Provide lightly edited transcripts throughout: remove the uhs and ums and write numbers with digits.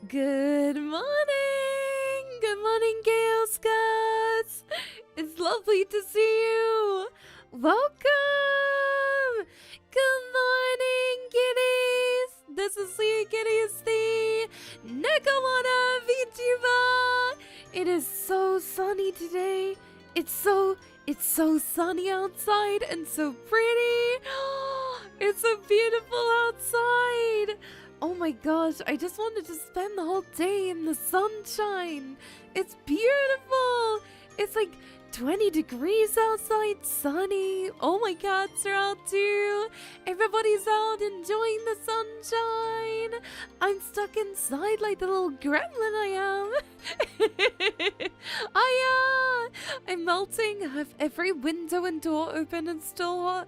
Good morning! Good morning, Gale Scots! It's lovely to see you! Welcome! Good morning, kitties! This is Leahkitties, the Nekomata VTuber! It is so sunny today. It's so sunny outside and so pretty. It's so beautiful outside. Oh my gosh, I just wanted to spend the whole day in the sunshine. It's beautiful. It's like 20 degrees outside, sunny. All my cats are out too. Everybody's out enjoying the sunshine. I'm stuck inside like the little gremlin I am. I'm melting. I have every window and door open and still hot.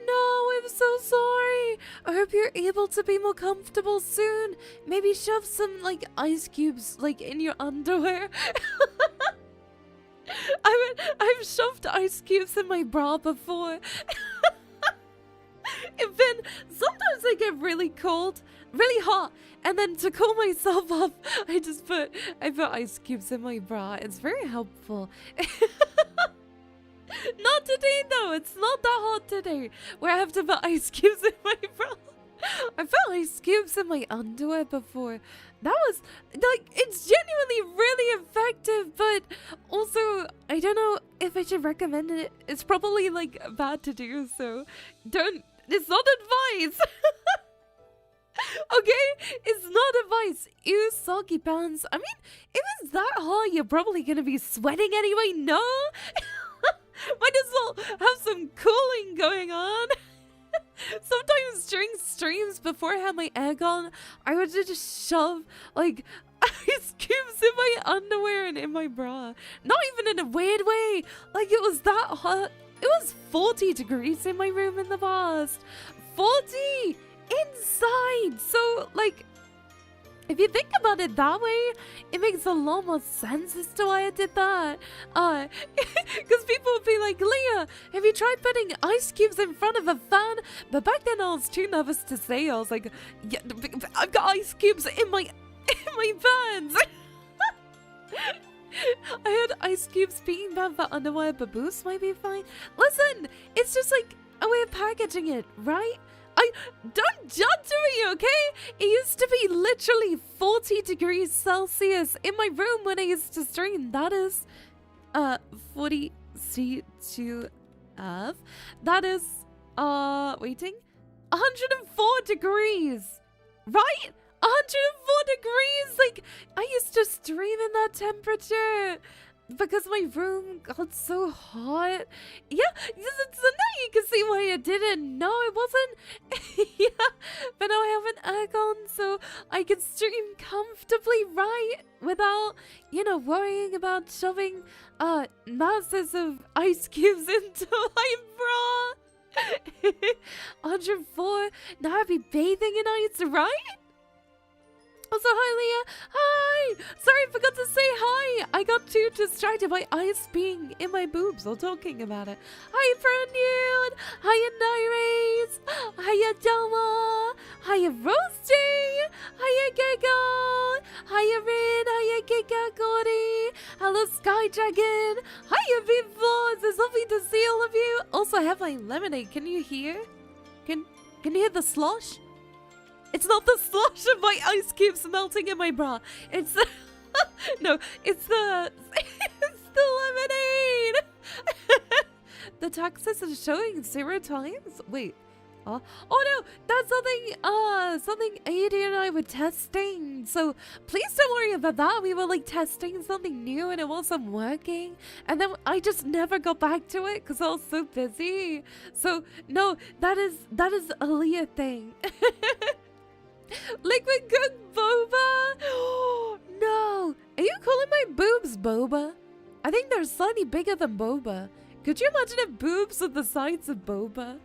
No, I'm so sorry. I hope you're able to be more comfortable soon. Maybe shove some like ice cubes like in your underwear. I've shoved ice cubes in my bra before. And then sometimes I get really cold, really hot, and then to cool myself off, I put ice cubes in my bra. It's very helpful. Not today though. It's not that hot today where I have to put ice cubes in my bra. I put ice cubes in my underwear before. That was like, it's genuinely really effective, but also I don't know if I should recommend it. It's probably like bad to do, so don't. It's not advice. Okay, it's not advice. Ew, soggy pants. I mean, if it's that hot, you're probably gonna be sweating anyway. No, might as well have some cooling going on. Sometimes during streams before I had my egg on, I would just shove like ice cubes in my underwear and in my bra. Not even in a weird way. Like it was that hot. It was 40 degrees in my room in the past. 40 inside. So like, if you think about it that way, it makes a lot more sense as to why I did that. Because people would be like, Leah, have you tried putting ice cubes in front of a fan? But back then I was too nervous to say. I was like, yeah, I've got ice cubes in my pants. I had ice cubes being bad for underwear, but boots might be fine. Listen, it's just like a way of packaging it, right? Don't judge me, okay? It used to be literally 40 degrees Celsius in my room when I used to stream. That is 40 C2F. That is waiting, 104 degrees, right? 104 degrees. Like I used to stream in that temperature because my room got so hot. Yeah, so now you can see why I didn't. No, it wasn't. Yeah, but now I have an egg on, so I can stream comfortably, right? Without, you know, worrying about shoving masses of ice cubes into my bra. 104. Now I'd be bathing in ice, right? Also, hi, Leah. Hi. Sorry, I forgot to say hi. I got too distracted by ice being in my boobs while talking about it. Hi, Fernude. Hiya, Nairis. Hiya, Doma. Hiya, Roasty. Hiya, Giggle. Hiya, Rin. Hiya, Giga Gordy. Hello, Sky Dragon. Hiya, V4s. It's lovely to see all of you. Also, I have my lemonade. Can you hear? Can you hear the slosh? It's not the slush of my ice cubes melting in my bra. It's the no, it's the lemonade. The taxes is showing 0 times. Wait. Oh no, that's something AD and I were testing. So please don't worry about that. We were like testing something new and it wasn't working. And then I just never got back to it because I was so busy. So no, that is a Leah thing. Liquid cook boba. No, are you calling my boobs boba? I think they're slightly bigger than boba. Could you imagine if boobs are the size of boba?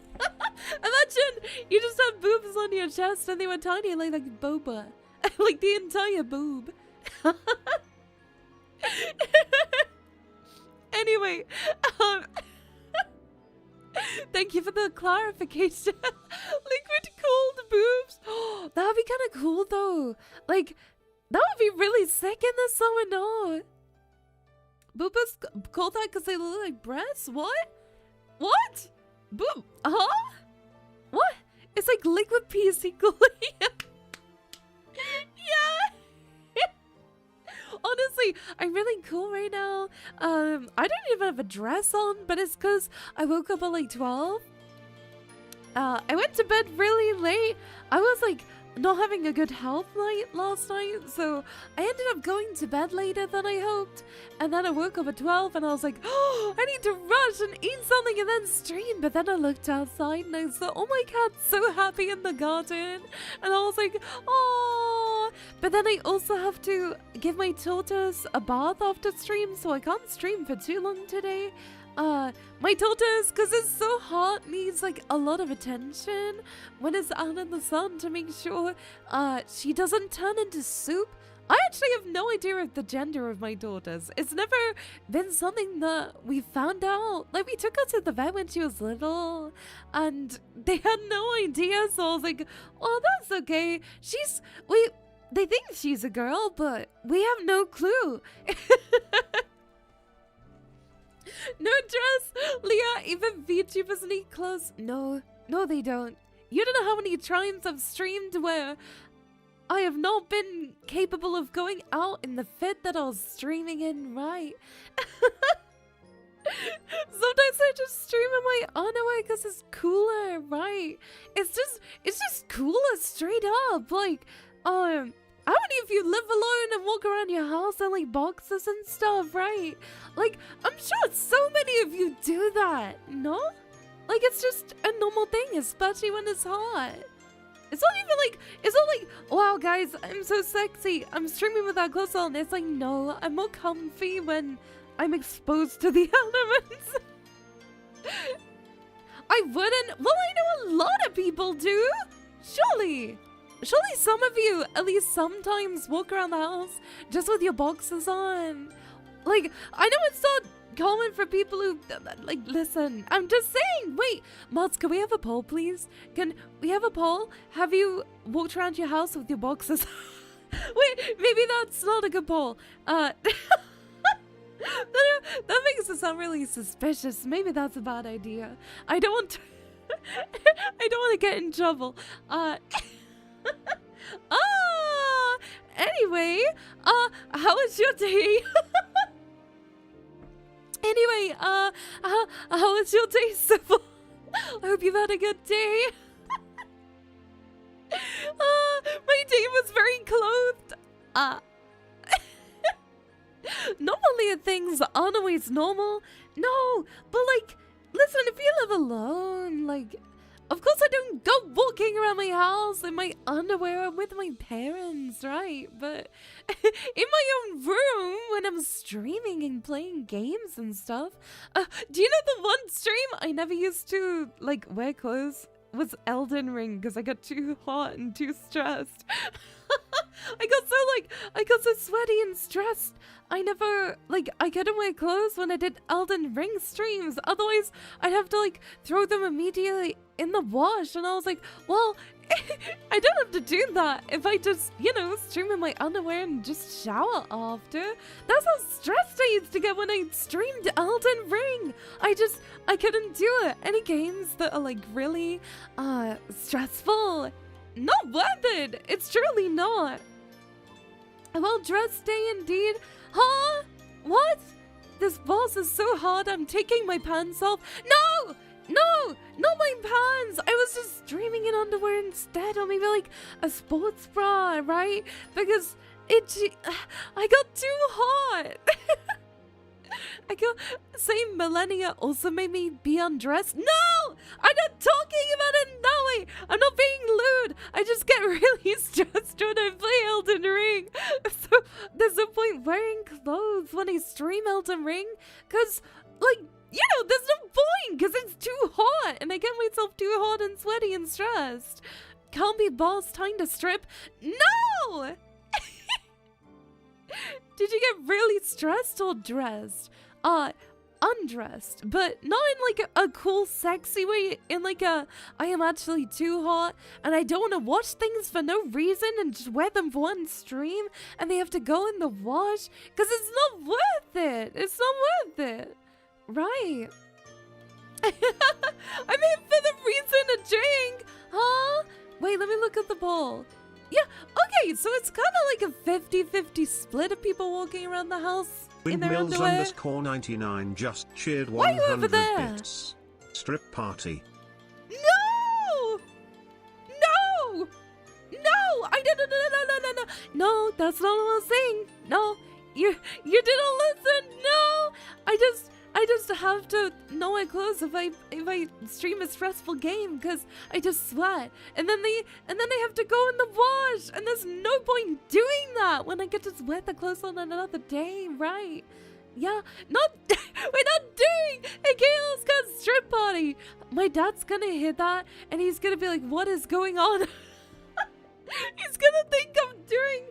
Imagine you just have boobs on your chest and they were tiny like boba. Like the entire boob. Anyway, thank you for the clarification. Liquid cooled boobs. That would be kind of cool though. Like, that would be really sick in the summer, no? Boobas call that because they look like breasts? What? What? Boob? Huh? What? It's like liquid PC glue. Yeah. Honestly, I'm really cool right now. I don't even have a dress on, but it's because I woke up at like 12. I went to bed really late. I was like not having a good health night last night, so I ended up going to bed later than I hoped. And then I woke up at 12 and I was like, oh, I need to rush and eat something and then stream. But then I looked outside and I saw, oh, my cat's so happy in the garden. And I was like, oh. But then I also have to give my tortoise a bath after stream, so I can't stream for too long today. My tortoise, because it's so hot, needs like a lot of attention when it's out in the sun to make sure she doesn't turn into soup. I actually have no idea of the gender of my tortoise. It's never been something that we found out. Like, we took her to the vet when she was little and they had no idea, so I was like, oh, that's okay. They think she's a girl, but we have no clue. No dress, Leah. Even VTubers need clothes. No, they don't. You don't know how many times I've streamed where I have not been capable of going out in the fit that I was streaming in, right? Sometimes I just stream in my underwear because it's cooler, right? It's just cooler straight up. Like, how many of you live alone and walk around your house in like boxes and stuff, right? Like, I'm sure so many of you do that, no? Like, it's just a normal thing, especially when it's hot. It's not like, wow, guys, I'm so sexy. I'm streaming without clothes on. It's like, no, I'm more comfy when I'm exposed to the elements. I wouldn't. Well, I know a lot of people do. Surely some of you at least sometimes walk around the house just with your boxers on. Like, I know it's not common for people who, like, listen, I'm just saying. Wait, mods, can we have a poll, please? Can we have a poll? Have you walked around your house with your boxers? Wait, maybe that's not a good poll. That makes it sound really suspicious. Maybe that's a bad idea. I don't want to I don't want to get in trouble. Anyway, how was your day? Anyway, how was your day, Sybil? I hope you've had a good day. My day was very clothed. Normally things aren't always normal. No, but like, listen, if you live alone, like, of course I don't go walking around my house in my underwear with my parents, right? But in my own room when I'm streaming and playing games and stuff. Do you know the one stream I never used to, like, wear clothes was Elden Ring because I got too hot and too stressed. I got so sweaty and stressed. I couldn't wear clothes when I did Elden Ring streams. Otherwise, I'd have to, like, throw them immediately in the wash. And I was like, well, I don't have to do that if I just, you know, stream in my underwear and just shower after. That's how stressed I used to get when I streamed Elden Ring. I couldn't do it. Any games that are, like, really, stressful, not worth it. It's truly not. A well-dressed day indeed. Huh? What? This boss is so hard, I'm taking my pants off. No! No! Not my pants! I was just streaming in underwear instead, or maybe like a sports bra, right? Because I got too hot. Saying millennia also made me be undressed. No! I'm not talking about it that way. I'm not being lewd. I just get really stressed when I play Elden Ring. So there's no point wearing clothes when I stream Elden Ring. Because, like, you know, there's no point because it's too hot. And I get myself too hot and sweaty and stressed. Can't be boss, time to strip. No! Did you get really stressed or dressed? undressed, but not in like a cool sexy way, in like a I am actually too hot and I don't want to wash things for no reason and just wear them for one stream and they have to go in the wash because it's not worth it. It's not worth it. Right. I'm in for the reason to drink. Huh? Wait, let me look at the bowl. Yeah, okay, so it's kind of like a 50-50 split of people walking around the house in their underwear. Windmills_99 just cheered Why are you over 100 there? bits. Strip party. No! No! No! I didn't. No. No, that's not what I was saying. No, you didn't listen. No, I just have to know my clothes if I stream a stressful game because I just sweat and then they have to go in the wash and there's no point doing that when I get to wear the clothes on another day, right? Yeah, we're not doing a Chaos Cat strip party. My dad's gonna hear that and he's gonna be like, what is going on? He's gonna think I'm doing,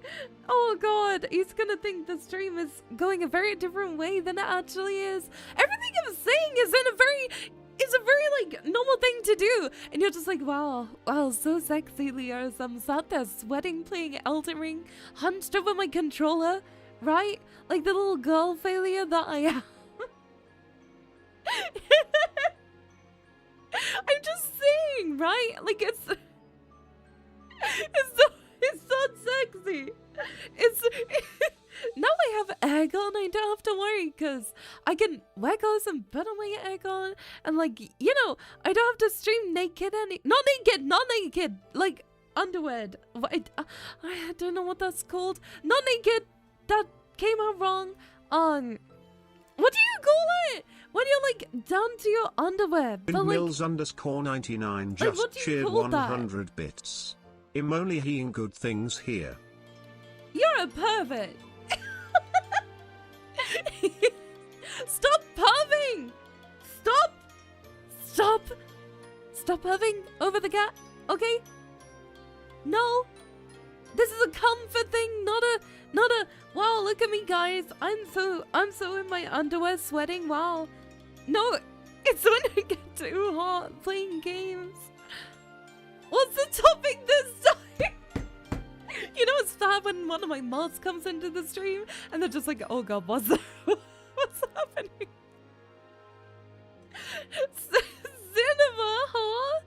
oh god, he's gonna think the stream is going a very different way than it actually is. Everything I'm saying is a very like normal thing to do, and you're just like, wow, so sexy, Leo. So I'm sat there sweating, playing Elden Ring, hunched over my controller, right? Like the little girl failure that I am. I'm just saying, right? Like it's so sexy. Now I have egg on. I don't have to worry because I can wear clothes and put on my egg on, and like I don't have to stream naked not naked, like underwear. I don't know what that's called. Not naked. That came out wrong. What do you call it when you're like down to your underwear? Windmills_99 just cheered 100 bits. Only hearing good things here. You're a pervert. Stop perving. Stop perving over the cat. Okay. No. This is a comfort thing, not a. Wow, look at me, guys. I'm so in my underwear sweating. Wow. No, it's when I get too hot playing games. What's the topic this time? You know it's bad when one of my mods comes into the stream and they're just like, oh god, what's happening? Cinema, huh?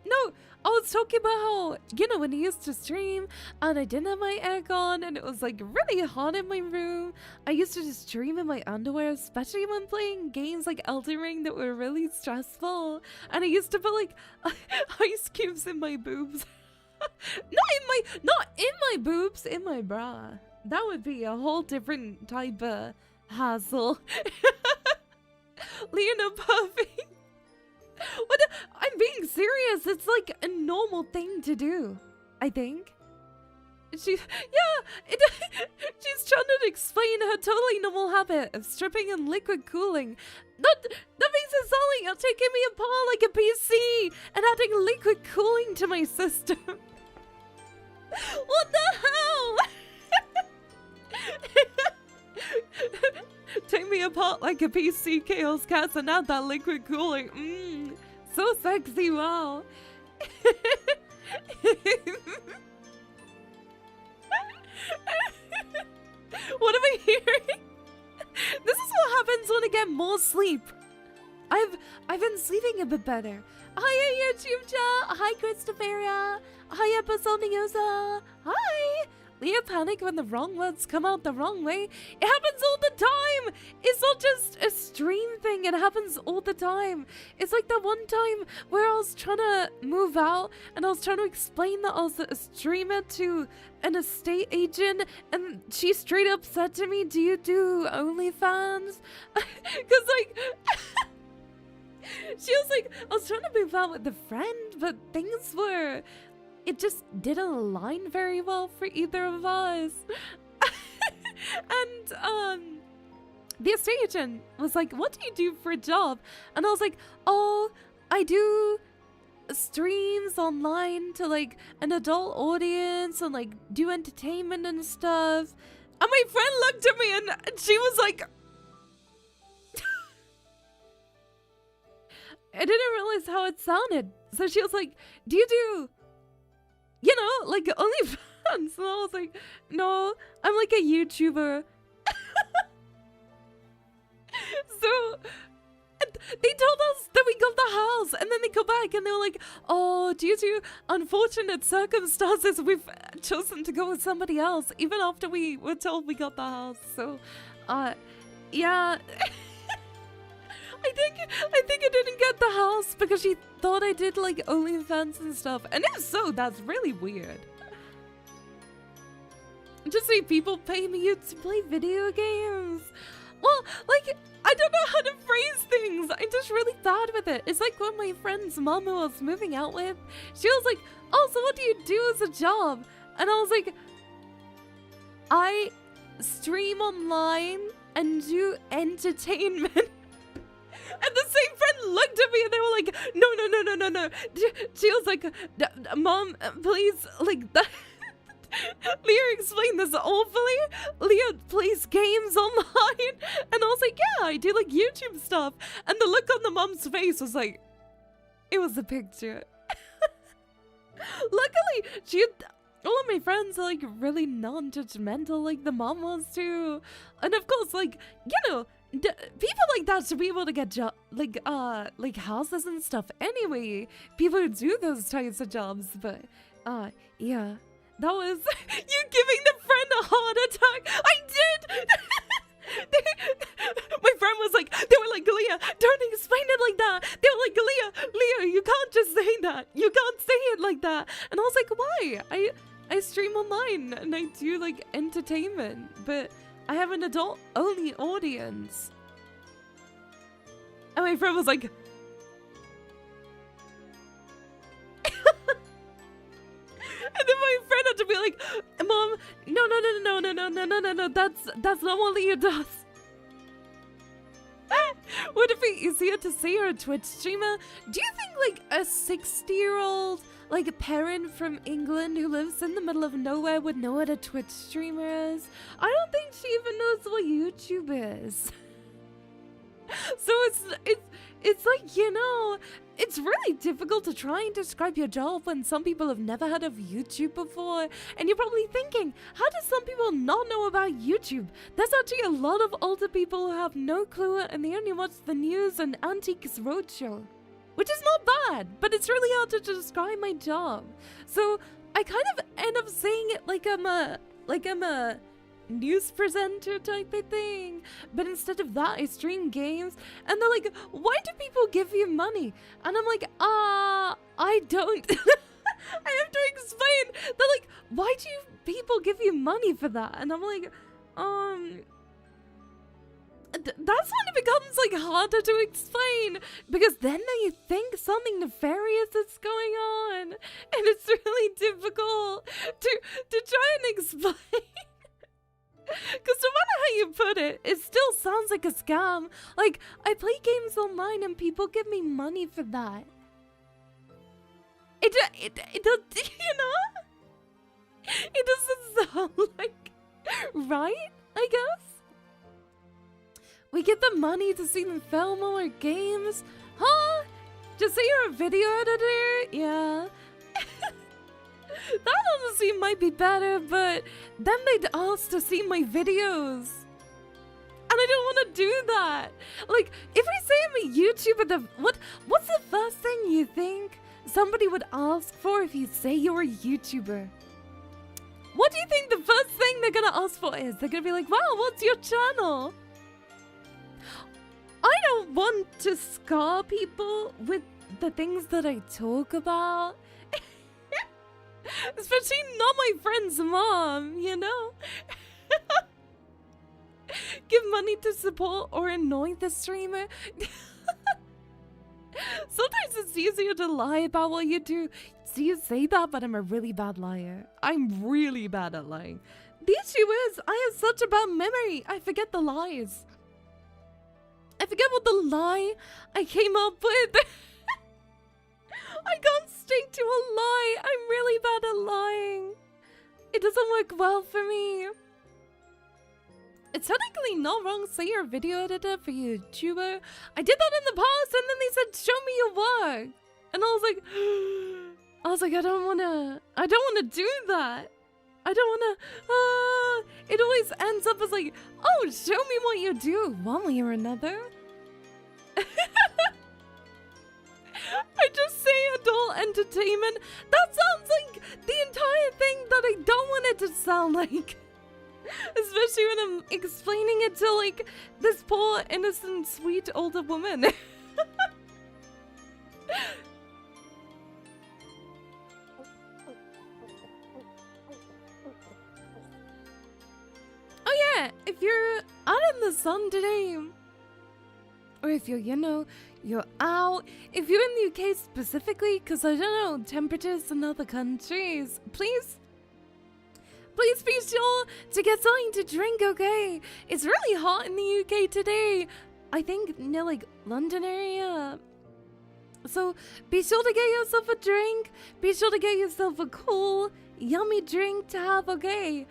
No, I was talking about how, when I used to stream and I didn't have my egg on and it was like really hot in my room, I used to just stream in my underwear, especially when playing games like Elden Ring that were really stressful. And I used to put like ice cubes in my boobs. Not in my boobs, in my bra. That would be a whole different type of hassle. Leona Puffy. What? I'm being serious. It's like a normal thing to do, I think. She's trying to explain her totally normal habit of stripping and liquid cooling. That makes it sound like you're taking me apart like a PC and adding liquid cooling to my system. What the hell? Take me apart like a PC, Chaos Cats, and add that liquid cooling. So sexy, wow. What am I hearing? This is what happens when I get more sleep. I've been sleeping a bit better. Hi, YouTube chat. Hi, Christopheria. Hi, Episodiosa. Hi. Leah panic when the wrong words come out the wrong way. It happens all the time. It's not just a stream thing. It happens all the time. It's like that one time where I was trying to move out and I was trying to explain that I was a streamer to an estate agent, and she straight up said to me, "Do you do OnlyFans?" Because like she was like, I was trying to move out with a friend, but things were, it just didn't align very well for either of us. And the estate agent was like, "What do you do for a job?" And I was like, "Oh, I do streams online to like an adult audience and like do entertainment and stuff." And my friend looked at me and she was like, I didn't realize how it sounded. So she was like, do you do, you know, like OnlyFans? And I was like, no, I'm like a YouTuber. So they told us that we got the house, and then they go back and they were like, oh, due to unfortunate circumstances, we've chosen to go with somebody else, even after we were told we got the house. So, yeah. I think I didn't get the house because she thought I did like OnlyFans and stuff. And if so, that's really weird. Just see people pay me to play video games. Well, like, I don't know how to phrase things. I'm just really bad with it. It's like when my friend's mom who I was moving out with, she was like, oh, so what do you do as a job? And I was like, I stream online and do entertainment. And the same friend looked at me and they were like, no. She was like, Mom, please, like, that. Leah explained this awfully. Leah plays games online. And I was like, yeah, I do like YouTube stuff. And the look on the mom's face was like, it was a picture. Luckily, all of my friends are like really non-judgmental, like the mom was too. And of course, like, you know, people like that should be able to get like houses and stuff anyway. People who do those types of jobs. But yeah, that was you giving the friend a heart attack. I did. My friend was like, they were like, Leah, don't explain it like that. They were like, Leah, you can't just say that. You can't say it like that. And I was like, why? I stream online and I do like entertainment, but I have an adult-only audience. And my friend was like... And then my friend had to be like, Mom, no, that's not what Leah does. Would it be easier to say you're a Twitch streamer? Do you think like a 60-year-old... like a parent from England who lives in the middle of nowhere would know what a Twitch streamer is? I don't think she even knows what YouTube is. So it's like, you know, it's really difficult to try and describe your job when some people have never heard of YouTube before. And you're probably thinking, how do some people not know about YouTube? There's actually a lot of older people who have no clue and they only watch the news and Antiques Roadshow. Which is not bad, but it's really hard to describe my job. So I kind of end up saying it like I'm a news presenter type of thing. But instead of that, I stream games. And they're like, why do people give you money? And I'm like, I don't. I have to explain. They're like, why do people give you money for that? And I'm like, that's when it becomes like harder to explain, because then you think something nefarious is going on, and it's really difficult to try and explain. Because no matter how you put it, it still sounds like a scam. Like, I play games online and people give me money for that. It does, you know? It doesn't sound like right, I guess. We get the money to see them film our games? Huh? Just say you're a video editor? Yeah. That honestly might be better, but then they'd ask to see my videos. And I don't want to do that. Like, if I say I'm a YouTuber, what's the first thing you think somebody would ask for if you say you're a YouTuber? What do you think the first thing they're gonna ask for is? They're gonna be like, wow, what's your channel? I don't want to scar people with the things that I talk about. Especially not my friend's mom, you know? Give money to support or annoy the streamer. Sometimes it's easier to lie about what you do. So you say that, but I'm a really bad liar. I'm really bad at lying. The issue is, I have such a bad memory. I forget the lies. I forget what the lie I came up with. I can't stick to a lie. I'm really bad at lying. It doesn't work well for me. technically not wrong. Say you're a video editor for YouTuber. I did that in the past, and then they said, show me your work. And I was like, I don't wanna do that. I don't wanna, it always ends up as like, oh, show me what you do, one way or another. I just say adult entertainment. That sounds like the entire thing that I don't want it to sound like. Especially when I'm explaining it to like this poor, innocent, sweet older woman. Oh yeah, if you're out in the sun today, or if you're, you're out, if you're in the UK specifically, because I don't know, temperatures in other countries, please be sure to get something to drink, okay? It's really hot in the UK today. I think near like London area. So be sure to get yourself a drink. Be sure to get yourself a cool, yummy drink to have, okay?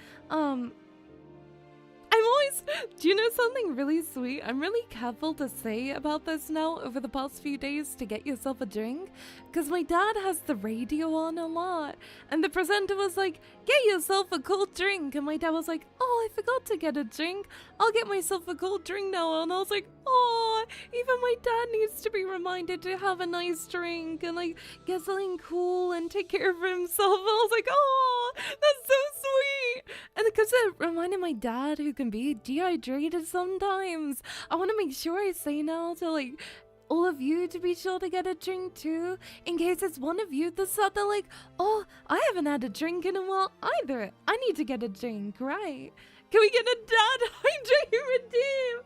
Do you know something really sweet? I'm really careful to say about this now over the past few days to get yourself a drink. Because my dad has the radio on a lot. And the presenter was like, get yourself a cool drink. And my dad was like, oh, I forgot to get a drink. I'll get myself a cool drink now. And I was like, oh, even my dad needs to be reminded to have a nice drink. And like, get something cool and take care of himself. And I was like, oh, that's so sweet. And because it reminded my dad, who can be dehydrated sometimes, I want to make sure I say now to like all of you to be sure to get a drink too, in case it's one of you that's out there like, oh, I haven't had a drink in a while either. I need to get a drink, right? Can we get a dad hydrate redeem?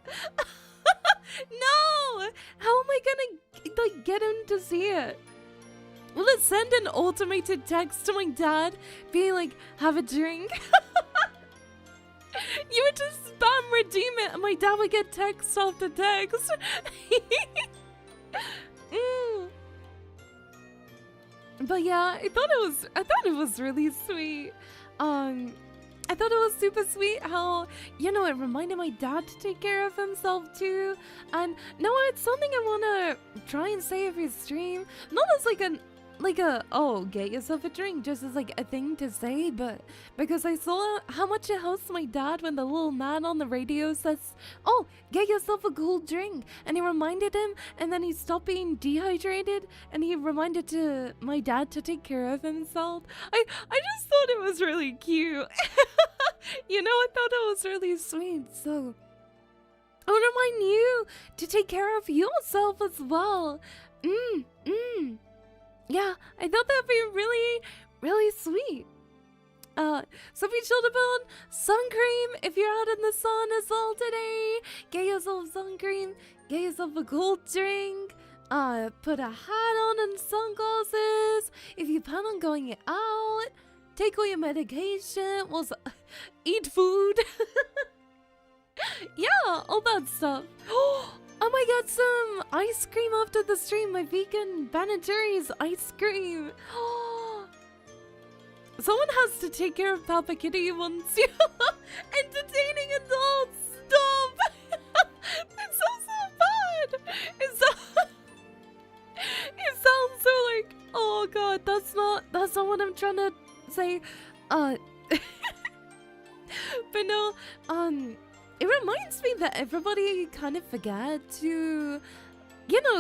No! How am I gonna like get him to see it? Will it send an automated text to my dad being like, have a drink? You would just spam redeem it and my dad would get text after text. But yeah, I thought it was really sweet. I thought it was super sweet how, it reminded my dad to take care of himself too. And no, it's something I want to try and say every stream. Not as like a, oh, get yourself a drink, just as like a thing to say, but because I saw how much it helps my dad when the little man on the radio says, oh, get yourself a cool drink. And he reminded him, and then he stopped being dehydrated, and he reminded to my dad to take care of himself. I just thought it was really cute. I thought it was really sweet, so I want to remind you to take care of yourself as well. Yeah, I thought that'd be really, really sweet. So be sure to put on sun cream if you're out in the sun as well today. Get yourself sun cream, get yourself a cool drink, put a hat on and sunglasses. If you plan on going out, take all your medication, eat food. Yeah, all that stuff. I might get some ice cream after the stream, my vegan Ben & Jerry's ice cream. Someone has to take care of Papa Kitty once you entertaining adults. Stop! It sounds so bad. It sounds so like, oh god, that's not what I'm trying to say. But no, it reminds me that everybody kind of forget to,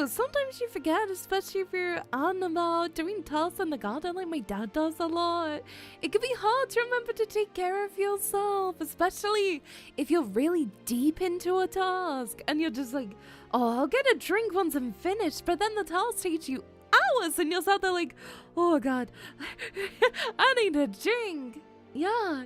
sometimes you forget, especially if you're out and about doing tasks in the garden like my dad does a lot. It can be hard to remember to take care of yourself, especially if you're really deep into a task and you're just like, oh, I'll get a drink once I'm finished, but then the task takes you hours and you're sat there like, oh god, I need a drink. Yeah.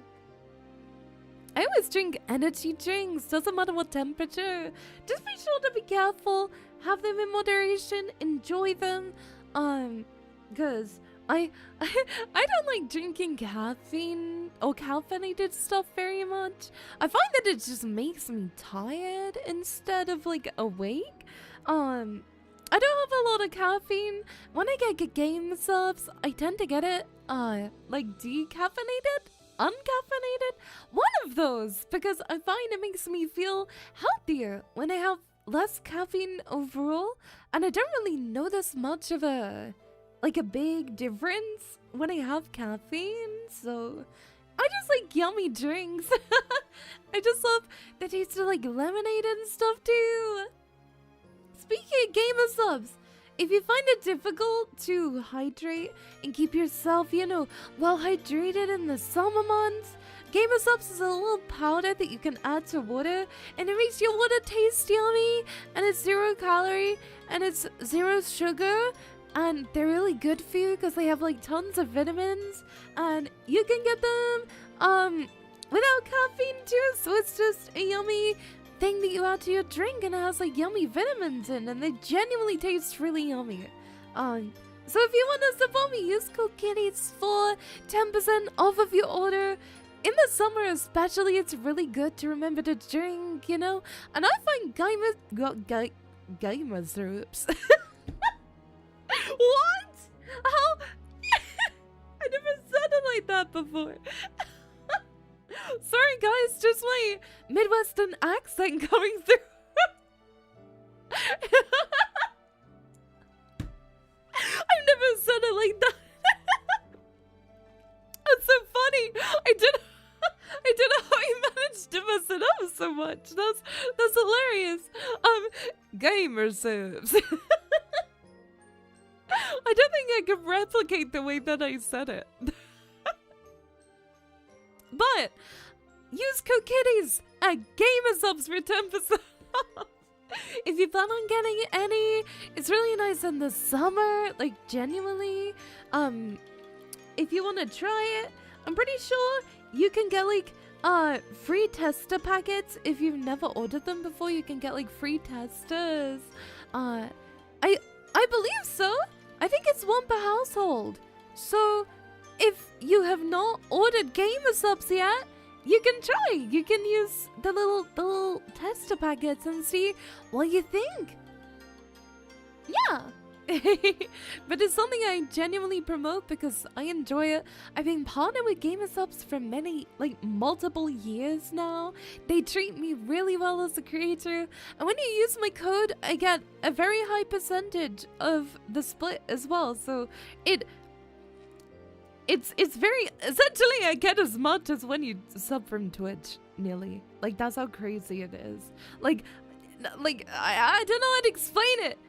I always drink energy drinks, doesn't matter what temperature. Just be sure to be careful, have them in moderation, enjoy them. Cause I don't like drinking caffeine or caffeinated stuff very much. I find that it just makes me tired instead of like awake. I don't have a lot of caffeine. When I get game subs, I tend to get it like decaffeinated. uncaffeinated? One of those, because I find it makes me feel healthier when I have less caffeine overall, and I don't really notice much of a big difference when I have caffeine. So I just like yummy drinks. I just love the taste of like lemonade and stuff too. Speaking of gamer subs, if you find it difficult to hydrate and keep yourself, you know, well hydrated in the summer months, Gamer Subs is a little powder that you can add to water, and it makes your water taste yummy, and it's 0 calorie, and it's 0 sugar, and they're really good for you because they have like tons of vitamins, and you can get them without caffeine too, so it's just a yummy thing that you add to your drink, and it has like yummy vitamins in, and they genuinely taste really yummy. So if you want to support me, use code Kitties for 10% off of your order. In the summer especially, it's really good to remember to drink, you know? And I find gamer syrups. What? How? I never said it like that before. Sorry guys, just my Midwestern accent coming through. I've never said it like that. That's so funny. I don't know how you managed to mess it up so much. That's hilarious. Gamer subs. I don't think I could replicate the way that I said it. But use code Kitties at Gamer Subs for 10% off. If you plan on getting any, it's really nice in the summer, like genuinely. If you want to try it, I'm pretty sure you can get like free tester packets. If you've never ordered them before, you can get like free testers. I believe so. I think it's 1 per household. So if you have not ordered Gamer Subs yet, you can try. You can use the little tester packets and see what you think. Yeah. But it's something I genuinely promote because I enjoy it. I've been partnered with Gamer Subs for multiple years now. They treat me really well as a creator, and when you use my code, I get a very high percentage of the split as well. So it's very, essentially I get as much as when you sub from Twitch, nearly. Like, that's how crazy it is. Like I don't know how to explain it.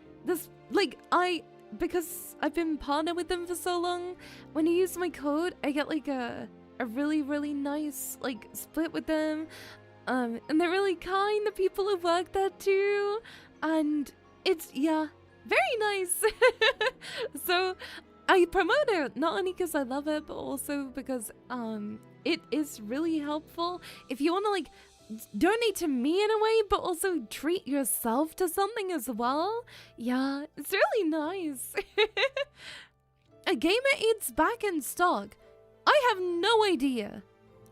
Because I've been partnered with them for so long, when you use my code, I get like a really, really nice like split with them. And they're really kind, the people who work there too. And it's, yeah, very nice. So I promote it not only because I love it, but also because it is really helpful if you want to like donate to me in a way, but also treat yourself to something as well. Yeah, it's really nice. A Gamer Eats back in stock. I have no idea.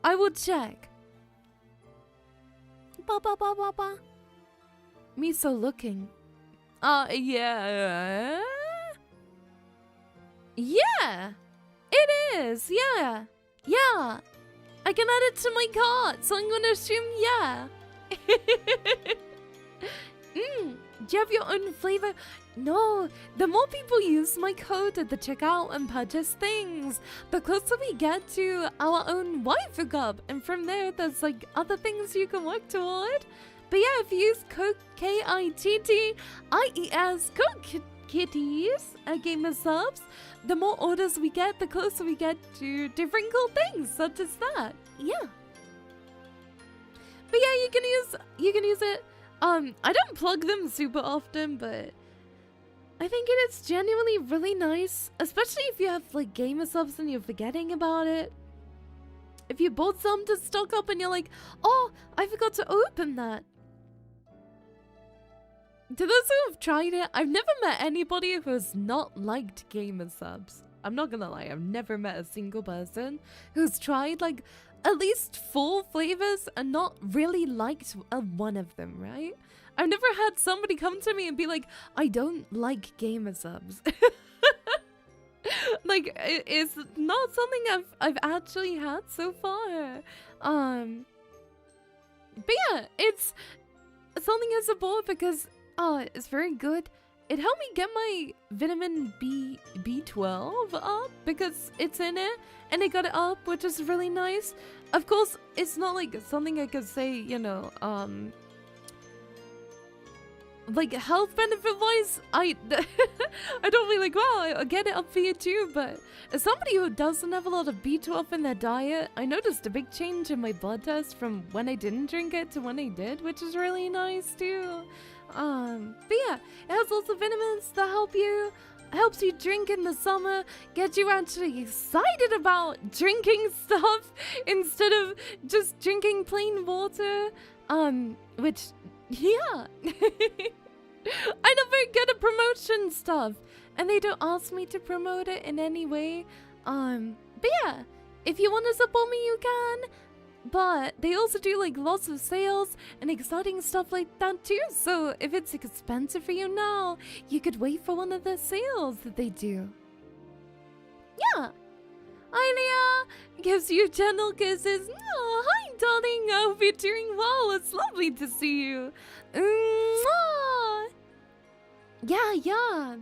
I will check. Ba ba ba ba ba. Miso looking. Yeah. Yeah, it is. Yeah. Yeah. I can add it to my cart, so I'm gonna assume yeah. Do you have your own flavor? No, the more people use my code at the checkout and purchase things, the closer we get to our own waifu cup, and from there there's like other things you can work toward. But yeah, if you use code KITTIES, code Kitties at Gamer Subs, the more orders we get, the closer we get to different cool things such as that. Yeah. But yeah, you can use it. I don't plug them super often, but I think it is genuinely really nice, especially if you have like Gamer Subs and you're forgetting about it. If you bought some to stock up and you're like, oh, I forgot to open that. To those who have tried it, I've never met anybody who has not liked Gamer Subs. I'm not gonna lie, I've never met a single person who's tried like at least 4 flavors and not really liked one of them, right? I've never had somebody come to me and be like, I don't like Gamer Subs. like, it's not something I've actually had so far. But yeah, it's something I support because it's very good. It helped me get my vitamin B12 up because it's in it, and it got it up, which is really nice. Of course, it's not like something I could say, you know, like health benefit wise, I don't really like, well, I'll get it up for you too, but as somebody who doesn't have a lot of B12 in their diet, I noticed a big change in my blood test from when I didn't drink it to when I did, which is really nice too. But yeah, it has lots of vitamins that help you, helps you drink in the summer, get you actually excited about drinking stuff instead of just drinking plain water, which, yeah. I'm not very good at promotion stuff, and they don't ask me to promote it in any way. But yeah, if you want to support me, you can. But they also do like lots of sales and exciting stuff like that too. So if it's expensive for you now, you could wait for one of the sales that they do. Yeah. Hi, Leah. Gives you gentle kisses. Oh, hi, darling. I hope you're doing well. It's lovely to see you. Yeah.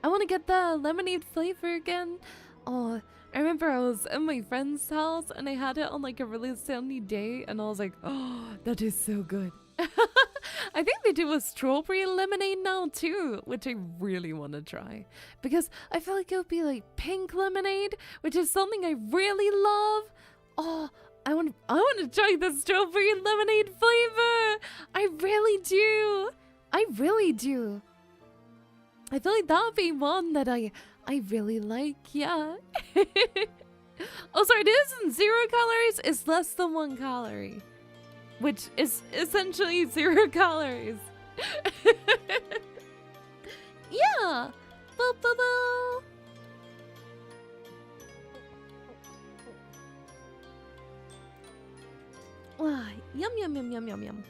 I want to get the lemonade flavor again. Oh, I remember I was at my friend's house and I had it on like a really sunny day, and I was like, oh, that is so good. I think they do a strawberry lemonade now too, which I really want to try because I feel like it would be like pink lemonade, which is something I really love. Oh, I want to try the strawberry lemonade flavor. I really do. I feel like that would be one that I really like, yeah. Oh, sorry, it isn't 0 calories, it's less than 1 calorie. Which is essentially 0 calories. Yeah. Yum.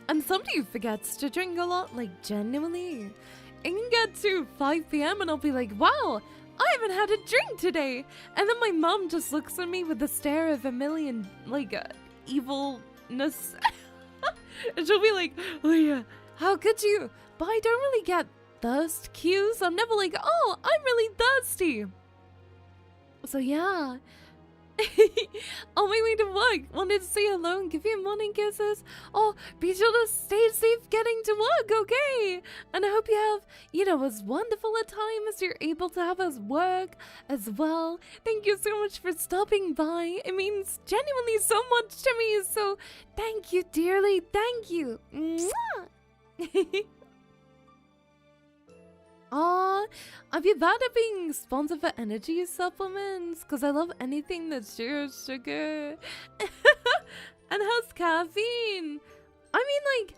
I'm somebody who forgets to drink a lot, like genuinely. It can get to 5 p.m. and I'll be like, wow, I haven't had a drink today. And then my mom just looks at me with a stare of a million, like, evilness. And she'll be like, oh yeah, how could you? But I don't really get thirst cues. I'm never like, oh, I'm really thirsty. So yeah. On my way to work, wanted to say hello and give you morning kisses. Oh, be sure to stay safe getting to work, okay? And I hope you have, you know, as wonderful a time as you're able to have as work as well. Thank you so much for stopping by. It means genuinely so much to me, so thank you dearly. Thank you. Mwah! Aw, I'd be bad at being sponsored for energy supplements because I love anything that's sugar. And has caffeine. I mean, like,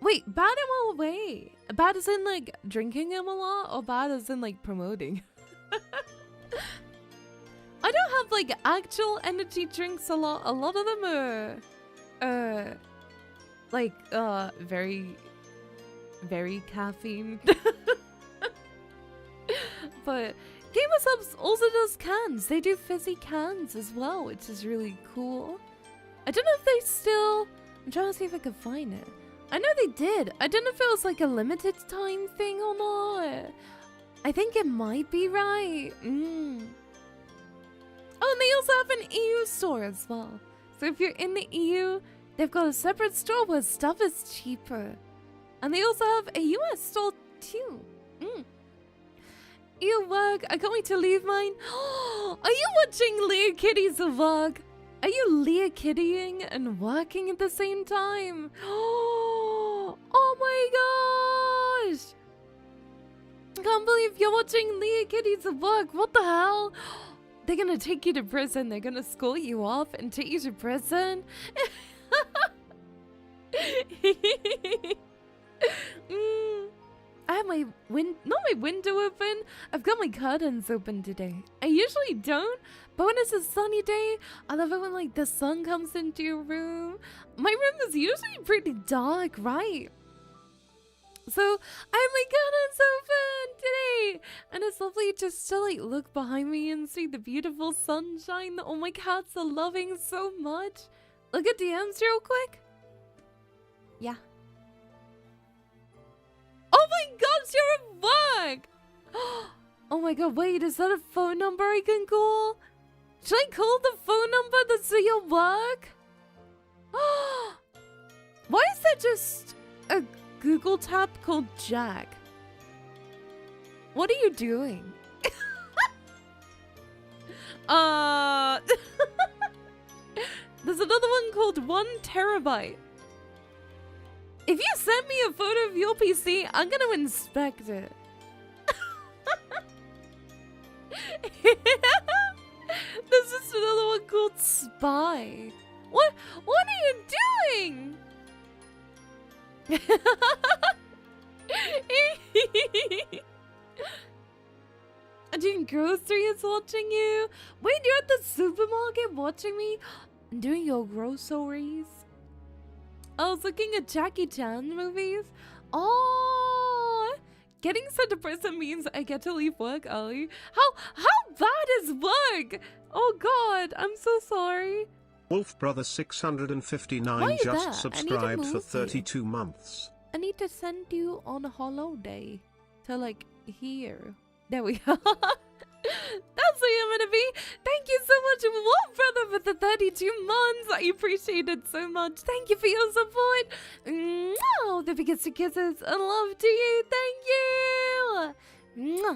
wait, bad in what way? Bad as in, like, drinking them a lot, or bad as in, like, promoting? I don't have, like, actual energy drinks a lot. A lot of them are, like, very caffeine. But Game of Subs also does cans. They do fizzy cans as well, which is really cool. I don't know if they still... I'm trying to see if I can find it. I know they did. I don't know if it was like a limited time thing or not. I think it might be right. Oh, and they also have an EU store as well. So if you're in the EU, they've got a separate store where stuff is cheaper. And they also have a US store too. You work. I can't wait to leave mine. Are you watching Leahkitties vlog? Are you Leahkittying and working at the same time? Oh my gosh! I can't believe you're watching Leahkitties vlog. What the hell? They're gonna take you to prison. They're gonna school you off and take you to prison. I have my not my window open. I've got my curtains open today. I usually don't, but when it's a sunny day, I love it when like the sun comes into your room. My room is usually pretty dark, right? So I have my curtains open today, And it's lovely just to like look behind me and see the beautiful sunshine that all my cats are loving so much. Look at DMs real quick. Yeah. Oh my gosh, you're at work! Oh my god, wait, is that a phone number I can call? Should I call the phone number that's at your work? Why is there just a Google tab called Jack? What are you doing? There's another one called 1 terabyte. If you send me a photo of your PC, I'm gonna inspect it. There's just another one called Spy. What are you doing? Doing groceries watching you? Wait, you're at the supermarket watching me? Doing your groceries? I was looking at Jackie Chan movies. Oh, getting sent to prison means I get to leave work early. How bad is work? Oh God, I'm so sorry. Wolf Brother 659 just subscribed for 32 months. I need to send you on a holiday to like here. There we go. That's where I'm gonna be. Thank you so much, Wolf Brother, for the 32 months. I appreciate it so much. Thank you for your support. Oh, the biggest kisses and love to you. Thank you.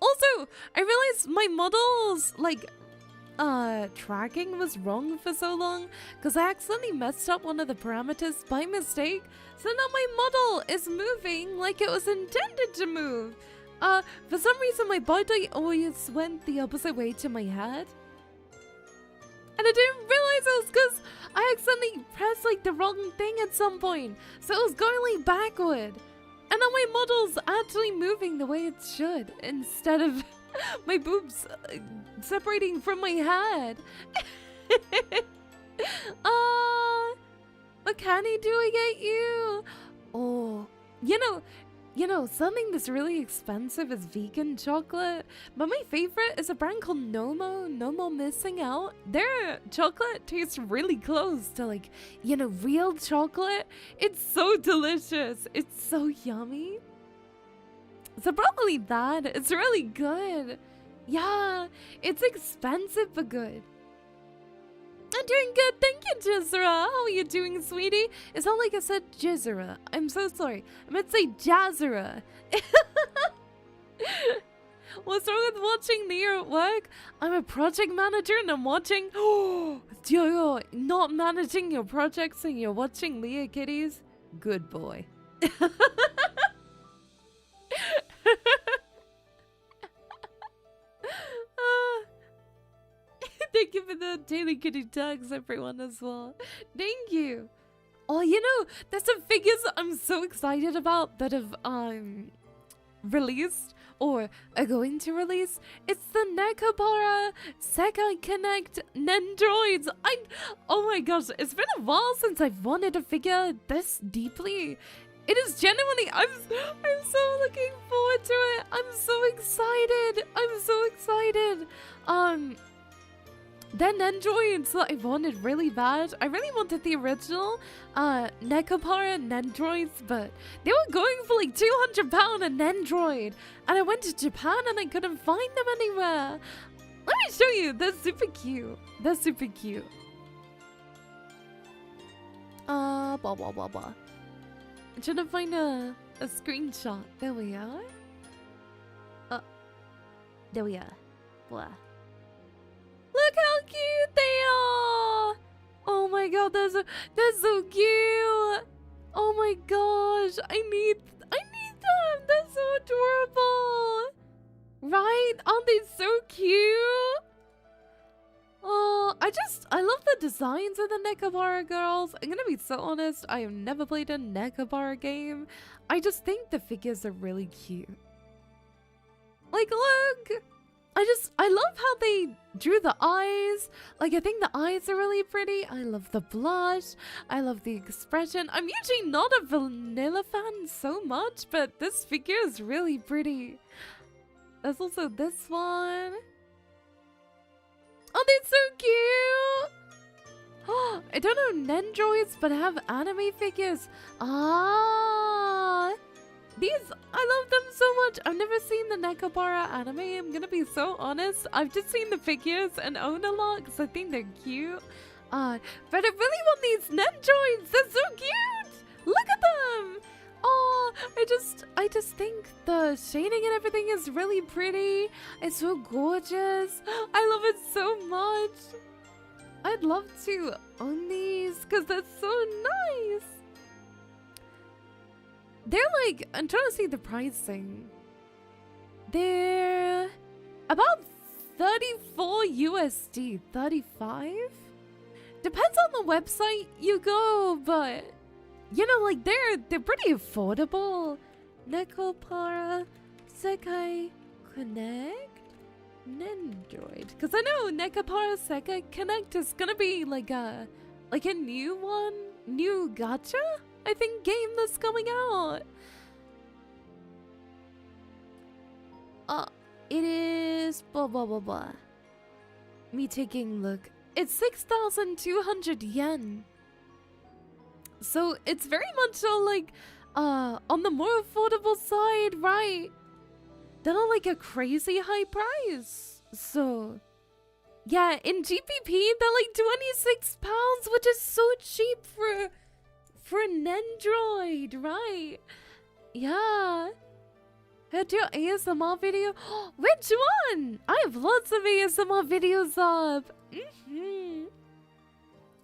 Also, I realized my model's like tracking was wrong for so long because I accidentally messed up one of the parameters by mistake. So now my model is moving like it was intended to move. For some reason my body always went the opposite way to my head. And I didn't realize it was because I accidentally pressed like the wrong thing at some point. So it was going like backward. And now my model's actually moving the way it should instead of my boobs separating from my head. What candy do I get you? Oh, you know, something that's really expensive is vegan chocolate. But my favorite is a brand called Nomo Missing Out. Their chocolate tastes really close to like, you know, real chocolate. It's so delicious. It's so yummy. So probably that. It's really good. Yeah, it's expensive but good. I'm doing good, thank you, Jizra. How are you doing, sweetie? It's not like I said Jizra. I'm so sorry. I meant to say Jazra. What's wrong with watching Leah at work? I'm a project manager and I'm watching... Oh, you're not managing your projects and you're watching Leahkitties? Good boy. Thank you for the daily kitty tags, everyone, as well. Thank you. Oh, you know, there's some figures I'm so excited about that have released or are going to release. It's the Nekomata Sekai Connect Nendroids. Oh my gosh, it's been a while since I've wanted a figure this deeply. It is genuinely, I'm so looking forward to it. I'm so excited. I'm so excited. Then Nendroids that I wanted really bad. I really wanted the original Nekomata Nendroids, but they were going for like £200 a Nendroid. And I went to Japan and I couldn't find them anywhere. Let me show you. They're super cute. They're super cute. Blah, blah, blah, blah. I'm trying to find a screenshot. There we are. There we are. Blah. Look how cute they are! Oh my god, they're so cute! Oh my gosh, I need them! They're so adorable! Right? Aren't they so cute? Oh, I love the designs of the Nekomata girls. I'm gonna be so honest, I have never played a Nekomata game. I just think the figures are really cute. Like, look! I love how they drew the eyes. Like, I think the eyes are really pretty. I love the blush. I love the expression. I'm usually not a vanilla fan so much, but this figure is really pretty. There's also this one. Oh, they're so cute. Oh, I don't know Nendroids, but I have anime figures. Ah. These, I love them so much. I've never seen the Nekomata anime. I'm gonna be so honest. I've just seen the figures and own a lot because I think they're cute. But I really want these Nendroids. They're so cute. Look at them. Oh, I just think the shading and everything is really pretty. It's so gorgeous. I love it so much. I'd love to own these because they're so nice. They're like, I'm trying to see the pricing. They're about 34 USD, 35? Depends on the website you go, but you know, like they're pretty affordable. Nekomata Sekai Connect Nendroid. Because I know Nekomata Sekai Connect is gonna be like a new one, new gacha, I think, game that's coming out. It is blah blah blah blah. Me taking a look. It's 6,200 yen. So it's very much like on the more affordable side, right? They're not like a crazy high price. So yeah, in GPP they're like 26 pounds, which is so cheap for a Nendroid, right? Yeah. Heard your ASMR video? Which one? I have lots of ASMR videos up.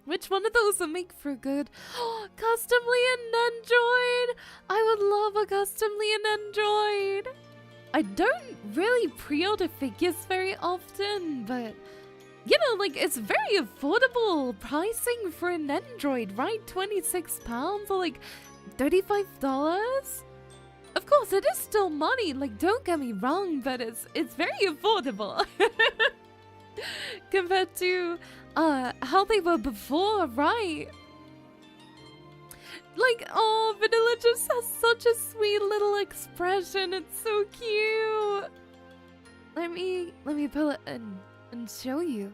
Which one of those will make for good? Custom Leah Nendroid. I would love a custom Leah Nendroid. I don't really pre-order figures very often, but you know, like, it's very affordable pricing for an Nendroid, right? 26 pounds or like $35? Of course, it is still money, like, don't get me wrong, but it's very affordable compared to how they were before, right? Like, oh, Vanilla just has such a sweet little expression. It's so cute. Let me pull it and show you.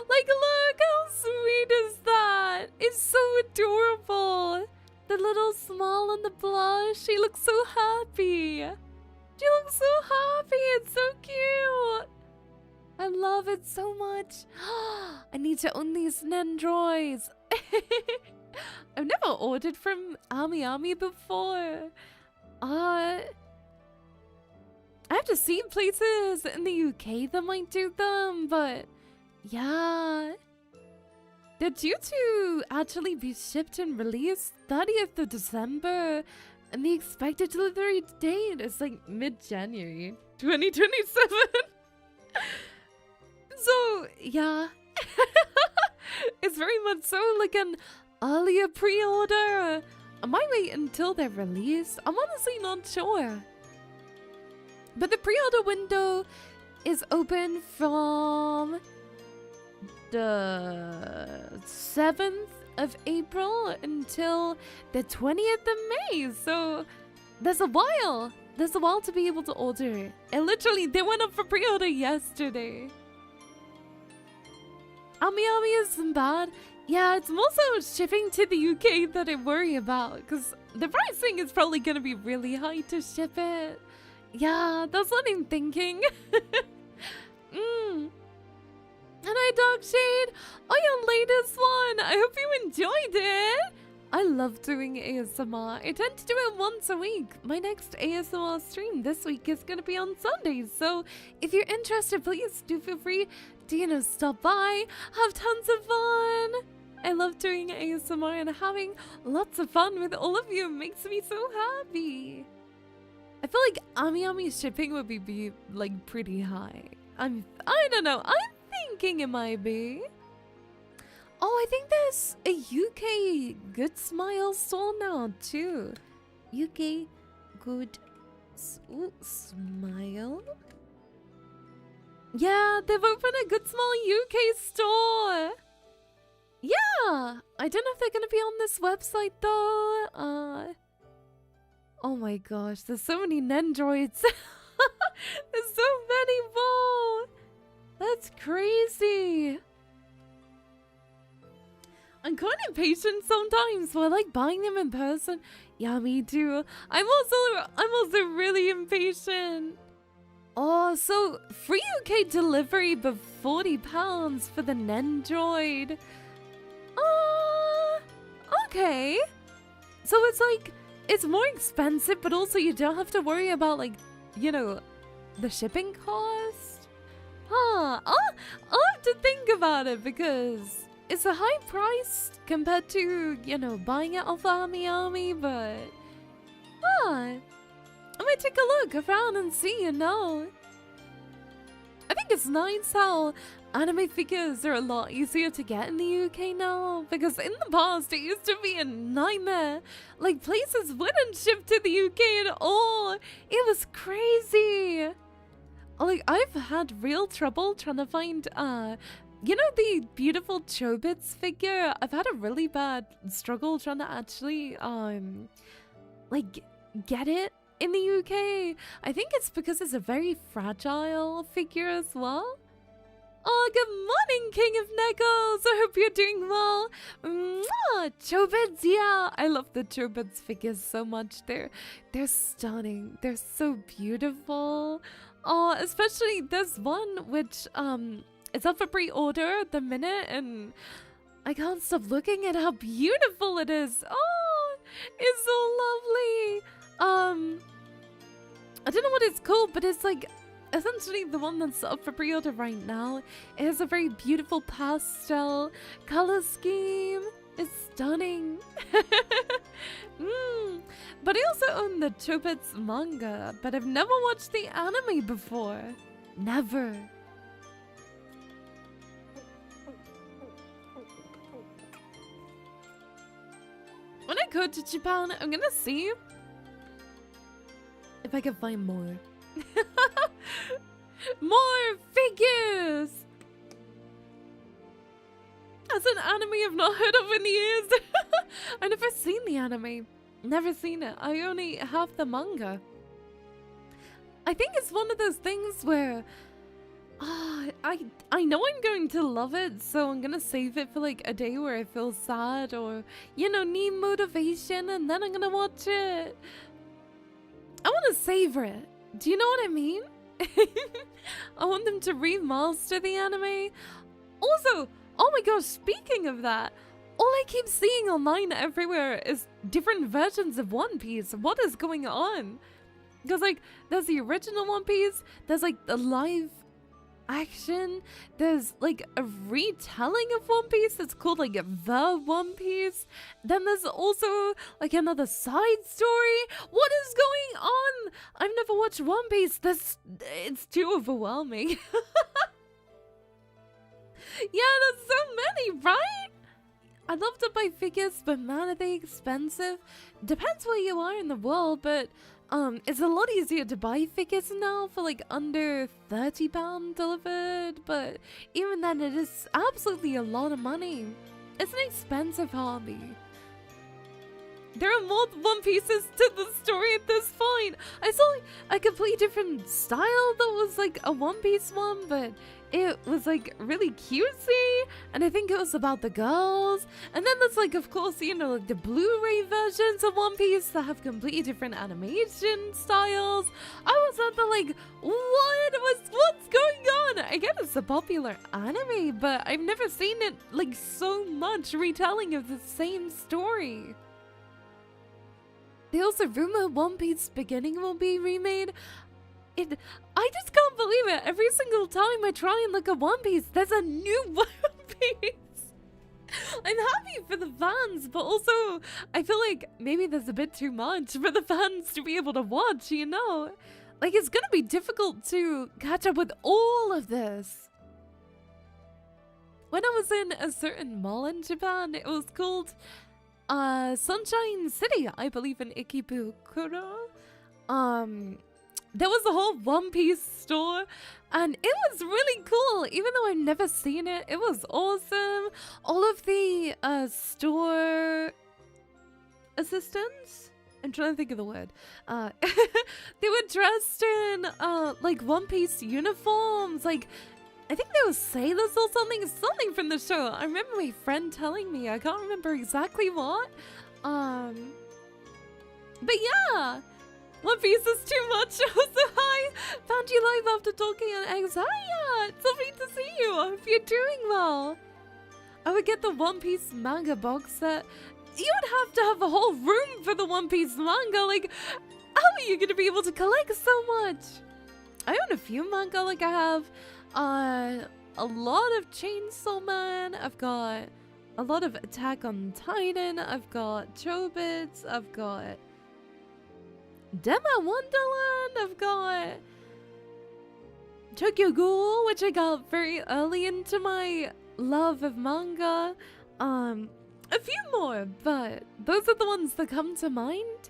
Like, look, how sweet is that? It's so adorable. The little smile and the blush. She looks so happy. She looks so happy. It's so cute. I love it so much. I need to own these Nendroids. I've never ordered from Ami before. I have to see places in the UK that might do them, but yeah. They're due to actually be shipped and released 30th of December, and the expected delivery date is like mid-January 2027. So, yeah. It's very much so like an earlier pre-order. I might wait until they're released. I'm honestly not sure. But the pre-order window is open from the 7th of April until the 20th of May. So there's a while. There's a while to be able to order it. And literally, they went up for pre-order yesterday. Ami isn't bad. Yeah, it's more so shipping to the UK that I worry about, because the pricing is probably going to be really high to ship it. Yeah, that's what I'm thinking. And I Dark Shade. Oh, your latest one. I hope you enjoyed it. I love doing ASMR. I tend to do it once a week. My next ASMR stream this week is going to be on Sundays. So if you're interested, please do feel free to, you know, stop by. Have tons of fun. I love doing ASMR and having lots of fun with all of you. It makes me so happy. I feel like Ami shipping would be like pretty high. I don't know. I'm thinking it might be. Oh, I think there's a UK Good Smile store now too. UK Good Smile. Yeah, they've opened a Good Small UK store. Yeah, I don't know if they're gonna be on this website though. Oh my gosh, there's so many Nendroids. There's so many more. That's crazy. I'm quite impatient sometimes, so I like buying them in person. Yeah, me too. I'm also really impatient. Oh, so free UK delivery but £40 for the Nendroid. Okay. So it's like, it's more expensive, but also you don't have to worry about, like, you know, the shipping cost. Huh, I'll have to think about it because it's a high price compared to, you know, buying it off Army, but I might take a look around and see, you know. I think it's nice how anime figures are a lot easier to get in the UK now, because in the past it used to be a nightmare. Like, places wouldn't ship to the UK at all. It was crazy. Like, I've had real trouble trying to find, you know, the beautiful Chobits figure? I've had a really bad struggle trying to actually, like, get it in the UK. I think it's because it's a very fragile figure as well. Oh, good morning, King of Negos. I hope you're doing well. Mwah! Chobits, yeah. I love the Chobits figures so much. They're stunning. They're so beautiful. Oh, especially this one, which, it's up for pre-order at the minute, and I can't stop looking at how beautiful it is. Oh, it's so lovely. I don't know what it's called, but it's like essentially the one that's up for pre-order right now. It has a very beautiful pastel color scheme. It's stunning. But I also own the Chobits manga, but I've never watched the anime before. Never. When I go to Japan, I'm gonna see if I can find more. More figures! That's an anime I've not heard of in years. I've never seen the anime. Never seen it. I only have the manga. I think it's one of those things where I know I'm going to love it, so I'm gonna save it for like a day where I feel sad or, you know, need motivation, and then I'm gonna watch it. I want to savor it. Do you know what I mean? I want them to remaster the anime. Also, oh my gosh, speaking of that, all I keep seeing online everywhere is different versions of One Piece. What is going on? Because, like, there's the original One Piece, there's, like, the live action, there's, like, a retelling of One Piece that's called, like, The One Piece. Then there's also, like, another side story. What is going on? I've never watched One Piece. It's too overwhelming. Yeah, there's so many, right? I'd love to buy figures, but man, are they expensive? Depends where you are in the world, but it's a lot easier to buy figures now for like under £30 delivered, but even then it is absolutely a lot of money. It's an expensive hobby. There are more One Pieces to the story at this point. I saw like a completely different style that was like a One Piece one, but it was like really cutesy, and I think it was about the girls. And then there's like, of course, you know, like the Blu-ray versions of One Piece that have completely different animation styles. I was at the like, what's going on? I get it's a popular anime, but I've never seen it like so much retelling of the same story. They also rumor One Piece beginning will be remade. I just can't believe it. Every single time I try and look at One Piece, there's a new One Piece. I'm happy for the fans, but also I feel like maybe there's a bit too much for the fans to be able to watch, you know? Like, it's gonna be difficult to catch up with all of this. When I was in a certain mall in Japan, it was called Sunshine City, I believe, in Ikebukuro. There was a whole One Piece store, And it was really cool, even though I've never seen it. It was awesome. All of the store assistants, I'm trying to think of the word. They were dressed in like One Piece uniforms. Like, I think they were sailors or something from the show. I remember my friend telling me. I can't remember exactly what. But yeah. One Piece is too much. So hi, found you live after talking on X. Hiya, it's lovely to see you. I hope you're doing well. I would get the One Piece manga box set. You would have to have a whole room for the One Piece manga. Like, how are you gonna be able to collect so much? I own a few manga. Like, I have a lot of Chainsaw Man. I've got a lot of Attack on Titan. I've got Chobits. I've got Dema Wonderland. I've got Tokyo Ghoul, which I got very early into my love of manga. A few more, but those are the ones that come to mind.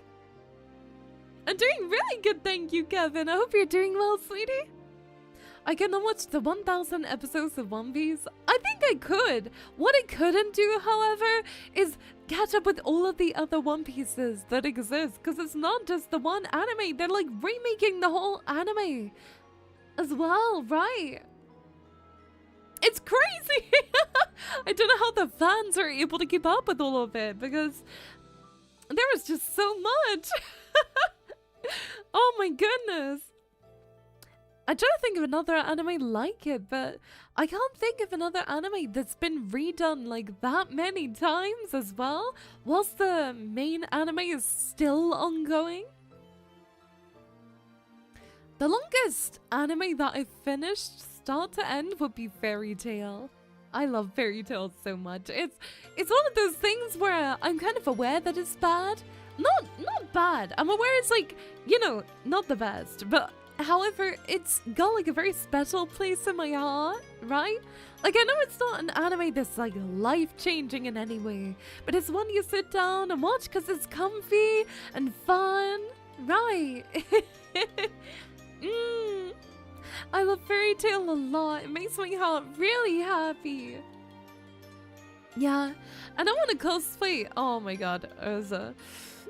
I'm doing really good, thank you, Kevin. I hope you're doing well, sweetie. I cannot watch the 1,000 episodes of One Piece. I think I could. What I couldn't do, however, is catch up with all of the other One Pieces that exist. Because it's not just the one anime. They're like remaking the whole anime as well, right? It's crazy. I don't know how the fans are able to keep up with all of it. Because there was just so much. Oh my goodness. I try to think of another anime like it, but I can't think of another anime that's been redone like that many times as well, whilst the main anime is still ongoing. The longest anime that I've finished start to end would be Fairy Tail. I love Fairy Tail so much. It's one of those things where I'm kind of aware that it's bad. Not bad. I'm aware it's like, you know, not the best, but however, it's got like a very special place in my heart, right? Like, I know it's not an anime that's like life-changing in any way, but it's one you sit down and watch because it's comfy and fun, right? I love Fairy Tail a lot. It makes my heart really happy. Yeah, and I want to cosplay. Oh my god, Urza.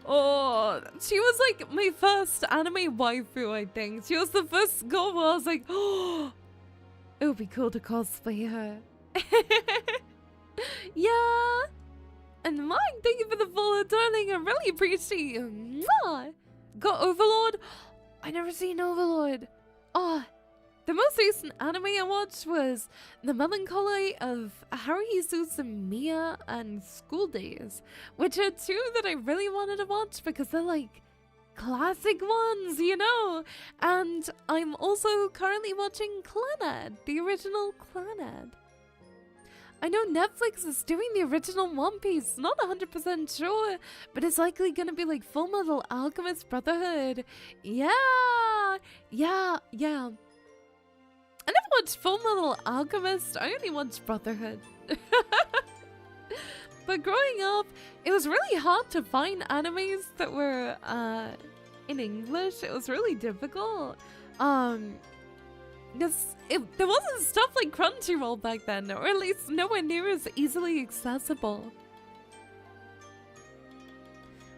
Oh, she was like my first anime waifu, I think. She was the first girl where I was like, oh, it would be cool to cosplay her. Yeah. And Mike, thank you for the follow, darling. I really appreciate you. Mwah. Got Overlord? I never seen Overlord. Oh, the most recent anime I watched was The Melancholy of Haruhi Suzumiya and School Days, which are two that I really wanted to watch because they're like classic ones, you know? And I'm also currently watching Clannad, the original Clannad. I know Netflix is doing the original One Piece, not 100% sure, but it's likely gonna be like Full Metal Alchemist Brotherhood. Yeah. I never watched Full Metal Alchemist, I only watched Brotherhood. But growing up, it was really hard to find animes that were in English. It was really difficult. Because there wasn't stuff like Crunchyroll back then, or at least nowhere near as easily accessible.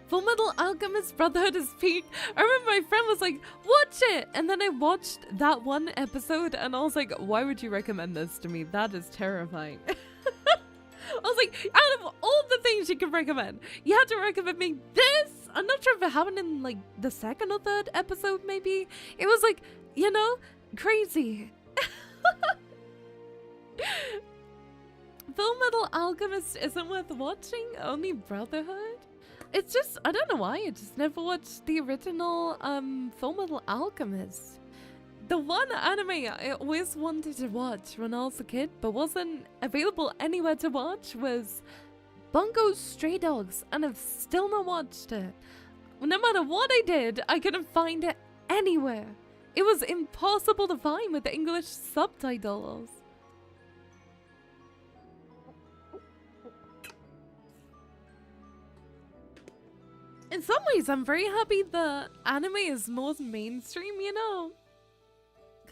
Full Metal Alchemist Brotherhood is peak. I remember my friend was like, watch it! And then I watched that one episode and I was like, why would you recommend this to me? That is terrifying. I was like, out of all the things you could recommend, you had to recommend me this? I'm not sure if it happened in like the second or third episode maybe. It was like, you know, crazy. Full Metal Alchemist isn't worth watching, only Brotherhood? It's just, I don't know why, I just never watched the original Full Metal Alchemist. The one anime I always wanted to watch when I was a kid, but wasn't available anywhere to watch, was Bungo Stray Dogs, and I've still not watched it. No matter what I did, I couldn't find it anywhere. It was impossible to find with the English subtitles. In some ways, I'm very happy the anime is more mainstream, you know?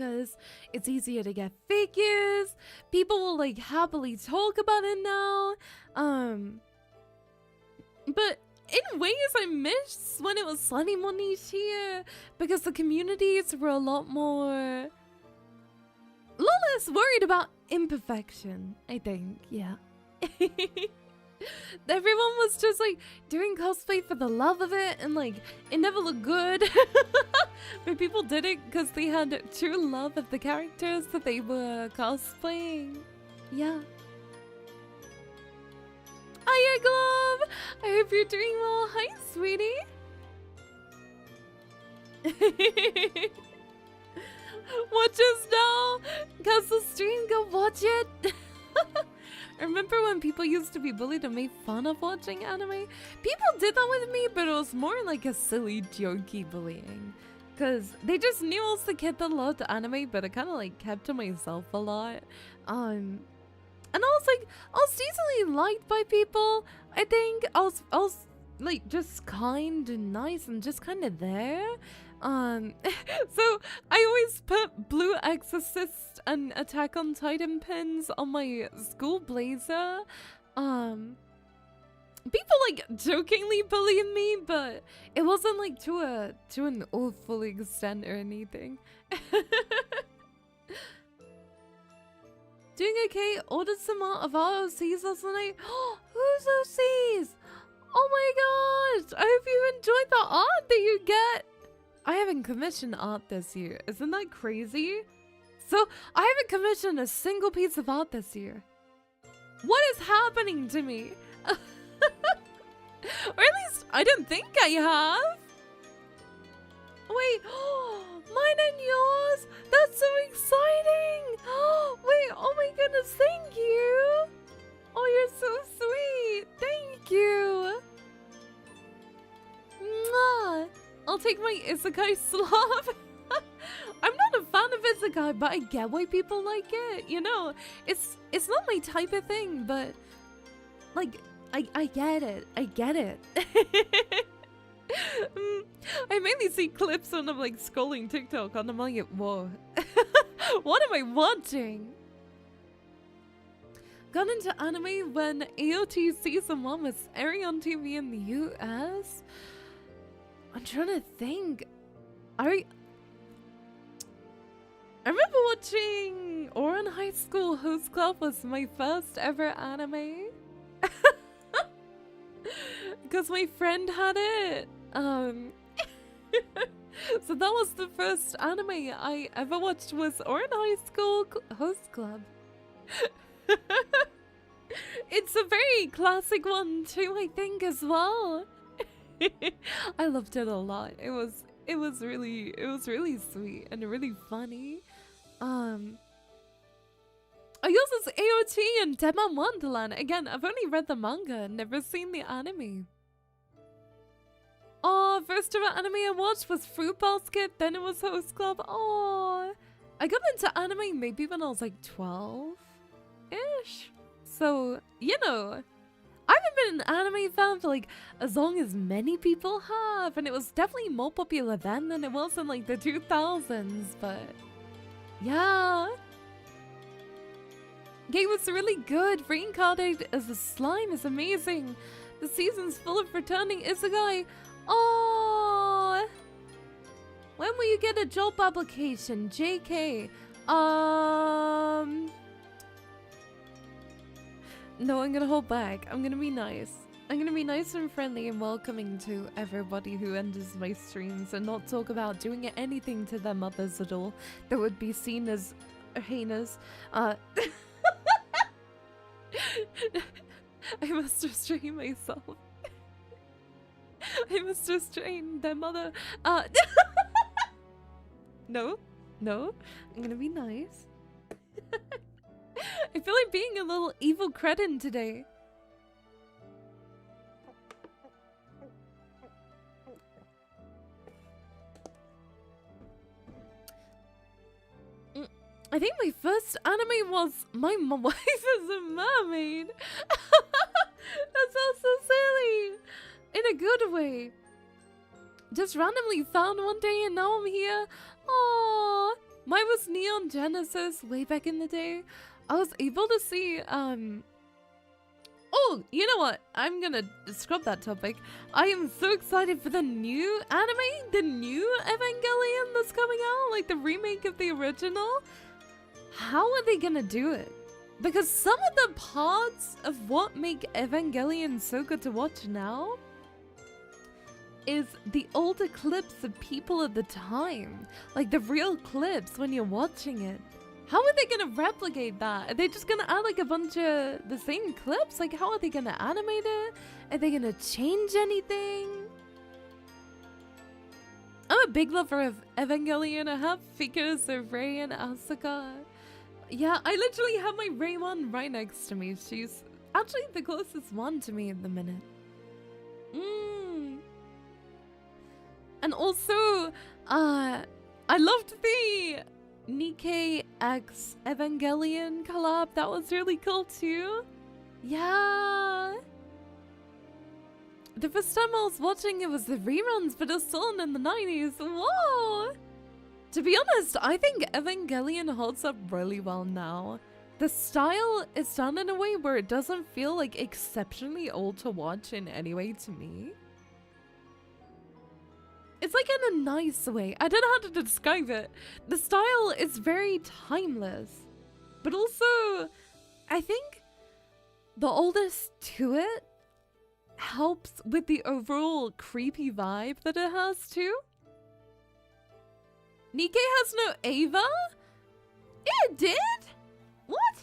because it's easier to get figures. People will like happily talk about it now. But in ways I miss when it was slightly more niche here, because the communities were a lot less worried about imperfection, I think. Yeah. Everyone was just like doing cosplay for the love of it, and like it never looked good. But people did it because they had true love of the characters that they were cosplaying. Yeah. Hiya, Glove! I hope you're doing well. Hi, sweetie. Watch us now! Castle stream, go watch it! Remember when people used to be bullied and made fun of watching anime? People did that with me, but it was more like a silly, jokey bullying. Because they just knew I was the kid that loved anime, but I kind of like kept to myself a lot. And I was like, I was decently liked by people. I think I was like just kind and nice and just kind of there. So I always put Blue Exorcist and Attack on Titan pins on my school blazer. People like jokingly bullied me, but it wasn't like to an awful extent or anything. Doing okay? Ordered some art of our OCs last night. Who's OCs? Oh my gosh! I hope you enjoyed the art that you get. I haven't commissioned art this year. Isn't that crazy? So I haven't commissioned a single piece of art this year. What is happening to me? Or at least I don't think I have. Wait, mine and yours? That's so exciting! Wait, oh my goodness, thank you! Oh, you're so sweet! Thank you! Mwah! I'll take my isekai slop. I'm not a fan of isekai, but I get why people like it. You know, it's not my type of thing, but like I get it. I get it. I mainly see clips when I'm like scrolling TikTok and I'm like, whoa. What am I watching? Got into anime when AOT Season 1 was airing on TV in the US. I'm trying to think. I remember watching Ouran High School Host Club was my first ever anime. Because my friend had it. So that was the first anime I ever watched, was Ouran High School Host Club. It's a very classic one too, I think, as well. I loved it a lot. It was really sweet and really funny. I use this AOT and Demon Wonderland. Again, I've only read the manga, never seen the anime. Oh, first ever anime I watched was Fruit Basket, then it was Host Club. Oh, I got into anime maybe when I was like 12-ish. So, you know, I haven't been an anime fan for like as long as many people have, and it was definitely more popular then than it was in like the 2000s, but yeah. Game was really good. Reincarnated as a slime is amazing. The season's full of returning isekai. Oh, when will you get a job application? JK. No, I'm gonna hold back. I'm gonna be nice. I'm gonna be nice and friendly and welcoming to everybody who enters my streams and not talk about doing anything to their mothers at all that would be seen as heinous. I must restrain myself. I must restrain their mother. No, I'm gonna be nice. I feel like being a little evil cretin today. I think my first anime was My Wife is a Mermaid. That sounds so silly. In a good way. Just randomly found one day and now I'm here. Aww. Mine was Neon Genesis way back in the day. I was able to see, oh, you know what? I'm gonna scrub that topic. I am so excited for the new anime, the new Evangelion that's coming out, like the remake of the original. How are they gonna do it? Because some of the parts of what make Evangelion so good to watch now is the older clips of people at the time. Like the real clips when you're watching it. How are they gonna replicate that? Are they just gonna add like a bunch of the same clips? Like how are they gonna animate it? Are they gonna change anything? I'm a big lover of Evangelion. I have figures of Rei and Asuka. Yeah, I literally have my Rei one right next to me. She's actually the closest one to me at the minute. And also, I loved the Nikkei X Evangelion collab. That was really cool too. Yeah. The first time I was watching it was the reruns, but it was still in the 90s. Whoa! To be honest, I think Evangelion holds up really well now. The style is done in a way where it doesn't feel like exceptionally old to watch in any way to me. It's like in a nice way. I don't know how to describe it. The style is very timeless. But also, I think the oldest to it helps with the overall creepy vibe that it has too. Nikkei has no Ava? Yeah, it did! What?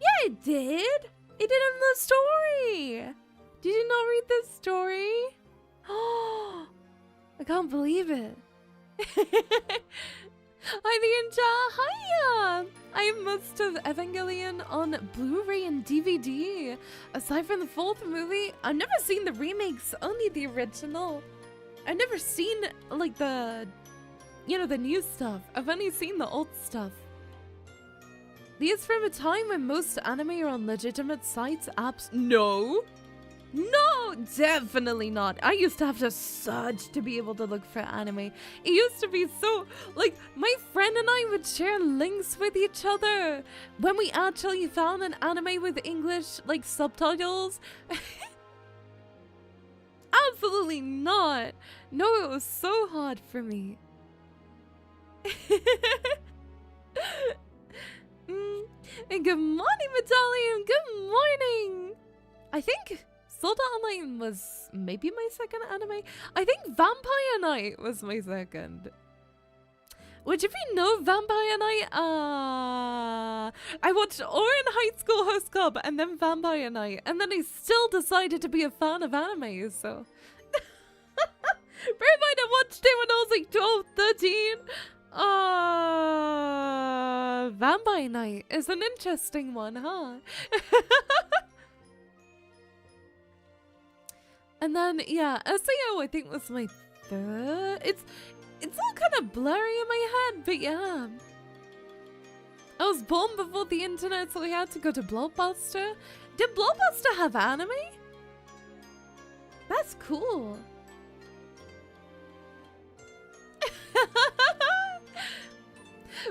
Yeah, it did! It did in the story! Did you not read this story? Oh, I can't believe it. Hi, Ninja! Hiya! I have most of Evangelion on Blu-ray and DVD. Aside from the fourth movie, I've never seen the remakes, only the original. I've never seen, like, the new stuff. I've only seen the old stuff. These from a time when most anime are on legitimate sites, apps. No! No, definitely not. I used to have to search to be able to look for anime. It used to be so, like, my friend and I would share links with each other when we actually found an anime with English, like, subtitles. Absolutely not. No, it was so hard for me. And good morning, Medallion. Good morning. I think Sword Art Online was maybe my second anime. I think Vampire Knight was my second. Which, if you know Vampire Knight, I watched Ouran High School Host Club and then Vampire Knight, and then I still decided to be a fan of anime, so. Bear in mind, I watched it when I was like 12, 13. Vampire Knight is an interesting one, huh? And then, yeah, SAO I think was my third. It's all kind of blurry in my head, but yeah. I was born before the internet, so we had to go to Blockbuster. Did Blockbuster have anime? That's cool.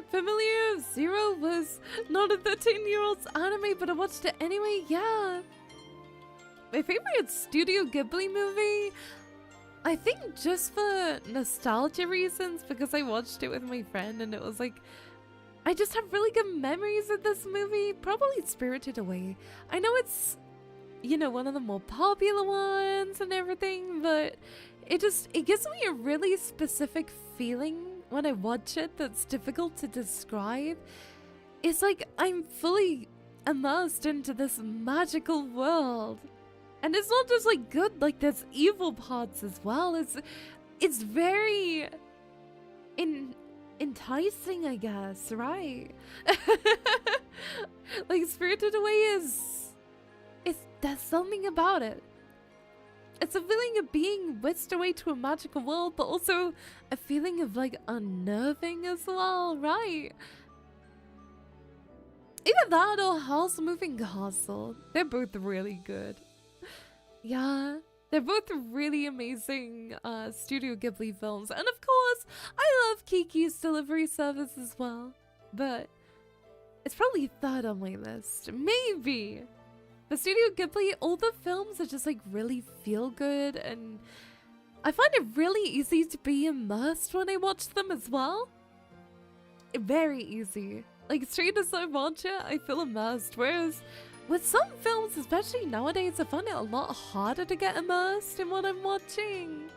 Familiar of Zero was not a 13-year-old's anime, but I watched it anyway, yeah. My favorite Studio Ghibli movie, I think just for nostalgia reasons, because I watched it with my friend and it was like, I just have really good memories of this movie, probably Spirited Away. I know it's, you know, one of the more popular ones and everything, but it gives me a really specific feeling when I watch it that's difficult to describe. It's like I'm fully immersed into this magical world. And it's not just like good, like there's evil parts as well. It's very enticing, I guess, right? Like Spirited Away there's something about it. It's a feeling of being whisked away to a magical world, but also a feeling of like unnerving as well, right? Either that or House Moving Castle. They're both really good. Yeah. They're both really amazing Studio Ghibli films. And of course, I love Kiki's Delivery Service as well. But it's probably third on my list. Maybe. The Studio Ghibli, all the films are just like really feel good, and I find it really easy to be immersed when I watch them as well. Very easy. Like straight as I watch it, I feel immersed. Whereas with some films, especially nowadays, I find it a lot harder to get immersed in what I'm watching.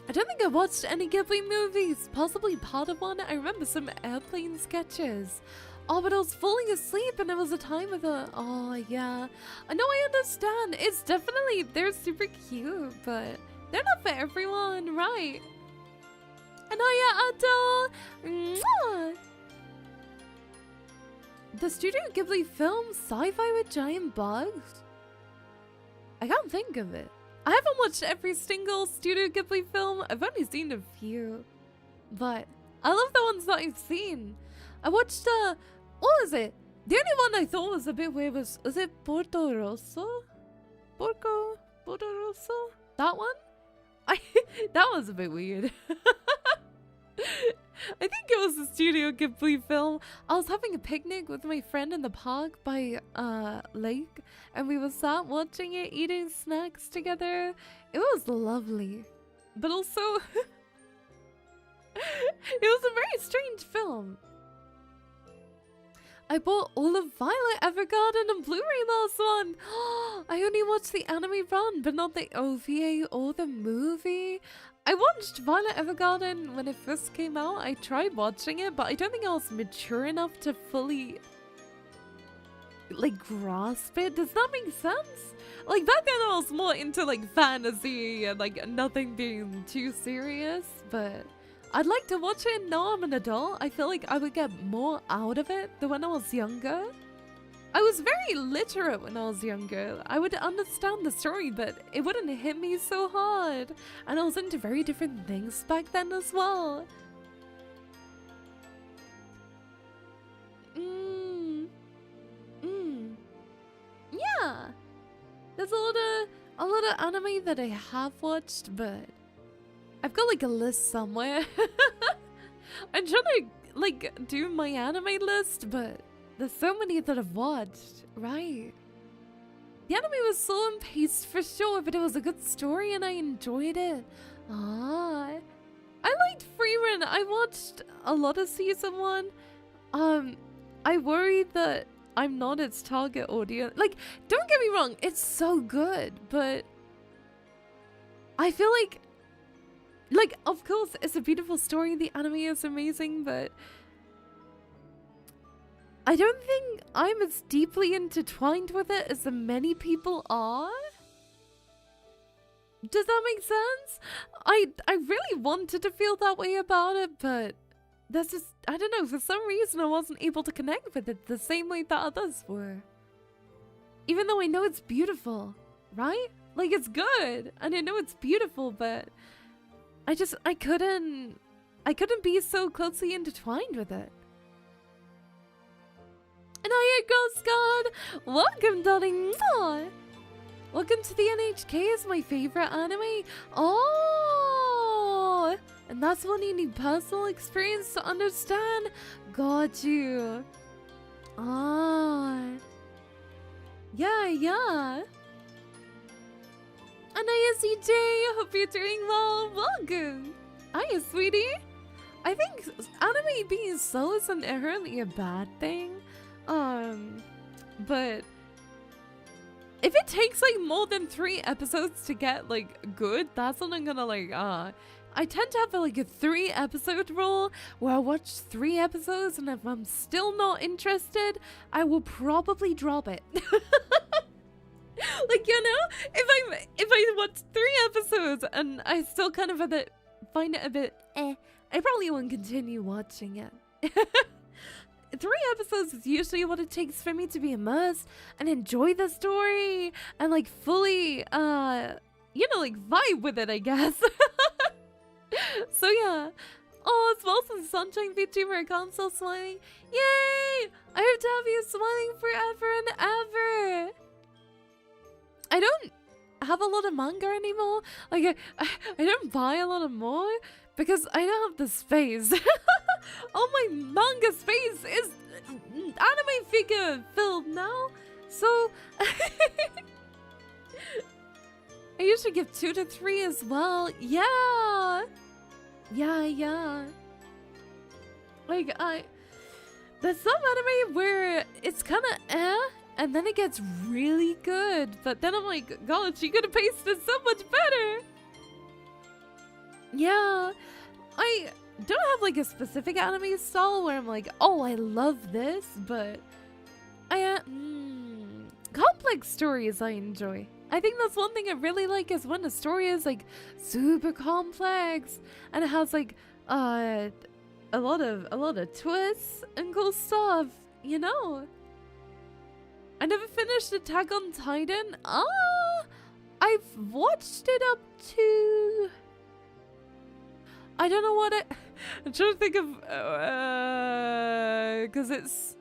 I don't think I watched any Ghibli movies, possibly part of one. I remember some airplane sketches. Oh, but I was falling asleep and it was a time of a... Oh, yeah. I know, I understand. It's definitely... They're super cute, but they're not for everyone, right? Anaya Adele! Mwah! The Studio Ghibli film Sci-Fi with Giant Bugs? I can't think of it. I haven't watched every single Studio Ghibli film. I've only seen a few. But I love the ones that I've seen. I watched what was it? The only one I thought was a bit weird was it Porto Rosso? Porto Rosso? That one? That was a bit weird. I think it was a Studio Ghibli film. I was having a picnic with my friend in the park by lake, and we were sat watching it, eating snacks together. It was lovely, but also it was a very strange film. I bought all of Violet Evergarden on Blu-ray last one. I only watched the anime run, but not the OVA or the movie. I watched Violet Evergarden when it first came out. I tried watching it, but I don't think I was mature enough to fully like grasp it. Does that make sense? Like back then I was more into like fantasy and like nothing being too serious, but I'd like to watch it now I'm an adult. I feel like I would get more out of it than when I was younger. I was very literate when I was younger. I would understand the story, but it wouldn't hit me so hard. And I was into very different things back then as well. Yeah. There's a lot of anime that I have watched, but I've got like a list somewhere. I'm trying to like do my anime list, but there's so many that I've watched, right? The anime was slow and paced for sure, but it was a good story and I enjoyed it. I liked Freeman. I watched a lot of season 1. I worry that I'm not its target audience. Like, don't get me wrong, it's so good, but I feel like, of course, it's a beautiful story. The anime is amazing, but I don't think I'm as deeply intertwined with it as many people are. Does that make sense? I really wanted to feel that way about it, but that's just, I don't know, for some reason I wasn't able to connect with it the same way that others were. Even though I know it's beautiful, right? Like, it's good, and I know it's beautiful, but I couldn't be so closely intertwined with it. And I Ghost God! Welcome, darling! Aww. Welcome to the NHK is my favorite anime. Oh! And that's one you need personal experience to understand. Got you. Ah. Yeah. Anaya CJ, hope you're doing well. Welcome. Hiya, sweetie. I think anime being slow isn't inherently a bad thing. But if it takes like more than 3 episodes to get like good, that's when I'm gonna like, I tend to have like a 3 episode rule where I watch 3 episodes and if I'm still not interested, I will probably drop it. Like, you know, if I watch 3 episodes and I still kind of find it a bit I probably won't continue watching it. 3 episodes is usually what it takes for me to be immersed and enjoy the story and like fully, like vibe with it, I guess. So yeah. Oh, Smells and Sunshine VTuber account still smiling. Yay! I hope to have you smiling forever and ever. I don't have a lot of manga anymore. Like, I don't buy a lot of more because I don't have the space. All my manga space is anime figure filled now. So, I usually give 2 to 3 as well. Yeah. Yeah. Like, there's some anime where it's kind of and then it gets really good. But then I'm like, God, she could have pasted so much better. Yeah. I don't have like a specific anime style where I'm like, oh, I love this, but complex stories I enjoy. I think that's one thing I really like is when a story is like super complex and it has like a lot of twists and cool stuff, you know. I never finished Attack on Titan. I've watched it up to, I don't know what I'm trying to think of, because it's,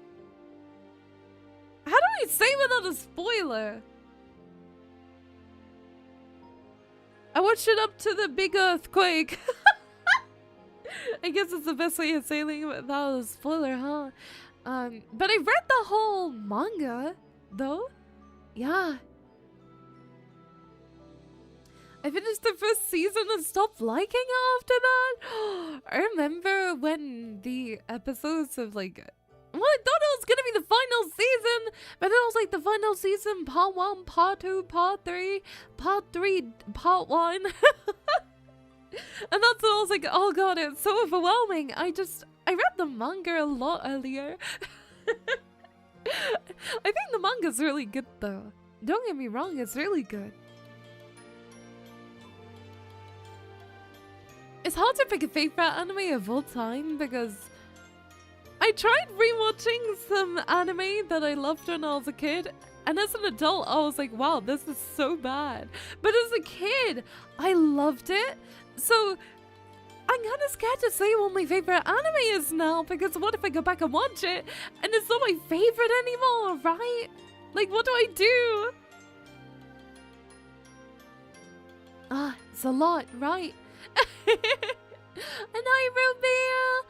how do I say without a spoiler? I watched it up to the big earthquake. I guess it's the best way of saying it without a spoiler, huh? But I read the whole manga, though. Yeah. I finished the first season and stopped liking it after that. I remember when the episodes of like, well, I thought it was gonna be the final season, but then it was like the final season, part 1, part 2, part 3, part 1. And that's when I was like, oh god, it's so overwhelming. I read the manga a lot earlier. I think the manga's really good though. Don't get me wrong, it's really good. It's hard to pick a favorite anime of all time because I tried rewatching some anime that I loved when I was a kid, and as an adult I was like, wow, this is so bad. But as a kid, I loved it. So I'm kind of scared to say what my favorite anime is now, because what if I go back and watch it and it's not my favorite anymore, right? Like, what do I do? It's a lot, right? And I Ruby.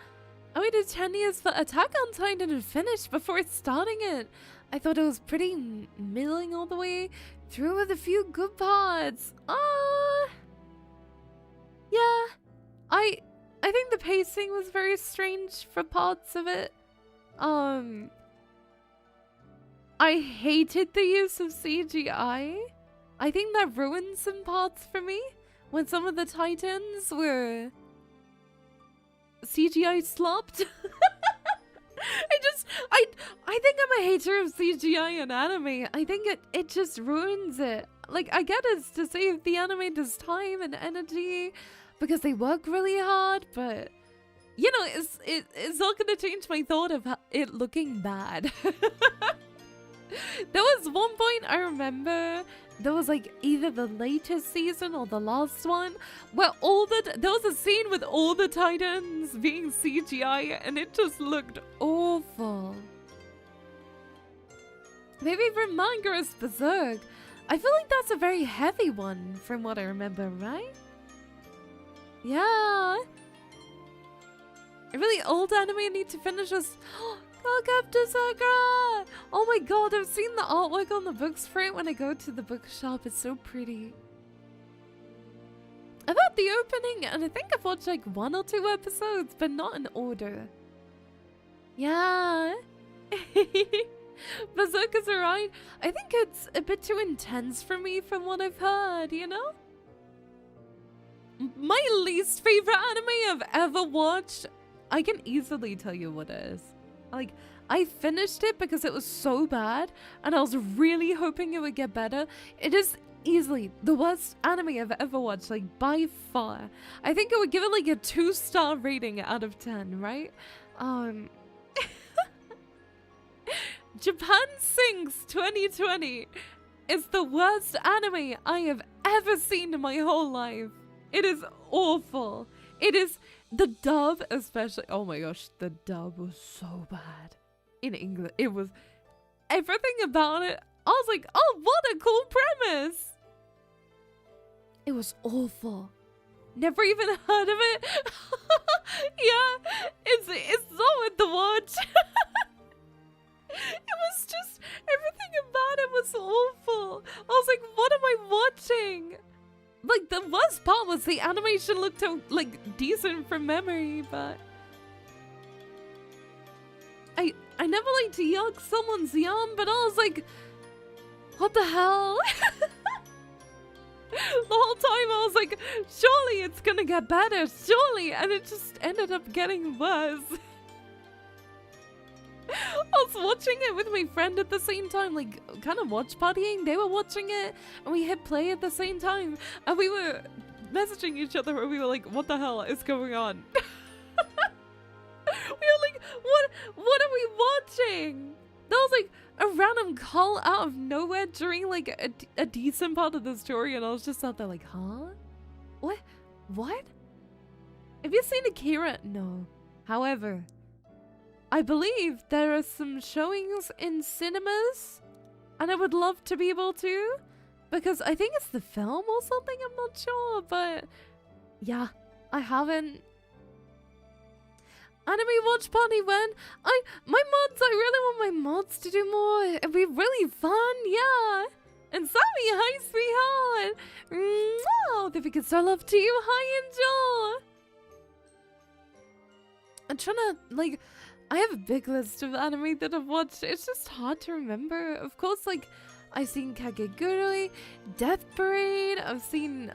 I waited 10 years for Attack on Titan to finish before starting it. I thought it was pretty middling all the way through with a few good parts. Yeah. I think the pacing was very strange for parts of it. I hated the use of CGI. I think that ruined some parts for me when some of the Titans were CGI slopped. I think I'm a hater of CGI in anime. I think it just ruins it. Like, I get it's to save the animators time and energy because they work really hard, but you know, it's not gonna change my thought of it looking bad. There was one point I remember, there was like either the latest season or the last one where there was a scene with all the Titans being CGI and it just looked awful. Maybe from manga is Berserk. I feel like that's a very heavy one from what I remember, right? Yeah. A really old anime I need to finish is Captain Sakura! Oh my god, I've seen the artwork on the books for it when I go to the bookshop. It's so pretty. I've had the opening and I think I've watched like 1 or 2 episodes, but not in order. Yeah. Berserkers are right. I think it's a bit too intense for me from what I've heard, you know? My least favorite anime I've ever watched, I can easily tell you what it is. Like, I finished it because it was so bad and I was really hoping it would get better. It is easily the worst anime I've ever watched, like by far. I think I would give it like a 2-star rating out of 10, right? Japan Sings 2020 is the worst anime I have ever seen in my whole life. It is awful. It is the dub, especially. Oh my gosh, the dub was so bad in English. It was everything about it. I was like, oh, what a cool premise. It was awful. Never even heard of it. Yeah, it's not worth the watch. It was just, everything about it was awful. I was like, what am I watching? Like, the worst part was the animation looked like decent from memory, but I never like to yuck someone's yum, but I was like, what the hell? The whole time I was like, surely it's gonna get better, surely, and it just ended up getting worse. I was watching it with my friend at the same time, like kind of watch partying. They were watching it and we hit play at the same time and we were messaging each other and we were like, what the hell is going on? We were like, what are we watching? That was like a random call out of nowhere during like a decent part of the story, and I was just out there like, huh? What? Have you seen Akira? No. However, I believe there are some showings in cinemas, and I would love to be able to, because I think it's the film or something, I'm not sure, but yeah, I haven't. Anime watch party when my mods, I really want my mods to do more. It'd be really fun, yeah. And Sammy, hi sweetheart. Oh, if we could start love to you, hi Angel. I'm trying to, like, I have a big list of anime that I've watched. It's just hard to remember. Of course, like, I've seen Kakegurui, Death Parade, I've seen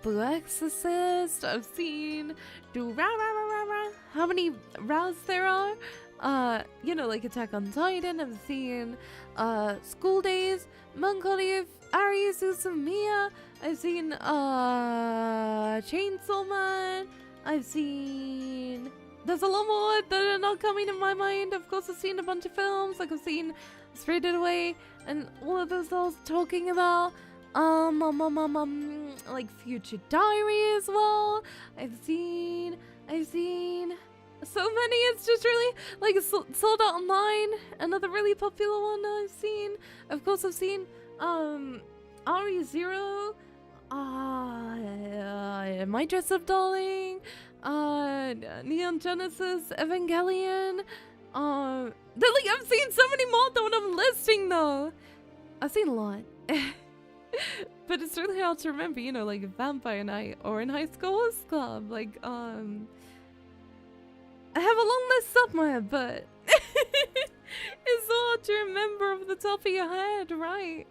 Blue Exorcist, I've seen how many Ra's there are? You know, like Attack on Titan, I've seen School Days, Mongolia, Ari Suzumiya, I've seen Chainsaw Man, I've seen, there's a lot more that are not coming to my mind. Of course, I've seen a bunch of films, like I've seen Spirited Away and all of those I was talking about. Like Future Diary as well. I've seen so many. It's just really like Sword Art Online, another really popular one that I've seen. Of course, I've seen RE0, My Dress Up Darling, Neon Genesis Evangelion. I've seen so many more than what I'm listing though. I've seen a lot. But it's really hard to remember, you know, like Vampire Night or in High School Host Club. Like, I have a long list somewhere, but it's so hard to remember off the top of your head, right?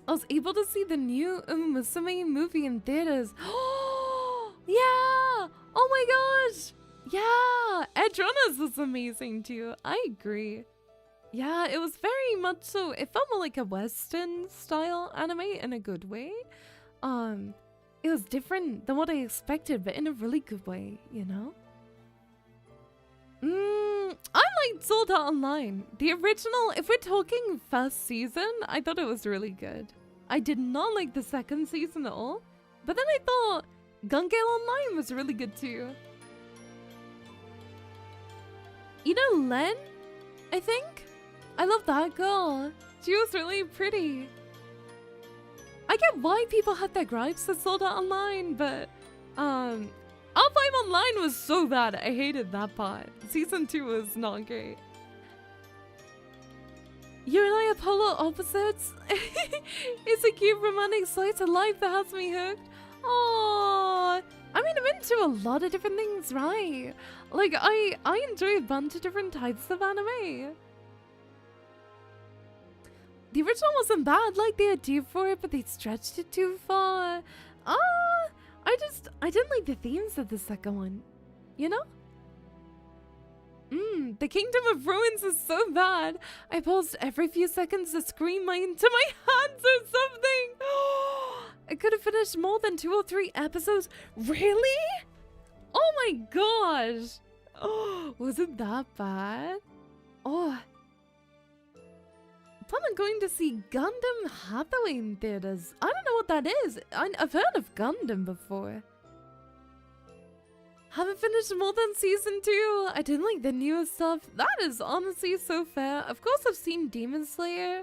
I was able to see the new Musume movie in theaters. Oh, yeah! Oh my gosh! Yeah! Edge Runners was amazing too. I agree. Yeah, it was very much so. It felt more like a Western style anime in a good way. It was different than what I expected, but in a really good way, you know? I liked Sword Art Online. The original, if we're talking first season, I thought it was really good. I did not like the second season at all, but then I thought Gun Gale Online was really good too. You know Len? I think? I love that girl. She was really pretty. I get why people had their gripes with Sword Art Online, but Alpine Online was so bad. I hated that part. Season 2 was not great. You and I are polar opposites. It's a cute romantic slice of life that has me hooked. Aww. I mean, I'm into a lot of different things, right? Like, I enjoy a bunch of different types of anime. The original wasn't bad, like the idea for it, but they stretched it too far. I didn't like the themes of the second one, you know? The Kingdom of Ruins is so bad. I paused every few seconds to scream into my hands or something. I could have finished more than 2 or 3 episodes. Really? Oh my gosh. Oh, was it that bad? Oh. I plan on going to see Gundam Hathaway in theaters. I don't know what that is. I've heard of Gundam before. Haven't finished more than season 2. I didn't like the newest stuff. That is honestly so fair. Of course, I've seen Demon Slayer.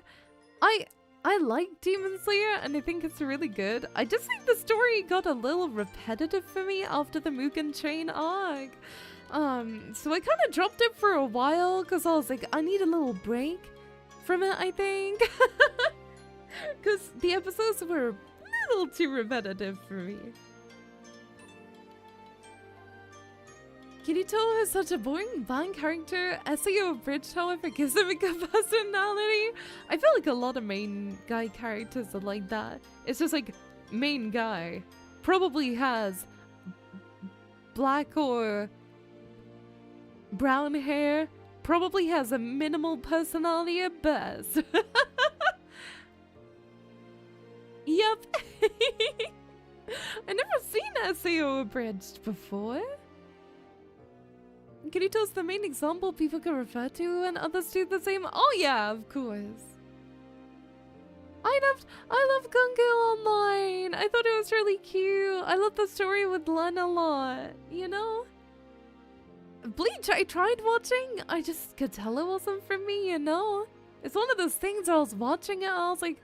I like Demon Slayer and I think it's really good. I just think the story got a little repetitive for me after the Mugen Train arc. So I kind of dropped it for a while because I was like, I need a little break from it, I think. Because the episodes were a little too repetitive for me. Kirito is such a boring band character. SEO Bridge, however, gives him a good personality. I feel like a lot of main guy characters are like that. It's just like, main guy probably has black or brown hair, probably has a minimal personality at best. Yep. I never seen SEO Abridged before. Kirito's the main example people can refer to and others do the same. Oh yeah, of course. I love Gun Gale Online. I thought it was really cute. I love the story with Len a lot, you know? Bleach, I tried watching. I just could tell it wasn't for me, you know? It's one of those things where I was watching it and I was like,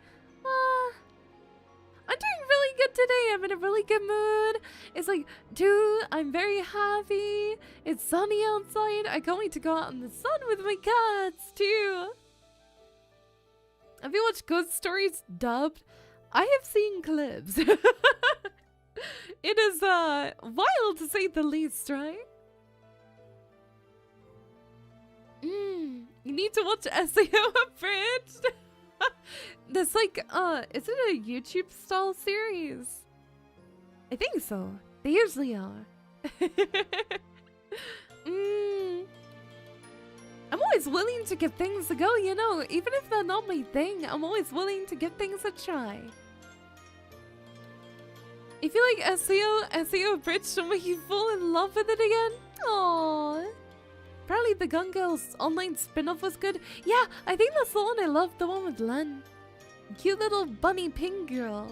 I'm doing really good today. I'm in a really good mood. It's like, dude, I'm very happy. It's sunny outside. I can't wait to go out in the sun with my cats, too. Have you watched Ghost Stories dubbed? I have seen clips. It is, wild to say the least, right? You need to watch SEO Abridged. There's like, is it a YouTube style series? I think so. They usually are. I'm always willing to give things a go, you know. Even if they're not my thing, I'm always willing to give things a try. If you like SEO Bridge will make you fall in love with it again. Aww. Apparently the Gun Girls online spin-off was good. Yeah, I think that's the one I loved, the one with Len. Cute little bunny pink girl.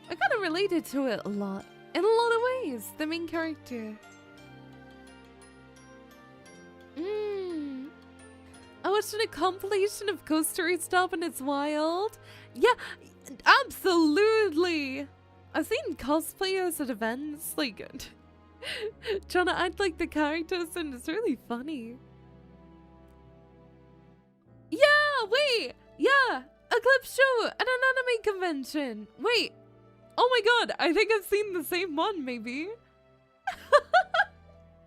I kind of related to it a lot. In a lot of ways, the main character. I watched a compilation of Ghost Story stuff and it's wild. Yeah, absolutely. I've seen cosplayers at events, like, trying to act like the characters and it's really funny. Yeah, wait. Yeah, a clip show at an anime convention. Wait. Oh my god, I think I've seen the same one, maybe.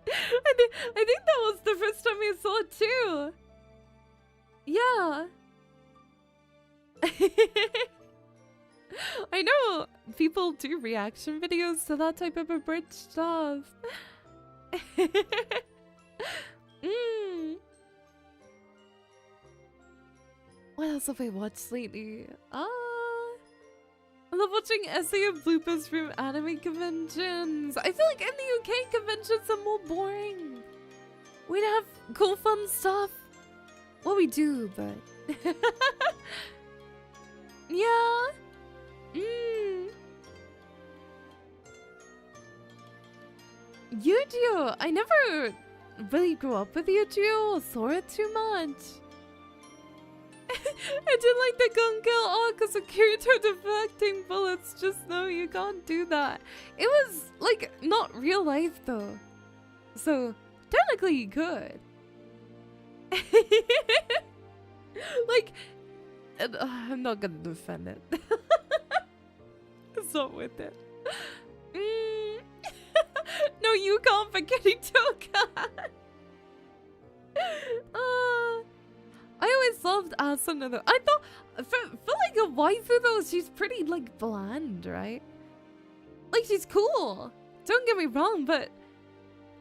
I think that was the first time I saw it too. Yeah. I know people do reaction videos to that type of abridged stuff. What else have I watched lately? I love watching SEO bloopers from anime conventions. I feel like in the UK conventions are more boring. We'd have cool fun stuff. Well, we do, but... yeah. Yu-Gi-Oh! I never really grew up with Yu-Gi-Oh! Or saw it too much. I did like the Gun Girl arc because of Kirito deflecting bullets. Just no, you can't do that. It was, like, not real life, though. So, technically you could. Like, I'm not gonna defend it. It's not worth it. No, you can't forget Itoka. I always loved Asuna though. I thought, for like a waifu though, she's pretty like bland, right? Like she's cool. Don't get me wrong, but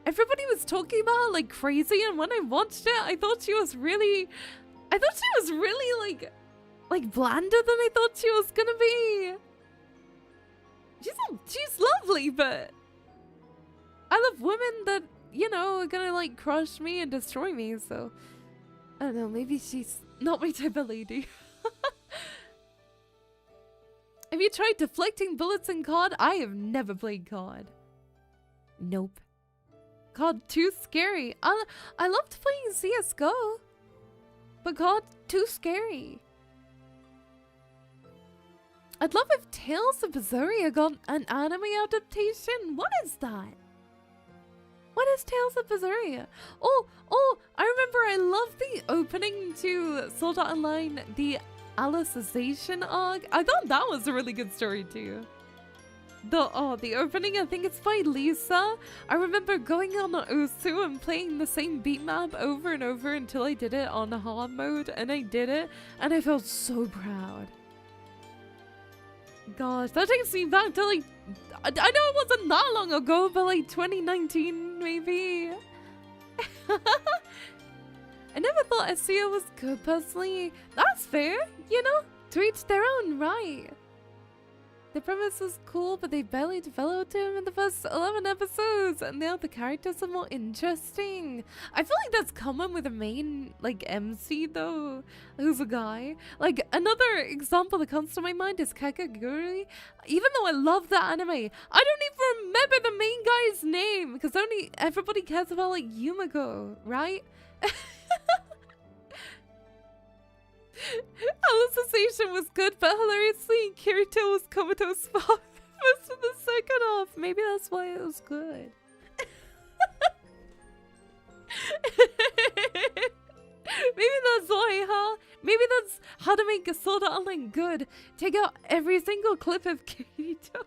everybody was talking about her like crazy, and when I watched it, I thought she was really like blander than I thought she was gonna be. She's lovely, but I love women that, you know, are gonna like crush me and destroy me, so I don't know, maybe she's not my type of lady. Have you tried deflecting bullets in COD? I have never played COD. Nope. God, too scary. I loved playing CSGO. But God, too scary. I'd love if Tales of Berseria got an anime adaptation. What is that? What is Tales of Berseria? Oh, I remember I loved the opening to Sword Art Online, the Alicization arc. I thought that was a really good story too. The opening, I think it's by Lisa. I remember going on Osu and playing the same beat map over and over until I did it on hard mode, and I did it, and I felt so proud. Gosh, that takes me back to like, I know it wasn't that long ago, but like 2019 maybe. I never thought SEO was good personally. That's fair, you know, to each their own, right? The premise was cool, but they barely developed him in the first 11 episodes, and now the characters are more interesting. I feel like that's common with a main, like, MC, though, who's a guy. Like, another example that comes to my mind is Kakaguri. Even though I love that anime, I don't even remember the main guy's name, because only everybody cares about, like, Yumiko, right? Alicization was good, but hilariously, Kirito was Komato's fault most of the second half. Maybe that's why it was good. Maybe that's why, huh? Maybe that's how to make a Sword Art Online good. Take out every single clip of Kirito.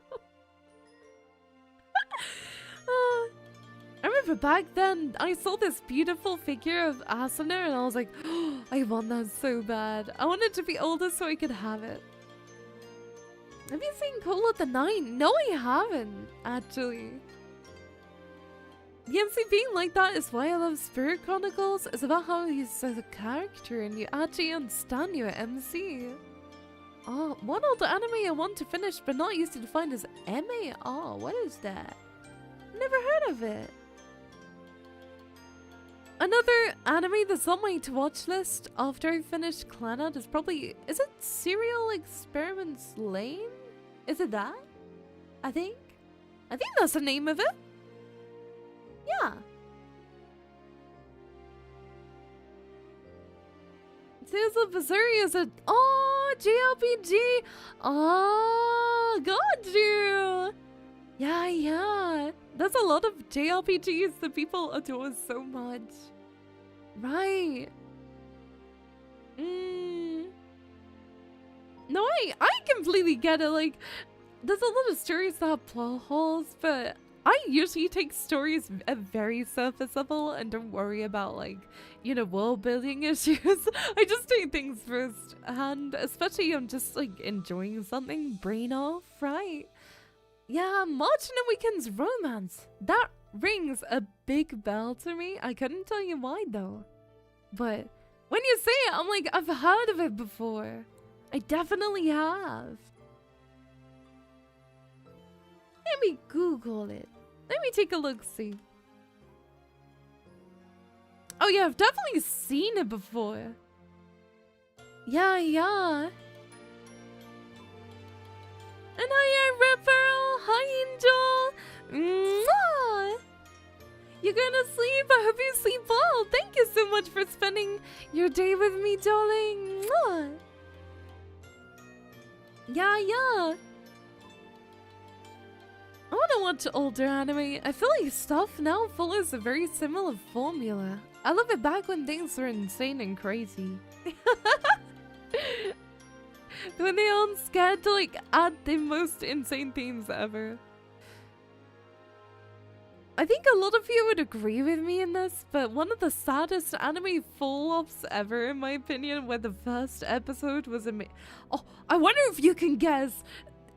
I remember back then, I saw this beautiful figure of Asuna and I was like, oh, I want that so bad. I wanted to be older so I could have it. Have you seen Cool of the Night? No, I haven't, actually. The MC being like that is why I love Spirit Chronicles. It's about how he's a character and you actually understand your MC. Oh, one old anime I want to finish but not easy to find is MAR. What is that? Never heard of it. Another anime that's on my to-watch list after I finish Clannad is probably... Is it Serial Experiments Lane? Is it that? I think that's the name of it. Yeah. Tales of Berseria is a... Oh, JRPG! Oh, got you! Yeah. There's a lot of JRPGs that people adore so much. Right. No, I completely get it. Like, there's a lot of stories that have plot holes, but I usually take stories at very surface level and don't worry about, like, you know, world building issues. I just take things first hand, especially I'm just, like, enjoying something, brain off, right? Yeah, March and a Weekend's romance. That rings a big bell to me. I couldn't tell you why though. But when you say it, I'm like, I've heard of it before. I definitely have. Let me Google it. Let me take a look-see. Oh yeah, I've definitely seen it before. Yeah. And hi, Referral. Hi, Angel. Mwah. You're gonna sleep. I hope you sleep well. Thank you so much for spending your day with me, darling. Mwah. Yeah. I wanna watch older anime. I feel like stuff now follows a very similar formula. I love it back when things were insane and crazy. When they all scared to like add the most insane themes ever. I think a lot of you would agree with me in this, but one of the saddest anime fall-offs ever, in my opinion, where the first episode was oh, I wonder if you can guess.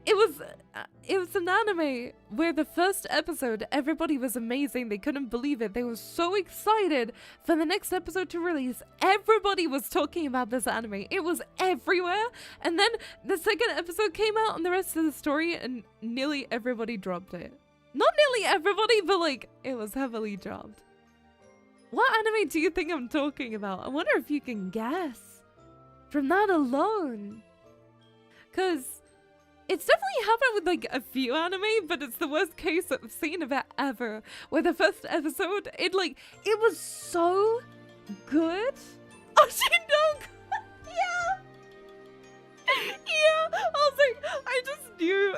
It was an anime where the first episode, everybody was amazing. They couldn't believe it. They were so excited for the next episode to release. Everybody was talking about this anime. It was everywhere. And then the second episode came out and the rest of the story, and nearly everybody dropped it. Not nearly everybody, but like, it was heavily dropped. What anime do you think I'm talking about? I wonder if you can guess from that alone. 'Cause it's definitely happened with like a few anime, but it's the worst case I've seen of it ever. Where the first episode, it was so good. Oh, she no. Yeah. Yeah. I was like, I just knew.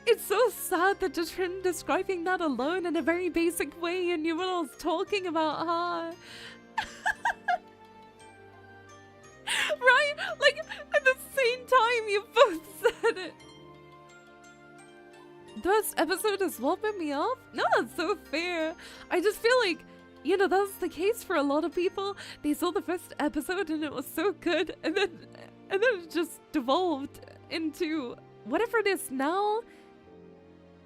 It's so sad that just from describing that alone in a very basic way, you knew what I was talking about, huh? Right? Like, at the same time, you both said it. This episode is swapping me off? No, that's so fair. I just feel like, you know, that's the case for a lot of people. They saw the first episode and it was so good, and then it just devolved into whatever it is now.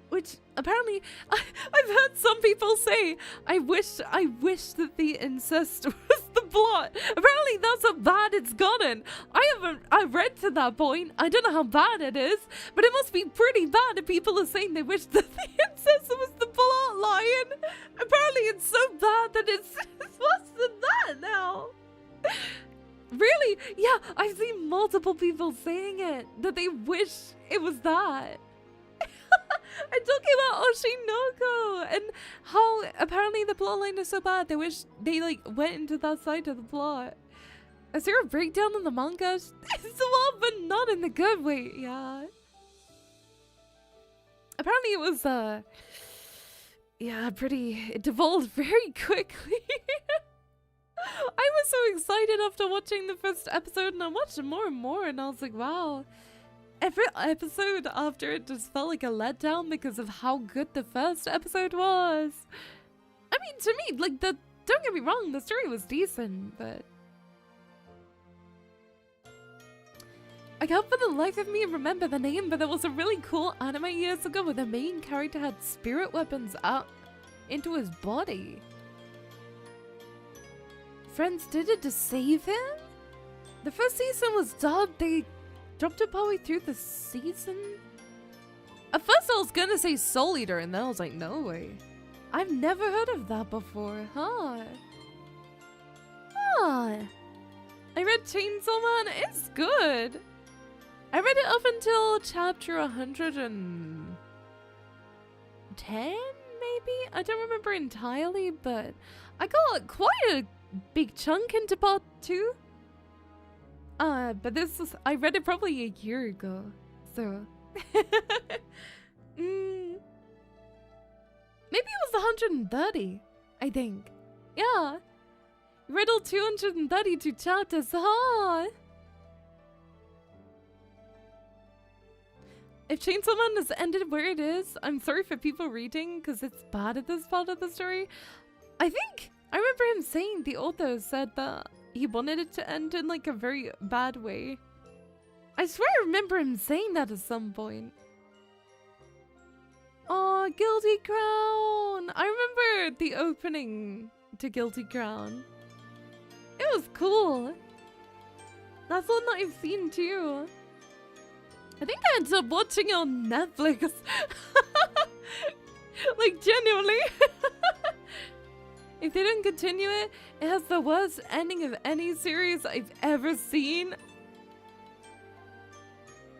Which apparently, I've heard some people say, I wish that the incest was the plot. Apparently that's how bad it's gotten. I've read to that point. I don't know how bad it is, but it must be pretty bad if people are saying they wish that the incest was the plot line. Apparently it's so bad that it's worse than that now. Really? Yeah, I've seen multiple people saying it, that they wish it was that. I'm talking about Oshinoko and how apparently the plotline is so bad they wish they like went into that side of the plot. Is there a breakdown in the manga? It's well, but not in the good way. Yeah. Apparently it was yeah, it devolved very quickly. I was so excited after watching the first episode, and I watched more and more, and I was like, wow. Every episode after it just felt like a letdown because of how good the first episode was. I mean, to me, like, don't get me wrong, the story was decent, but I can't for the life of me remember the name, but there was a really cool anime years ago where the main character had spirit weapons out into his body. Friends did it to save him? The first season was dubbed, they dropped it partway through the season? At first I was gonna say Soul Eater, and then I was like, no way. I've never heard of that before, huh? Huh. I read Chainsaw Man, it's good. I read it up until chapter 110, maybe? I don't remember entirely, but I got quite a big chunk into part 2. But this was, I read it probably a year ago, so. Maybe it was 130, I think. Yeah. Read all 232 chapters, huh? If Chainsaw Man has ended where it is, I'm sorry for people reading, because it's bad at this part of the story. I think, I remember him saying, the author said that he wanted it to end in like a very bad way. I swear I remember him saying that at some point. Oh, Guilty Crown! I remember the opening to Guilty Crown. It was cool. That's one that I've seen too. I think I ended up watching it on Netflix. Like, genuinely. If they don't continue it, it has the worst ending of any series I've ever seen.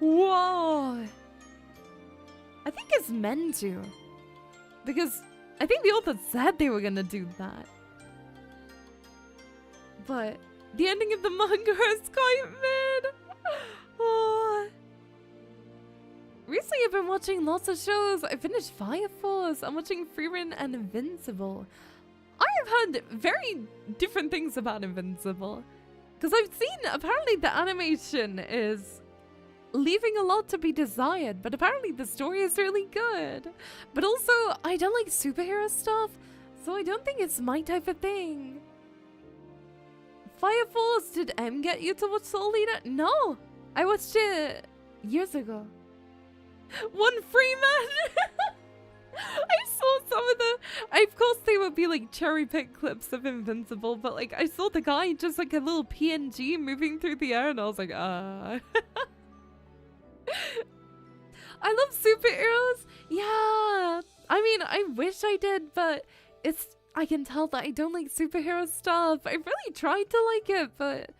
Whoa. I think it's meant to. Because I think the author said they were gonna do that. But the ending of the manga is quite mid. Oh. Recently I've been watching lots of shows. I finished Fire Force. I'm watching Freerun and Invincible. I have heard very different things about Invincible. Because I've seen, apparently the animation is leaving a lot to be desired, but apparently the story is really good. But also, I don't like superhero stuff, so I don't think it's my type of thing. Fire Force, did M get you to watch Soul Eater? No, I watched it years ago. One Freeman! I saw some of the, of course they would be like cherry pick clips of Invincible, but like I saw the guy just like a little PNG moving through the air and I was like, I love superheroes. Yeah. I mean, I wish I did, but I can tell that I don't like superhero stuff. I really tried to like it, but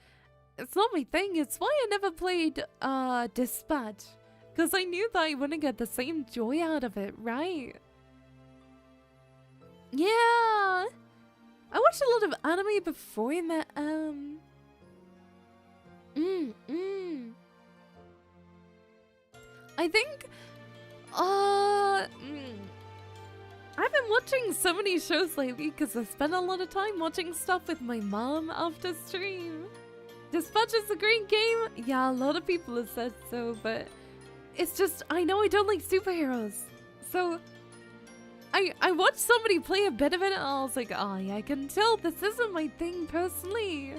it's not my thing. It's why I never played Dispatch. Because I knew that I wouldn't get the same joy out of it, right? Yeah. I watched a lot of anime before I met I think I've been watching so many shows lately because I spend a lot of time watching stuff with my mom after stream. Dispatch is a great game. Yeah, a lot of people have said so, but it's just, I know I don't like superheroes. So I watched somebody play a bit of it and I was like, oh yeah, I can tell this isn't my thing personally.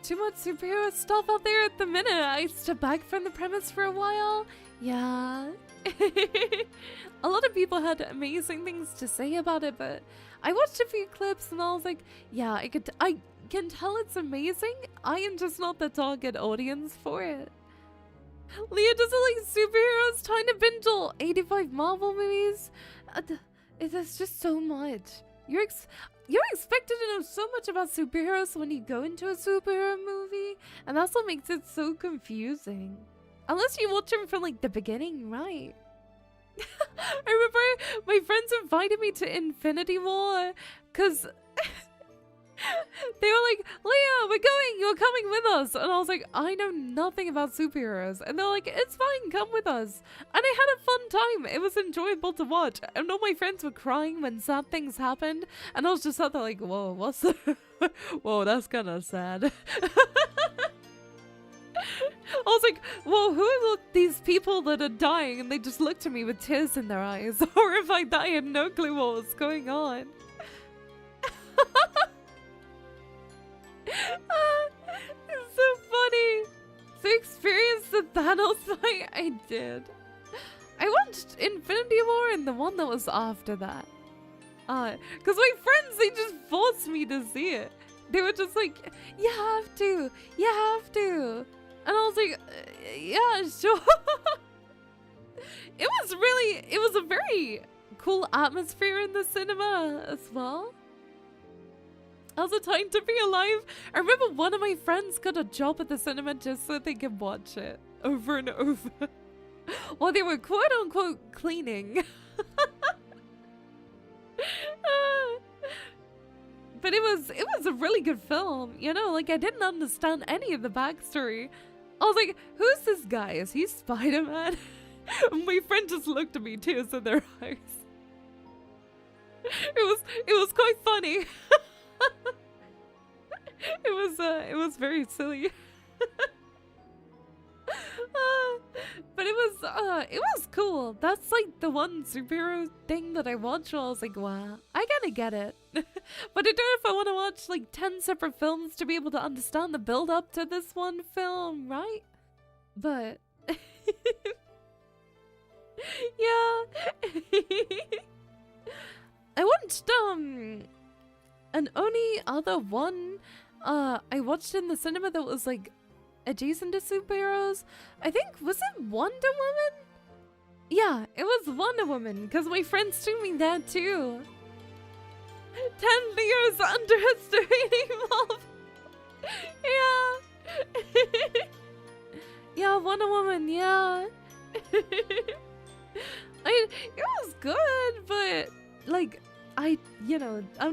Too much superhero stuff out there at the minute. I stepped back from the premise for a while. Yeah. A lot of people had amazing things to say about it, but I watched a few clips and I was like, yeah, I can tell it's amazing. I am just not the target audience for it. Leah doesn't like superheroes, trying to binge all 85 Marvel movies. There's just so much. You're expected to know so much about superheroes when you go into a superhero movie, and that's what makes it so confusing. Unless you watch them from like the beginning, right? I remember my friends invited me to Infinity War because they were like, Leah, we're going, you're coming with us. And I was like, I know nothing about superheroes. And they're like, it's fine, come with us. And I had a fun time. It was enjoyable to watch. And all my friends were crying when sad things happened. And I was just out there like, whoa, what's the... Whoa, that's kind of sad. I was like, whoa, who are these people that are dying? And they just looked at me with tears in their eyes. Horrified that I had no clue what was going on. It's so funny. So you experienced the Thanos fight? I did. I watched Infinity War and the one that was after that. Because my friends, they just forced me to see it. They were just like, you have to. You have to. And I was like, yeah, sure. It was a very cool atmosphere in the cinema as well. How's it time to be alive? I remember one of my friends got a job at the cinema just so they could watch it over and over while they were quote unquote cleaning. But it was a really good film, you know, like I didn't understand any of the backstory. I was like, who's this guy? Is he Spider-Man? My friend just looked at me, tears in their eyes. It was quite funny. It was very silly. But it was cool. That's like the one superhero thing that I watched where I was like, wow, I gotta get it. But I don't know if I want to watch like 10 separate films to be able to understand the build up to this one film, right? But yeah. I watched and only other one I watched in the cinema that was like adjacent to superheroes. I think, was it Wonder Woman? Yeah, it was Wonder Woman because my friends took me there too. 10 Leos underestimating love. Yeah. Yeah, Wonder Woman, yeah. It was good, but like I'm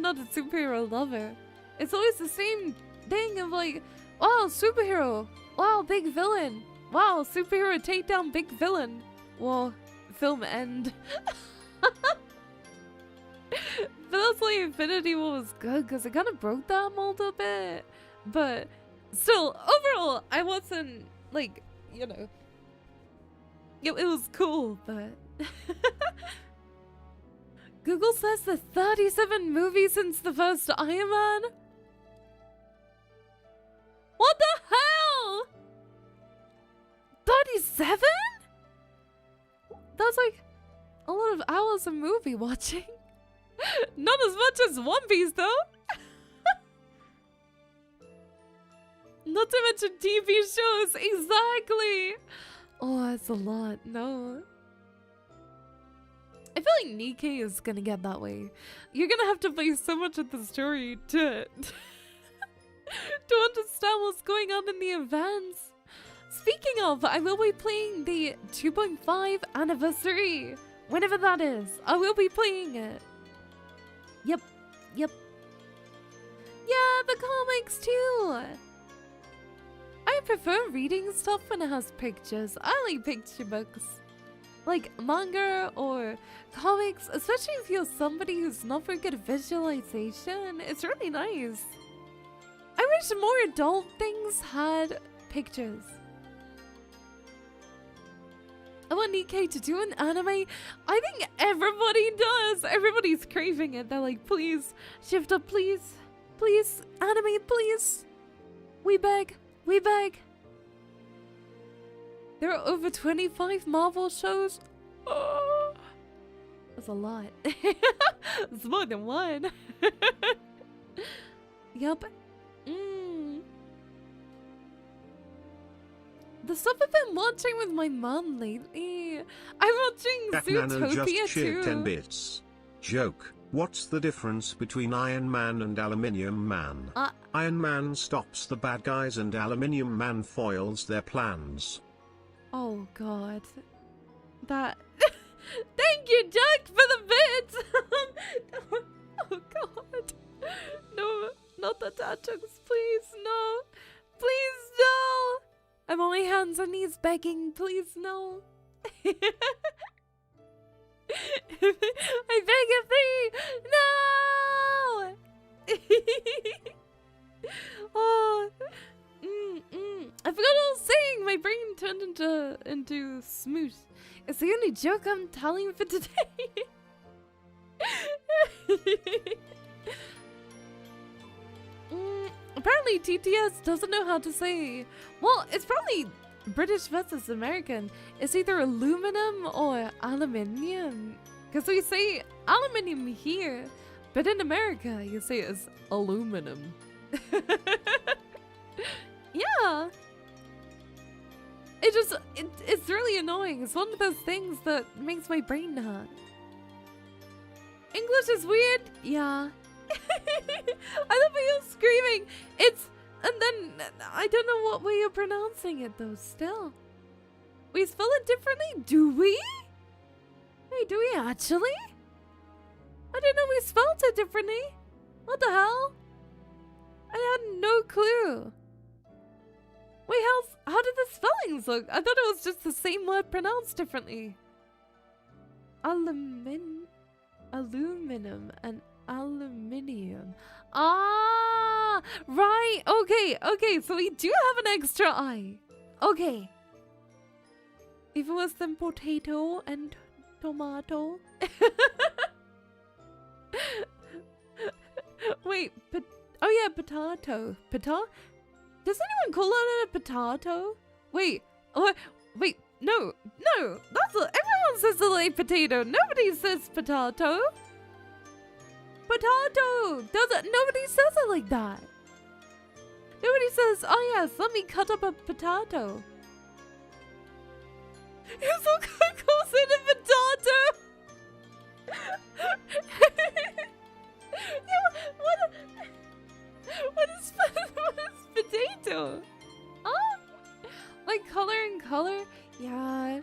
not a superhero lover. It's always the same thing of like, wow, superhero. Wow, big villain. Wow, superhero take down big villain. Well, film end. But that's why Infinity War was good, because it kind of broke that mold a bit. But still, overall, I wasn't, like, it was cool, but... Google says the 37 movies since the first Iron Man? What the hell? 37? That's like a lot of hours of movie watching. Not as much as One Piece though. Not to mention TV shows, exactly. Oh, that's a lot, no. I feel like Nikkei is gonna get that way. You're gonna have to play so much of the story to to understand what's going on in the events. Speaking of, I will be playing the 2.5 anniversary. Whenever that is, I will be playing it. Yep. Yeah, the comics too. I prefer reading stuff when it has pictures. I like picture books. Like manga or comics, especially if you're somebody who's not very good at visualization. It's really nice. I wish more adult things had pictures. I want Nikkei to do an anime. I think everybody does. Everybody's craving it. They're like, please, shift up, please. Please, anime, please. We beg. We beg. There are over 25 Marvel shows. Oh, that's a lot. It's more than one. Yup. The stuff I've been watching with my mom lately. I'm watching Zootopia too. 10 bits. Joke. What's the difference between Iron Man and Aluminium Man? Iron Man stops the bad guys and Aluminium Man foils their plans. Oh god. That... Thank you, Jack, for the bit! Oh god. No, not the dad jokes, please, no. Please, no! I'm on my hands and knees begging, please, no. I beg of thee! No! Oh, I forgot what I was saying. My brain turned into smooth. It's the only joke I'm telling for today. Apparently TTS doesn't know how to say. Well, it's probably British versus American. It's either aluminum or aluminium. Because we say aluminium here, but in America you say it as aluminum. Yeah. It's really annoying. It's one of those things that makes my brain hurt. English is weird. Yeah. I love how you're screaming. And then I don't know what way you're pronouncing it though still. We spell it differently? Do we? Wait, do we actually? I didn't know we spelled it differently. What the hell? I had no clue. Wait, how did the spellings look? I thought it was just the same word pronounced differently. Aluminum and aluminium. Ah, right. Okay. So we do have an extra I. Okay. Even worse than potato and tomato. Wait, oh yeah, potato. Does anyone call it a potato? Wait, wait, no. Everyone says it like potato. Nobody says potato. Potato. Nobody says it like that. Nobody says, oh yes, let me cut up a potato. Who's so calls it a potato? What is potato? Huh? Like color? Yeah.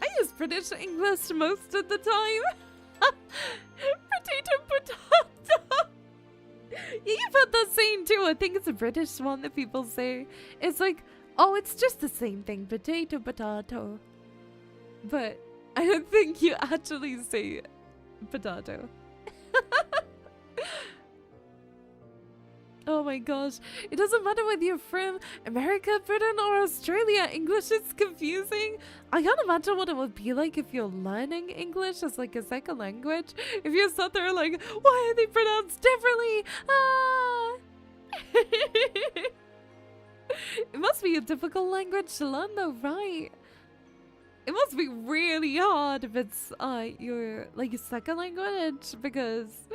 I use British English most of the time. Potato. You've heard that saying too. I think it's a British one that people say. It's like, oh, it's just the same thing. Potato. But I don't think you actually say potato. Oh my gosh. It doesn't matter whether you're from America, Britain, or Australia. English is confusing. I can't imagine what it would be like if you're learning English as like a second language. If you sat there like, why are they pronounced differently? Ah! It must be a difficult language to learn though, right? It must be really hard if it's your second language, because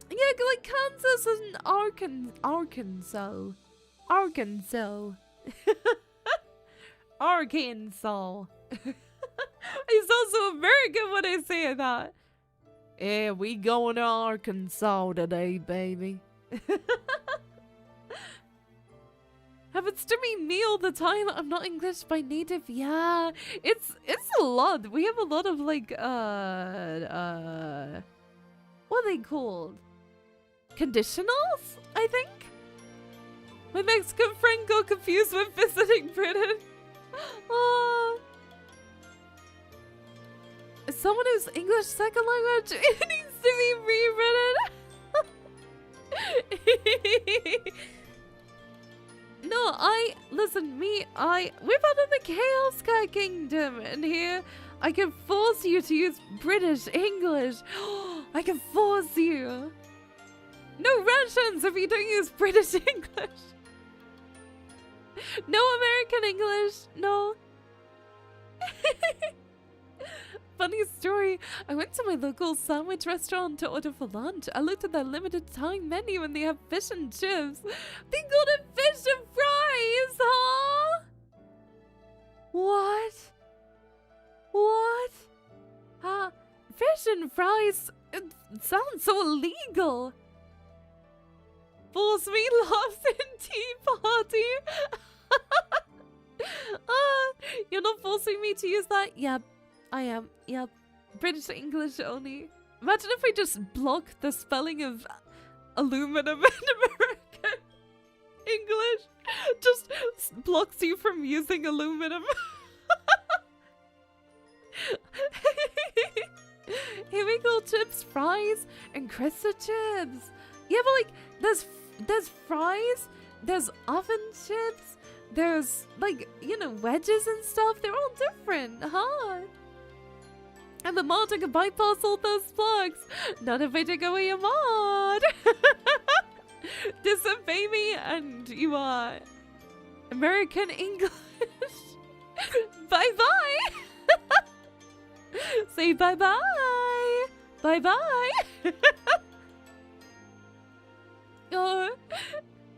yeah, like Kansas and Arkansas. I sound so American when I say that. Yeah, we going to Arkansas today, baby. Happens to me all the time. I'm not English by native. Yeah, it's a lot. We have a lot of like what are they called? Conditionals, I think. My Mexican friend got confused with visiting Britain. Someone who's English second language, it needs to be rewritten. No, listen, we're part of the Chaos Cat Kingdom, and here I can force you to use British English. I can force you. No rations if you don't use British English. No American English, no. Funny story, I went to my local sandwich restaurant to order for lunch. I looked at their limited time menu and they have fish and chips. They called it fish and fries, huh? What? What? Fish and fries? It sounds so illegal. Force me laughs in tea party. You're not forcing me to use that? Yep, I am. Yep. British English only. Imagine if we just block the spelling of aluminum in American English. Just blocks you from using aluminum. Here we go, chips, fries, and crisper chips. Yeah, but like, there's fries, there's oven chips, there's like, you know, wedges and stuff. They're all different, huh? And the mod can bypass all those plugs. Not if I take away your mod. Disobey me and you are American English. Bye-bye. Say bye-bye. Bye-bye.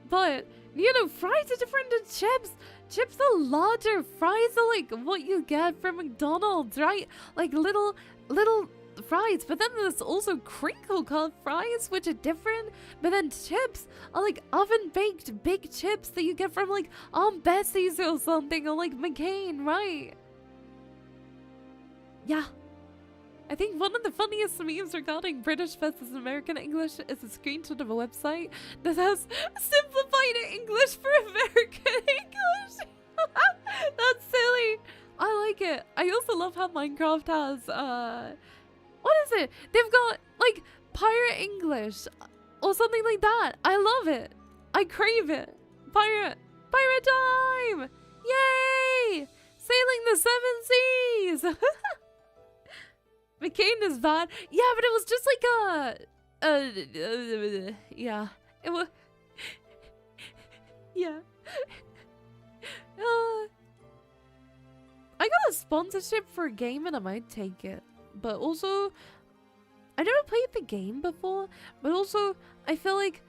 But, you know, fries are different than chips. Chips are larger. Fries are like what you get from McDonald's, right? Like little fries. But then there's also crinkle cut fries, which are different. But then chips are like oven baked big chips that you get from like Aunt Bessie's or something, or like McCain, right? Yeah. I think one of the funniest memes regarding British versus American English is a screenshot of a website that has simplified English for American English. That's silly. I like it. I also love how Minecraft has, what is it? They've got, like, pirate English or something like that. I love it. I crave it. Pirate time! Yay! Sailing the 7 seas! McCain is bad. Yeah, but it was just like yeah. It was, yeah. I got a sponsorship for a game and I might take it. But also, I never played the game before, but also, I feel like,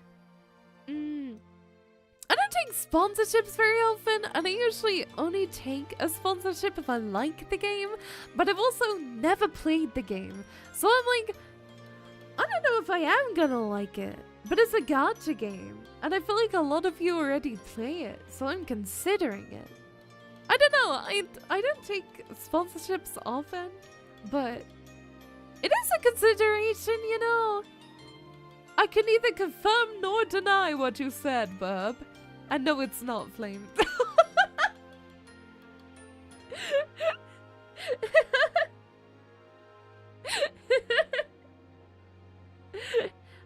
I don't take sponsorships very often, and I usually only take a sponsorship if I like the game, but I've also never played the game. So I'm like, I don't know if I am gonna like it, but it's a gacha game, and I feel like a lot of you already play it, so I'm considering it. I don't know, I don't take sponsorships often, but it is a consideration, you know. I can neither confirm nor deny what you said, Burb. And no, it's not flamed.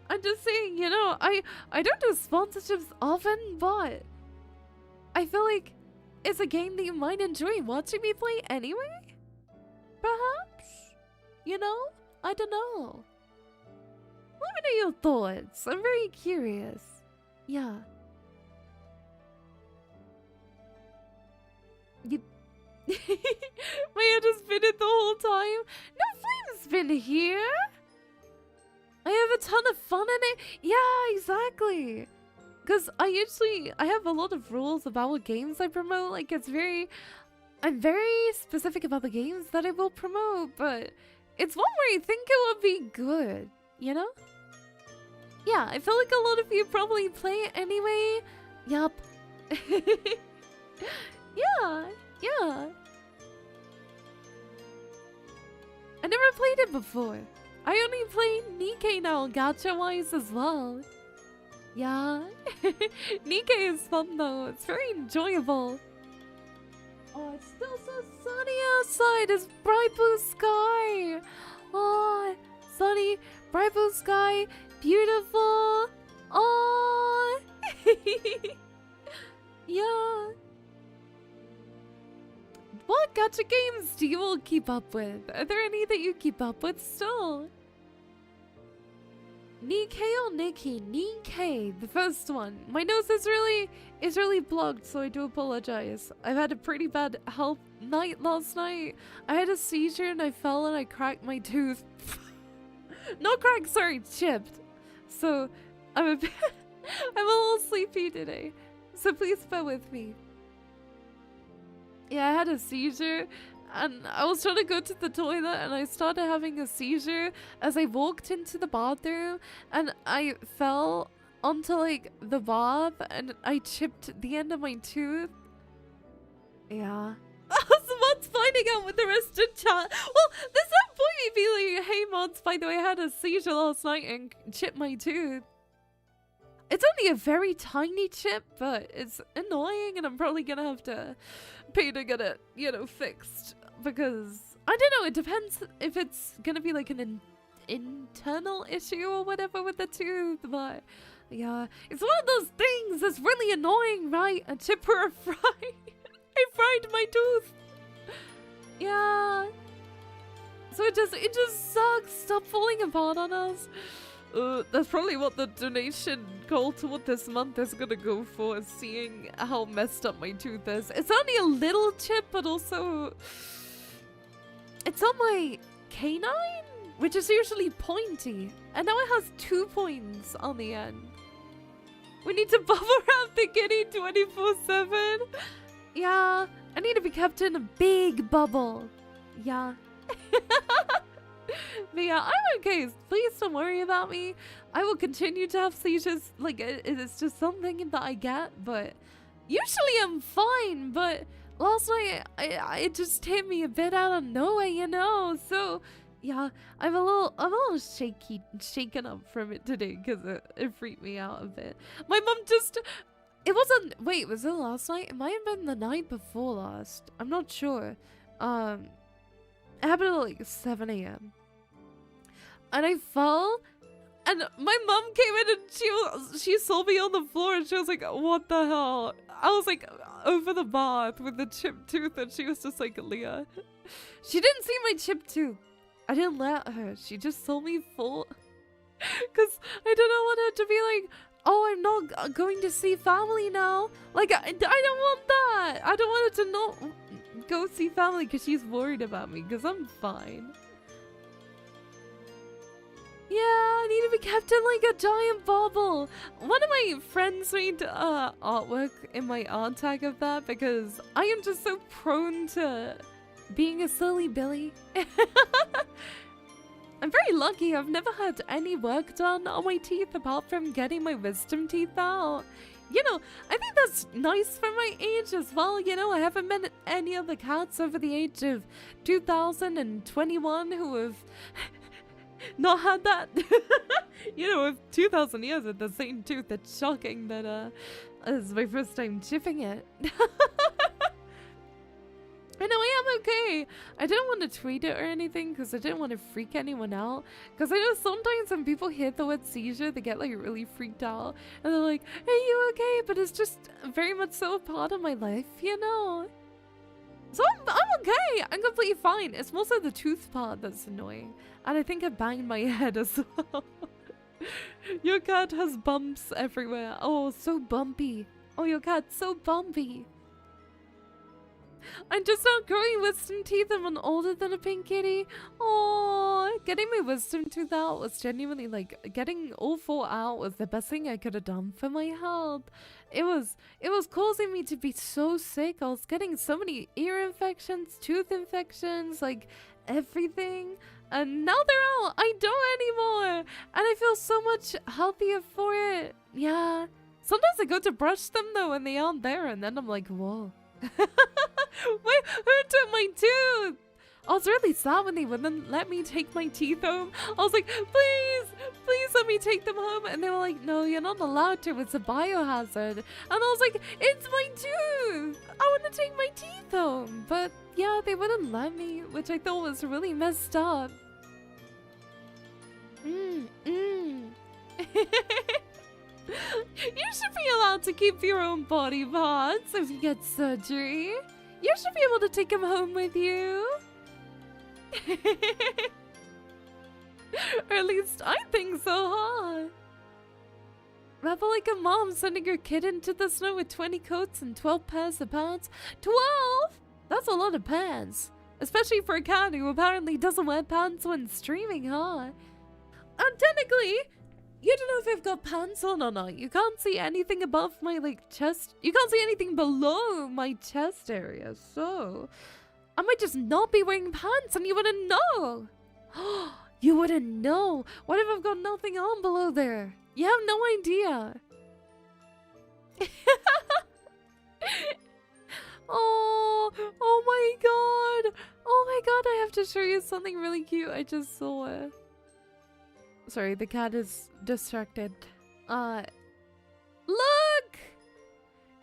I'm just saying, you know, I don't do sponsorships often, but I feel like it's a game that you might enjoy watching me play anyway? Perhaps? You know? I don't know. Let me know your thoughts. I'm very curious. Yeah. My head has been it the whole time. No, Flame's been here. I have a ton of fun in it. Yeah, exactly. Because I have a lot of rules about what games I promote. Like, I'm very specific about the games that I will promote, but it's one where I think it would be good, you know? Yeah, I feel like a lot of you probably play it anyway. Yup. Yeah, yeah. I never played it before. I only play Nikkei now, gacha-wise as well. Yeah. Nikkei is fun though. It's very enjoyable. Oh, it's still so sunny outside. It's bright blue sky. Oh, sunny, bright blue sky. Beautiful. Oh. Yeah. What gacha games do you all keep up with? Are there any that you keep up with still? Nikkei or Nikki? Nikkei, the first one. My nose is really blocked, so I do apologize. I've had a pretty bad health night last night. I had a seizure and I fell and I cracked my tooth. Not cracked, sorry, chipped. So I'm a bit I'm a little sleepy today. So please bear with me. Yeah, I had a seizure and I was trying to go to the toilet and I started having a seizure as I walked into the bathroom and I fell onto like the bath and I chipped the end of my tooth. Yeah. Mods finding out with the rest of chat. Well, there's no point me being like, hey mods, by the way, I had a seizure last night and chipped my tooth. It's only a very tiny chip, but it's annoying and I'm probably gonna have to pay to get it, you know, fixed. Because, I don't know, it depends if it's gonna be like an internal issue or whatever with the tooth, but yeah. It's one of those things that's really annoying, right? A chip or a fry. I fried my tooth. Yeah. So it just sucks. Stop falling apart on us. That's probably what the donation goal toward this month is gonna go for, is seeing how messed up my tooth is. It's only a little chip, but also it's on my canine, which is usually pointy, and now it has 2 points on the end. We need to bubble wrap the kitty 24/7. Yeah, I need to be kept in a big bubble. Yeah. But yeah, I'm okay. Please don't worry about me. I will continue to have seizures. Like, it's just something that I get, but usually I'm fine. But last night, it just hit me a bit out of nowhere, you know? So, yeah, I'm a little shaken up from it today because it freaked me out a bit. My mom just... It wasn't... Wait, was it last night? It might have been the night before last. I'm not sure. It happened at like 7 a.m. And I fell, and my mom came in and she saw me on the floor and she was like, what the hell? I was like over the bath with the chipped tooth and she was just like, Leah. She didn't see my chipped tooth. I didn't let her. She just saw me fall. Because I didn't want her to be like, oh, I'm not going to see family now. Like, I don't want that. I don't want her to not go see family because she's worried about me because I'm fine. Yeah, I need to be kept in like a giant bubble. One of my friends made artwork in my art tag of that because I am just so prone to being a silly Billy. I'm very lucky. I've never had any work done on my teeth apart from getting my wisdom teeth out. You know, I think that's nice for my age as well. You know, I haven't met any other cats over the age of 2021 who have not had that. You know, with 2,000 years with the same tooth, it's shocking that this is my first time chipping it. I know I am okay. I didn't want to tweet it or anything because I didn't want to freak anyone out. Because I know sometimes when people hear the word seizure, they get like really freaked out. And they're like, are you okay? But it's just very much so a part of my life, you know? So I'm okay. I'm completely fine. It's mostly the tooth part that's annoying. And I think I banged my head as well. Your cat has bumps everywhere. Oh, so bumpy. Oh, your cat's so bumpy. I'm just not growing wisdom teeth. I'm older than a pink kitty. Oh, getting my wisdom tooth out was genuinely like getting all 4 out was the best thing I could have done for my health. It was causing me to be so sick. I was getting so many ear infections, tooth infections, like everything. And now they're out. I don't anymore. And I feel so much healthier for it. Yeah. Sometimes I go to brush them though and they aren't there, and then I'm like, whoa. Wait, who took my tooth? I was really sad when they wouldn't let me take my teeth home. I was like, please, please let me take them home. And they were like, no, you're not allowed to. It's a biohazard. And I was like, it's my tooth. I want to take my teeth home. But yeah, they wouldn't let me, which I thought was really messed up. You should be allowed to keep your own body parts if you get surgery. You should be able to take them home with you. Or at least I think so, huh? Rather like a mom sending her kid into the snow with 20 coats and 12 pairs of pants. 12? That's a lot of pants. Especially for a cat who apparently doesn't wear pants when streaming, huh? And technically, you don't know if I've got pants on or not. You can't see anything above my, like, chest. You can't see anything below my chest area, so I might just not be wearing pants and you wouldn't know. You wouldn't know. What if I've got nothing on below there? You have no idea. Oh my god. Oh my god, I have to show you something really cute. I just saw it. Sorry, the cat is distracted. Look!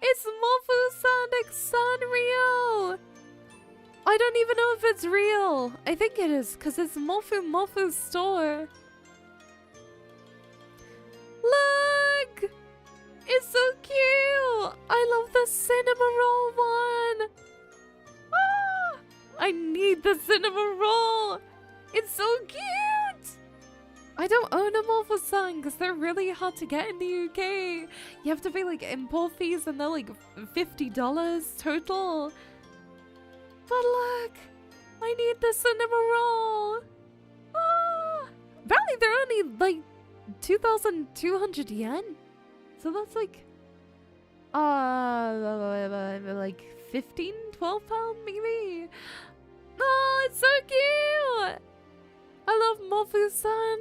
It's Mofu-san X Sanrio! I don't even know if it's real. I think it is, because it's Mofu's store. Look! It's so cute! I love the cinema roll one! Ah! I need the cinema roll! It's so cute! I don't own a Mofu-san because they're really hard to get in the UK. You have to pay like import fees and they're like $50 total. But look, I need the cinema roll. Ah! Apparently they're only like 2,200 yen. So that's like, like 15, 12 pounds maybe. Oh, it's so cute. I love Mofu-san.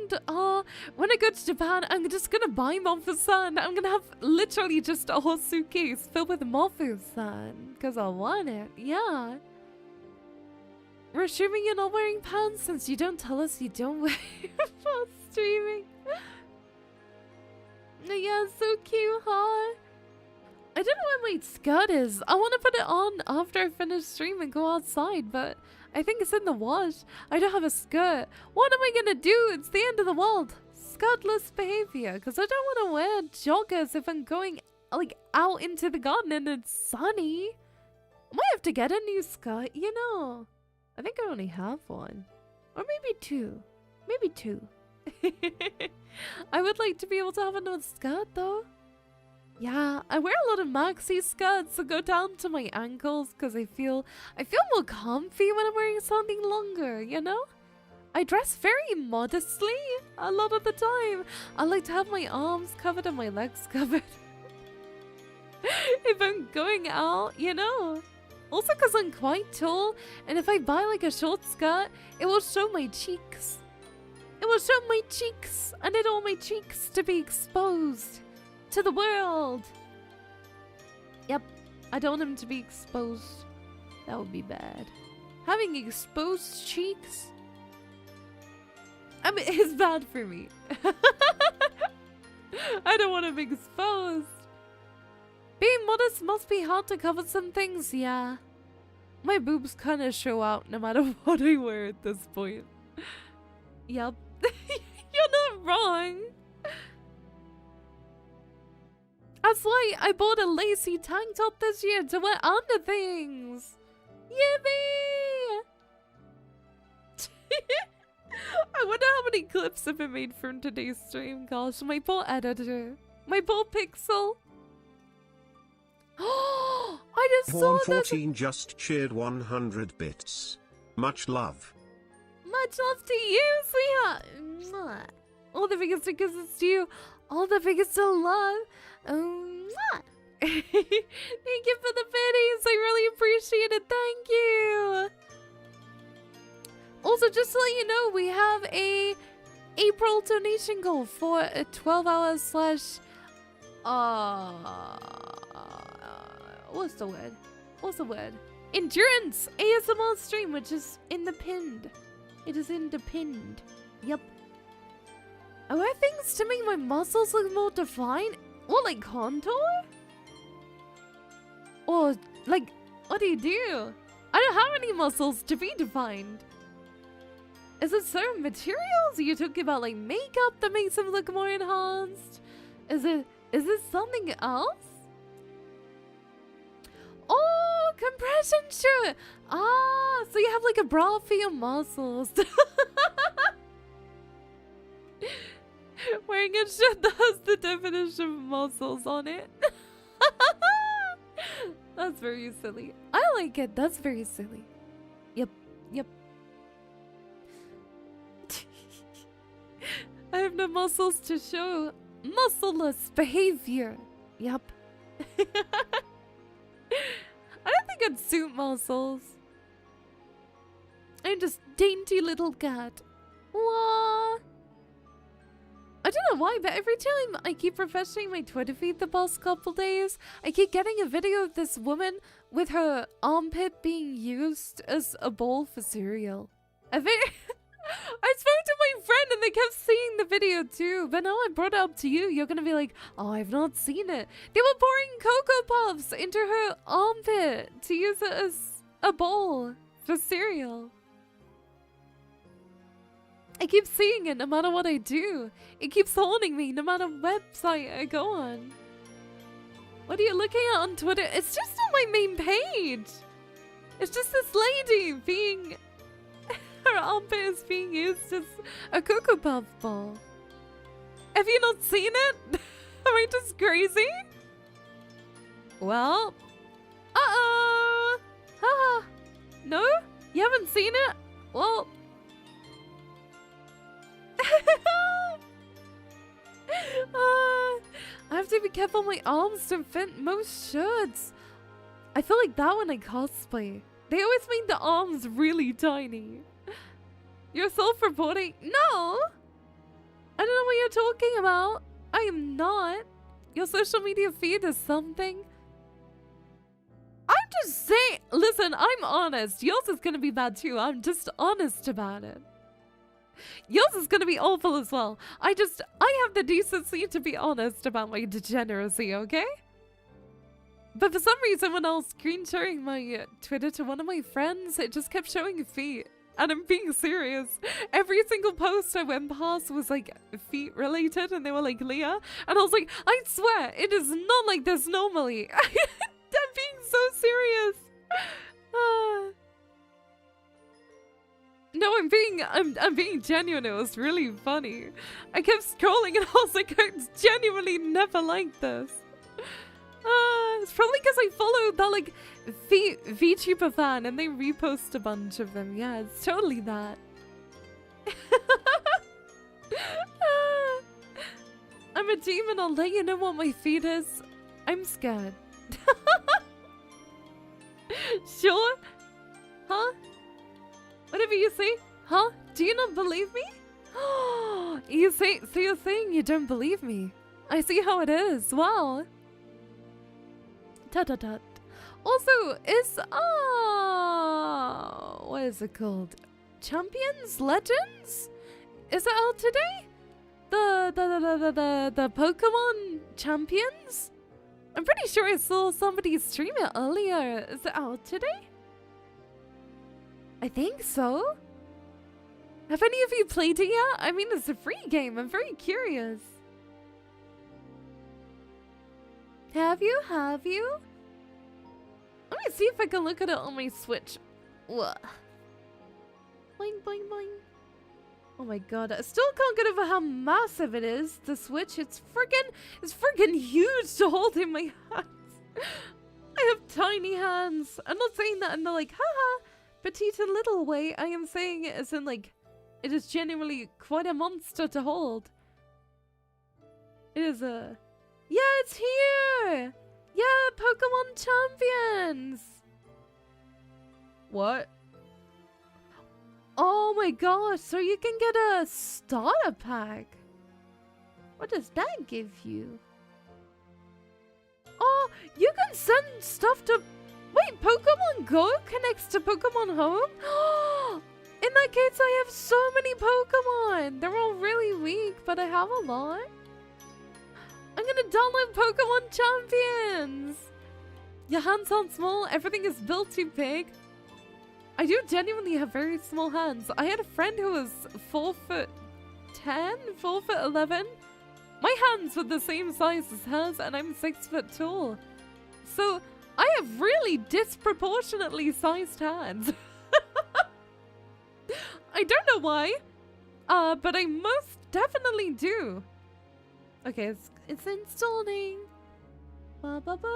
When I go to Japan, I'm just gonna buy Mofu-san. I'm gonna have literally just a whole suitcase filled with Mofu-san. Because I want it. Yeah. We're assuming you're not wearing pants since you don't tell us you don't wear while streaming. Yeah, so cute, huh? I don't know where my skirt is. I want to put it on after I finish stream and go outside, but I think it's in the wash. I don't have a skirt. What am I gonna do? It's the end of the world. Skirtless behavior, because I don't want to wear joggers if I'm going like out into the garden and it's sunny. I might have to get a new skirt, you know. I think I only have one. Or maybe two. Maybe two. I would like to be able to have another skirt though. Yeah, I wear a lot of maxi skirts that go down to my ankles because I feel more comfy when I'm wearing something longer, you know? I dress very modestly a lot of the time. I like to have my arms covered and my legs covered. If I'm going out, you know? Also because I'm quite tall, and if I buy like a short skirt, it will show my cheeks. It will show my cheeks. I need all my cheeks to be exposed to the world. Yep, I don't want them to be exposed. That would be bad. Having exposed cheeks, I mean, it's bad for me. I don't want them exposed. Being modest must be hard to cover some things, yeah. My boobs kind of show out no matter what I wear at this point. Yep. You're not wrong. That's why I bought a lacy tank top this year to wear under things. Yippee! I wonder how many clips have been made from today's stream. Gosh, my poor editor. My poor pixel. Oh, I just saw that. 14 just cheered 100 bits. Much love. Much love to you, sweetheart. All the biggest kisses to you. All the biggest love. Thank you for the biddies. I really appreciate it. Thank you. Also, just to let you know, we have a April donation goal for a 12-hour / What's the word? What's the word? Endurance ASMR stream, which is in the pinned. It is in the pinned. Yep. I wear things to make my muscles look more defined. What, like contour? Or like, what do you do? I don't have any muscles to be defined. Is it certain materials? Are you talking about like makeup that makes them look more enhanced? Is it something else? Oh, compression shirt! Ah, so you have like a bra for your muscles. Wearing a shirt that has the definition of muscles on it. That's very silly. I like it. That's very silly. Yep. Yep. I have no muscles to show. Muscleless behavior. Yep. I don't think I'd suit muscles. I'm just dainty little cat. Wah. I don't know why, but every time I keep refreshing my Twitter feed the past couple days, I keep getting a video of this woman with her armpit being used as a bowl for cereal. I spoke to my friend and they kept seeing the video too, but now I brought it up to you. You're gonna be like, oh, I've not seen it. They were pouring Cocoa Puffs into her armpit to use it as a bowl for cereal. I keep seeing it no matter what I do. It keeps haunting me no matter website I go on. What are you looking at on Twitter? It's just on my main page. It's just this lady being... her armpit is being used as a Cocoa Puff ball. Have you not seen it? Am I just crazy? Well... Uh-oh! Haha! No? You haven't seen it? Well... I have to be careful. My arms don't fit most shirts. I feel like that when I cosplay, they always make the arms really tiny. You're self-reporting? No! I don't know what you're talking about. I am not. Your social media feed is something. I'm just saying. Listen, I'm honest. Yours is gonna be bad too. I'm just honest about it. Yours is gonna be awful as well. I have the decency to be honest about my degeneracy, okay? But for some reason, when I was screen sharing my Twitter to one of my friends, it just kept showing feet. And I'm being serious. Every single post I went past was like feet related, and they were like Leah. And I was like, I swear, it is not like this normally. I'm being so serious. No, I'm being genuine. It was really funny. I kept scrolling and I was like, I genuinely never liked this. It's probably because I followed that like VTuber fan and they repost a bunch of them. Yeah, it's totally that. I'm a demon. I'll let you know what my feet is. I'm scared. Sure? Huh? Whatever you say? Huh? Do you not believe me? So you're saying you don't believe me? I see how it is. Wow. Tut. Also, what is it called? Champions? Legends? Is it out today? The Pokemon Champions? I'm pretty sure I saw somebody stream it earlier. Is it out today? I think so. Have any of you played it yet? I mean, it's a free game. I'm very curious. Have you? Let me see if I can look at it on my Switch. Ugh. Boing, boing, boing. Oh my god, I still can't get over how massive it is, the Switch. It's friggin' huge to hold in my hands. I have tiny hands. I'm not saying that in the like, haha, petite and little way. I am saying it as in like, it is genuinely quite a monster to hold. It is a... Yeah, it's here! Yeah, Pokemon Champions! What? Oh my gosh, so you can get a starter pack. What does that give you? you can send stuff to... Wait, Pokemon Go connects to Pokemon Home? In that case, I have so many Pokemon. They're all really weak, but I have a lot. I'm gonna download Pokemon Champions. Your hands aren't small. Everything is built too big. I do genuinely have very small hands. I had a friend who was 4'10", 4'11". My hands were the same size as hers, and I'm 6 foot tall. So I have really disproportionately sized hands. I don't know why, but I most definitely do. Okay, it's installing. Ba, ba, ba.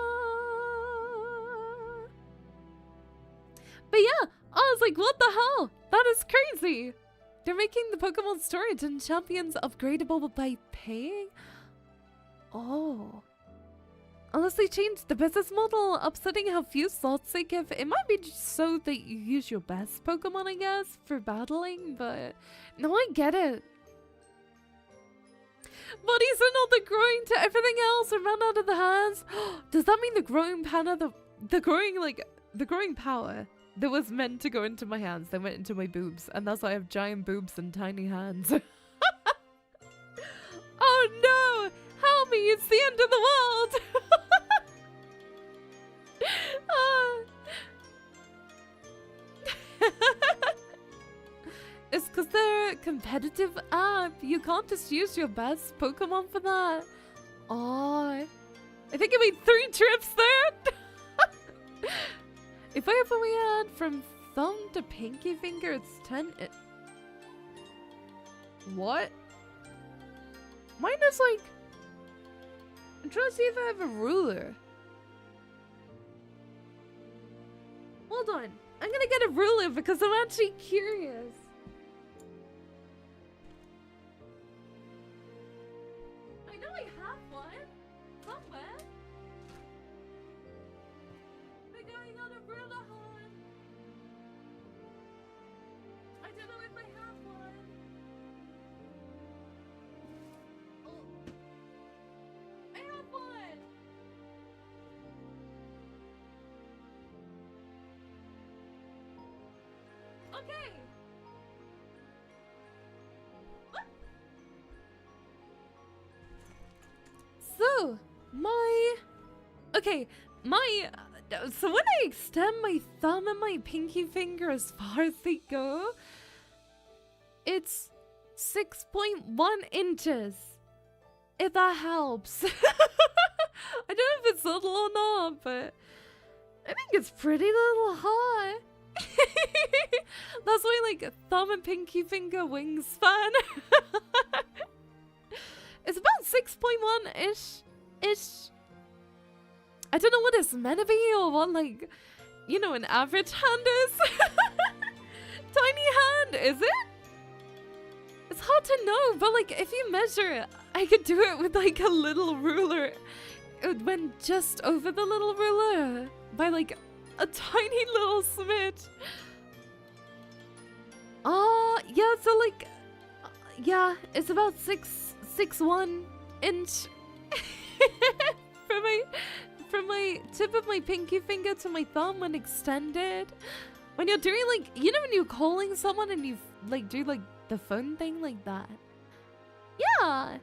But yeah, I was like, what the hell? That is crazy. They're making the Pokemon storage and champions upgradable by paying? Oh. Unless they change the business model, upsetting how few slots they give. It might be just so that you use your best Pokemon, I guess, for battling, but no, I get it. Bodies are not the growing to everything else and run out of the hands. Does that mean the growing growing power that was meant to go into my hands, they went into my boobs, and that's why I have giant boobs and tiny hands. Oh no! Help me, it's the end of the world! It's because they're a competitive app. You can't just use your best Pokemon for that. Oh, I think I made 3 trips there. If I ever add from thumb to pinky finger, it's 10. What? Mine is like... I'm trying to see if I have a ruler. Hold on. I'm gonna get a ruler because I'm actually curious. I know I have one. Somewhere. We're going on a ruler hunt. I don't know if I have one. Oh. I have one. Okay. What? So, so when I extend my thumb and my pinky finger as far as they go, it's 6.1 inches. If that helps. I don't know if it's little or not, but I think it's pretty little high. That's my like thumb and pinky finger wingspan. It's about 6.1-ish. I don't know what it's meant to be or what, like, you know, an average hand is. Tiny hand, is it? It's hard to know, but like if you measure it, I could do it with like a little ruler. It would went just over the little ruler by like a tiny little smidge. Yeah, so like, yeah, it's about 6.1 inch from my tip of my pinky finger to my thumb when extended. When you're doing like, you know, when you're calling someone and you like do like the phone thing like that. Yeah.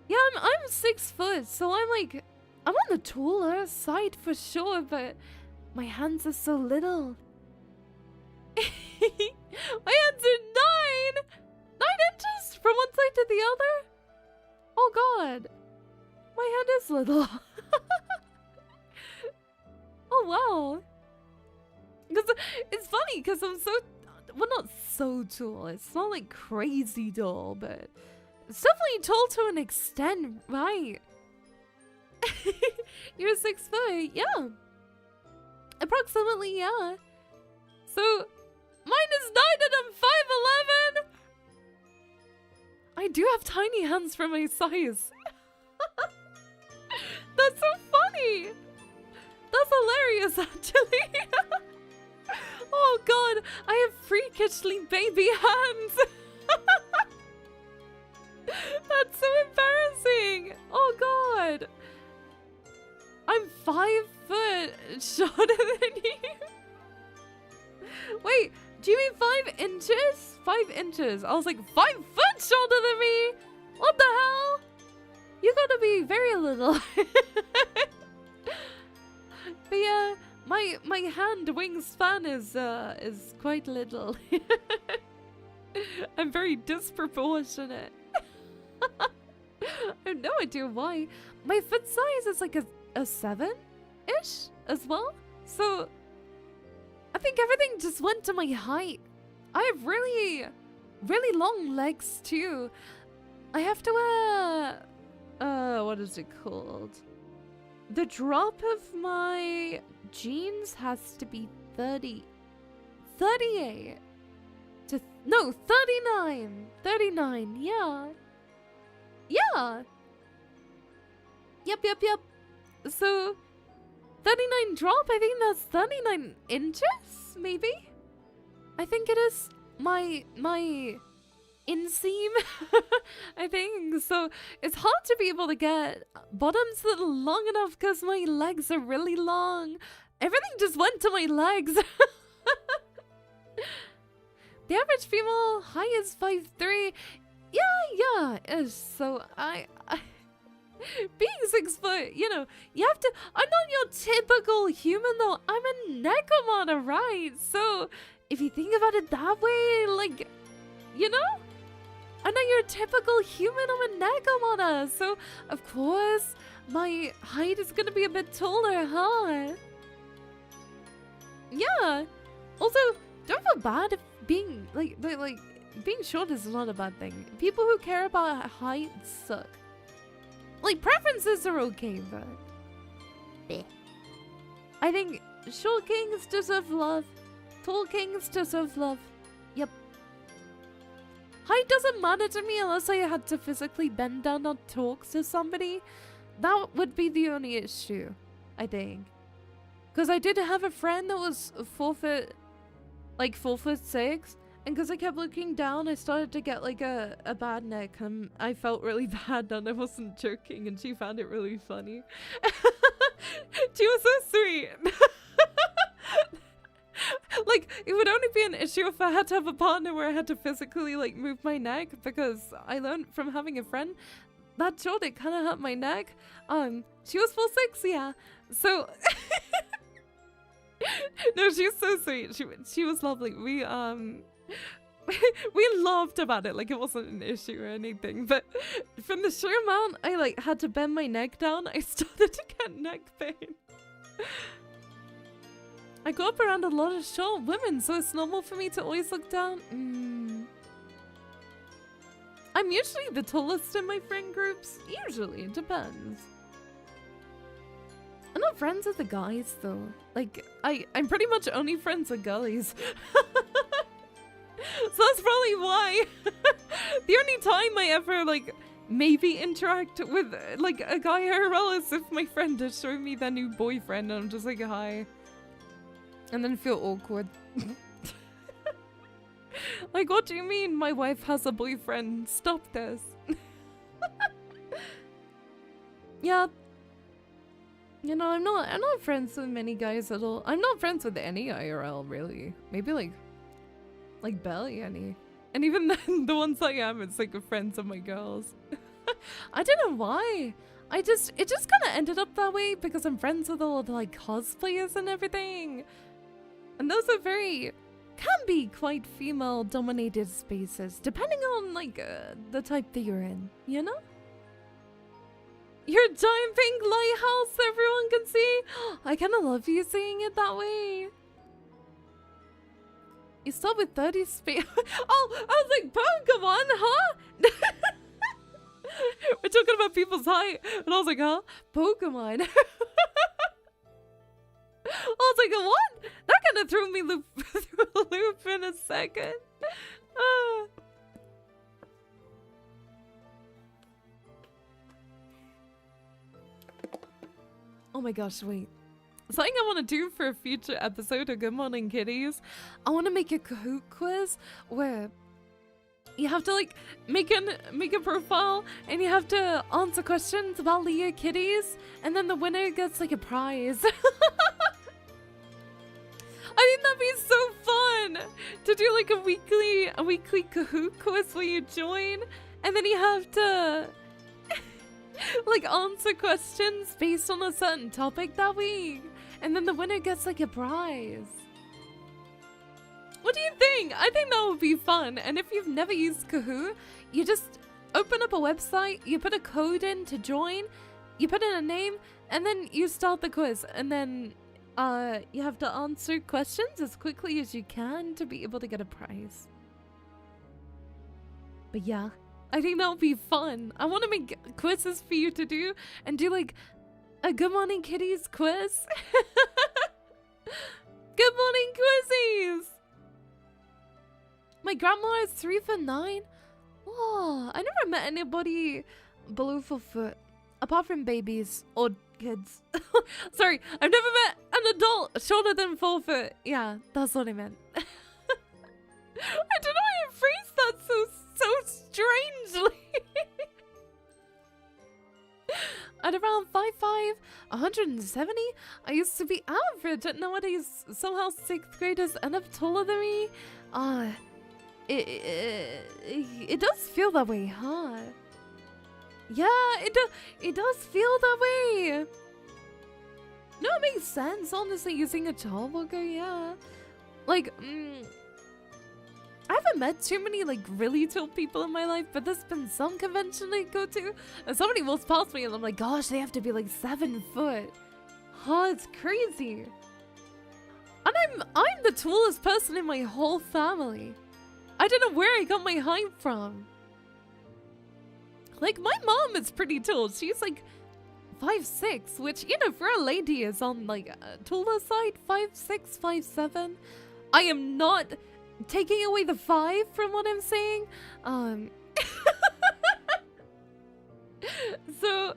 Yeah, I'm 6 foot, so I'm on the taller side for sure, but my hands are so little. My hands are 9 inches from one side to the other. Oh god, my hand is little. Oh wow. Because it's funny because I'm so, well, not so tall. It's not like crazy tall, but it's definitely tall to an extent, right? You're 6 foot, yeah. Approximately, yeah. So, mine is 9 and I'm 5'11". I do have tiny hands for my size. That's so funny. That's hilarious, actually. Oh god, I have freakishly baby hands. That's so embarrassing. Oh god. I I'm 5 foot shorter than you. Wait, do you mean 5 inches? 5 inches. I was like, 5 foot shorter than me? What the hell? You gotta be very little. But yeah, my hand wingspan is quite little. I'm very disproportionate. I have no idea why. My foot size is like a 7-ish as well. So I think everything just went to my height. I have really, really long legs too. I have to wear, what is it called? The drop of my jeans has to be 38 to, no, 39, yeah. Yeah. Yep. So, 39 drop, I think that's 39 inches, maybe? I think it is my inseam, I think. So, it's hard to be able to get bottoms that are long enough because my legs are really long. Everything just went to my legs. The average female height is 5'3". Yeah, so I being 6 foot, you know, you have to, I'm not your typical human though, I'm a Nekomata, right? So, if you think about it that way, like, you know, I'm not your typical human, I'm a Nekomata, so, of course, my height is gonna be a bit taller, huh? Yeah, also, don't feel bad if being, being short is not a bad thing. People who care about height suck. Like, preferences are okay, but I think short kings deserve love. Tall kings deserve love. Yep. Height doesn't matter to me unless I had to physically bend down or talk to somebody. That would be the only issue, I think. Because I did have a friend that was 4 foot, like 4'6". And because I kept looking down, I started to get like a bad neck. I felt really bad and I wasn't joking and she found it really funny. She was so sweet. Like, it would only be an issue if I had to have a partner where I had to physically like move my neck, because I learned from having a friend that short, it kind of hurt my neck. She was 4'6", yeah. So... No, she's so sweet. She was lovely. We laughed about it like it wasn't an issue or anything, but from the sheer amount I like had to bend my neck down, I started to get neck pain. I grew up around a lot of short women, so it's normal for me to always look down. I'm usually the tallest in my friend groups. Usually, it depends. I'm not friends with the guys though. Like, I'm pretty much only friends with girlies. So that's probably why. The only time I ever, like, maybe interact with, like, a guy IRL is if my friend is showing me their new boyfriend and I'm just like, hi. And then feel awkward. Like, what do you mean my wife has a boyfriend? Stop this. Yeah. You know, I'm not friends with many guys at all. I'm not friends with any IRL, really. Maybe, like barely any. And even then, the ones I am, it's like friends of my girls. I don't know why. It just kind of ended up that way because I'm friends with all the, like, cosplayers and everything. And those are can be quite female-dominated spaces, depending on, like, the type that you're in, you know? Your giant pink lighthouse everyone can see. I kind of love you seeing it that way. You start with 30 space. Oh, I was like, Pokemon, huh? We're talking about people's height. And I was like, huh? Pokemon. I was like, what? That kind of threw me through a loop in a second. Oh my gosh, wait. Something I want to do for a future episode of Good Morning Kitties, I want to make a Kahoot quiz where you have to like make a profile, and you have to answer questions about Leahkitties, and then the winner gets like a prize. I think that'd be so fun to do like a weekly Kahoot quiz where you join, and then you have to like answer questions based on a certain topic that week, and then the winner gets like a prize. What do you think? I think that would be fun. And if you've never used Kahoot, you just open up a website, you put a code in to join, you put in a name, and then you start the quiz, and then you have to answer questions as quickly as you can to be able to get a prize. But yeah, I think that would be fun. I want to make quizzes for you to do and do like a Good Morning Kitties quiz. Good morning quizzies! My grandma is 3 for 9. Oh, I never met anybody below 4 foot, apart from babies or kids. Sorry, I've never met an adult shorter than 4 foot. Yeah, that's what I meant. I don't know how I phrased that so strangely. At around 5'5", 170, I used to be average. Nowadays, somehow 6th graders end up taller than me. It does feel that way, huh? Yeah, it does feel that way. No, it makes sense, honestly, using a child walker, yeah. Like, I haven't met too many, like, really tall people in my life, but there's been some convention I go to, and somebody walks past me, and I'm like, gosh, they have to be, like, 7 foot. Huh, it's crazy. And I'm the tallest person in my whole family. I don't know where I got my height from. Like, my mom is pretty tall. She's like 5'6", which, you know, for a lady is on like a taller side. 5'6", 5'7". I am not taking away the 5 from what I'm saying. So,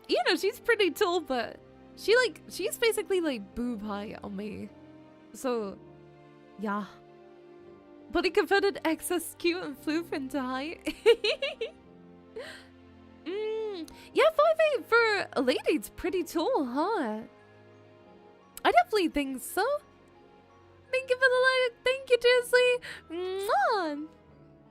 you know, she's pretty tall, but she's basically like boob height on me. So, yeah. But he converted excess cute and floof into height. Yeah, 5'8" for a lady, it's pretty tall, huh? I definitely think so. Thank you for the like. Thank you, Drizzly. Mwah.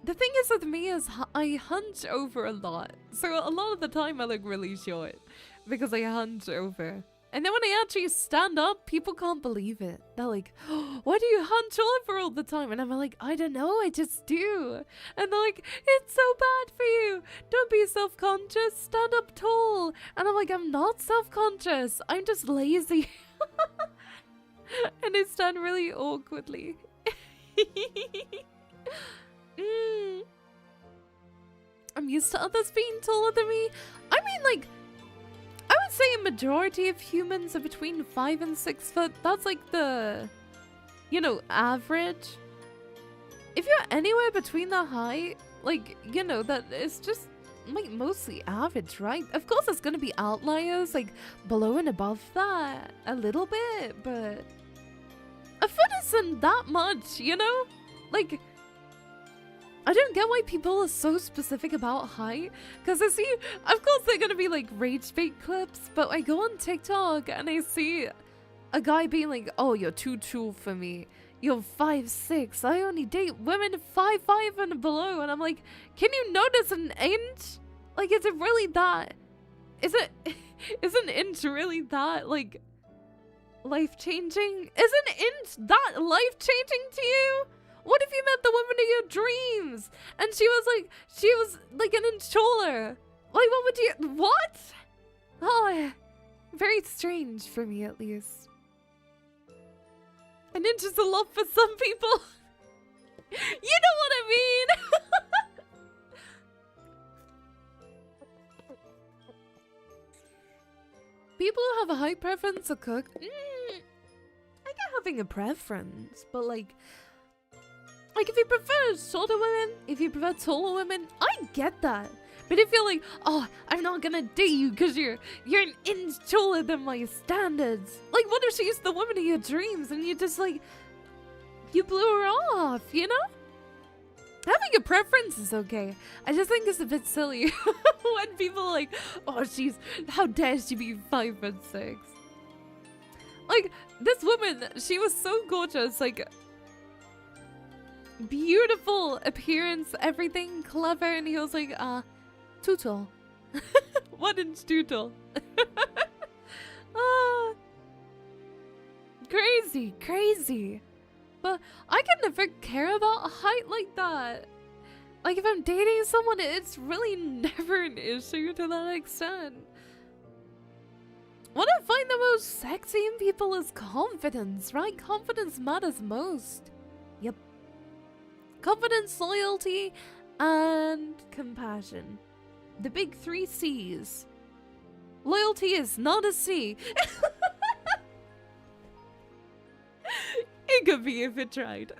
The thing is with me is I hunch over a lot. So a lot of the time I look really short because I hunch over. And then when I actually stand up, people can't believe it. They're like, oh, why do you hunch over all the time? And I'm like, I don't know, I just do. And they're like, it's so bad for you. Don't be self-conscious, stand up tall. And I'm like, I'm not self-conscious, I'm just lazy. And I stand really awkwardly. I'm used to others being taller than me. I mean, like, I would say a majority of humans are between 5 and 6 foot. That's like the, you know, average. If you're anywhere between that height, like, you know, that is just like mostly average, right? Of course there's gonna be outliers, like below and above that a little bit, but a foot isn't that much, you know? Like, I don't get why people are so specific about height, because I see, of course they're gonna be like rage bait clips, but I go on TikTok and I see a guy being like, oh, you're too tall for me, you're 5'6", I only date women 5'5" and below, and I'm like, can you notice an inch? Like, is it really that, is an inch really that, like, life-changing? Is an inch that life-changing to you? What if you met the woman of your dreams and she was like an inch taller? Like, what would you, what? Oh, very strange for me, at least. An inch is a lot for some people. You know what I mean? People who have a height preference or cook, I get having a preference, but like if you prefer shorter women, if you prefer taller women, I get that. But if you're like, oh, I'm not gonna date you because you're an inch taller than my standards. Like, what if she's the woman of your dreams and you just like, you blew her off, you know? Have think your preference is okay. I just think it's a bit silly when people are like, oh, how dare she be 5'6". Like, this woman, she was so gorgeous, like, beautiful appearance, everything, clever, and he was like, too tall. 1 inch too tall. Crazy, crazy. But I can never care about height like that. Like, if I'm dating someone, it's really never an issue to that extent. What I find the most sexy in people is confidence, right? Confidence matters most. Yep. Confidence, loyalty, and compassion. The big 3 C's. Loyalty is not a C. It could be if it tried.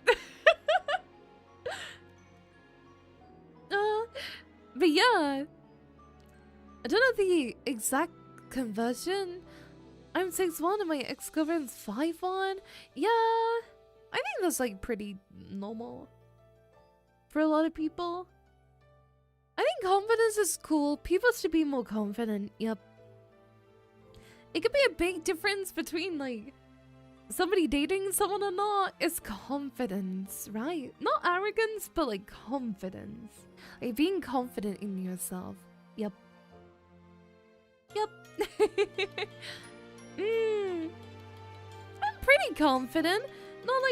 But yeah. I don't know the exact conversion. I'm 6'1" and my ex-girlfriend's 5'1". Yeah. I think that's like pretty normal for a lot of people. I think confidence is cool. People should be more confident. Yep. It could be a big difference between like somebody dating someone or not. Is confidence, right? Not arrogance, but like confidence. Like being confident in yourself. Yep. Yep. I'm pretty confident. Not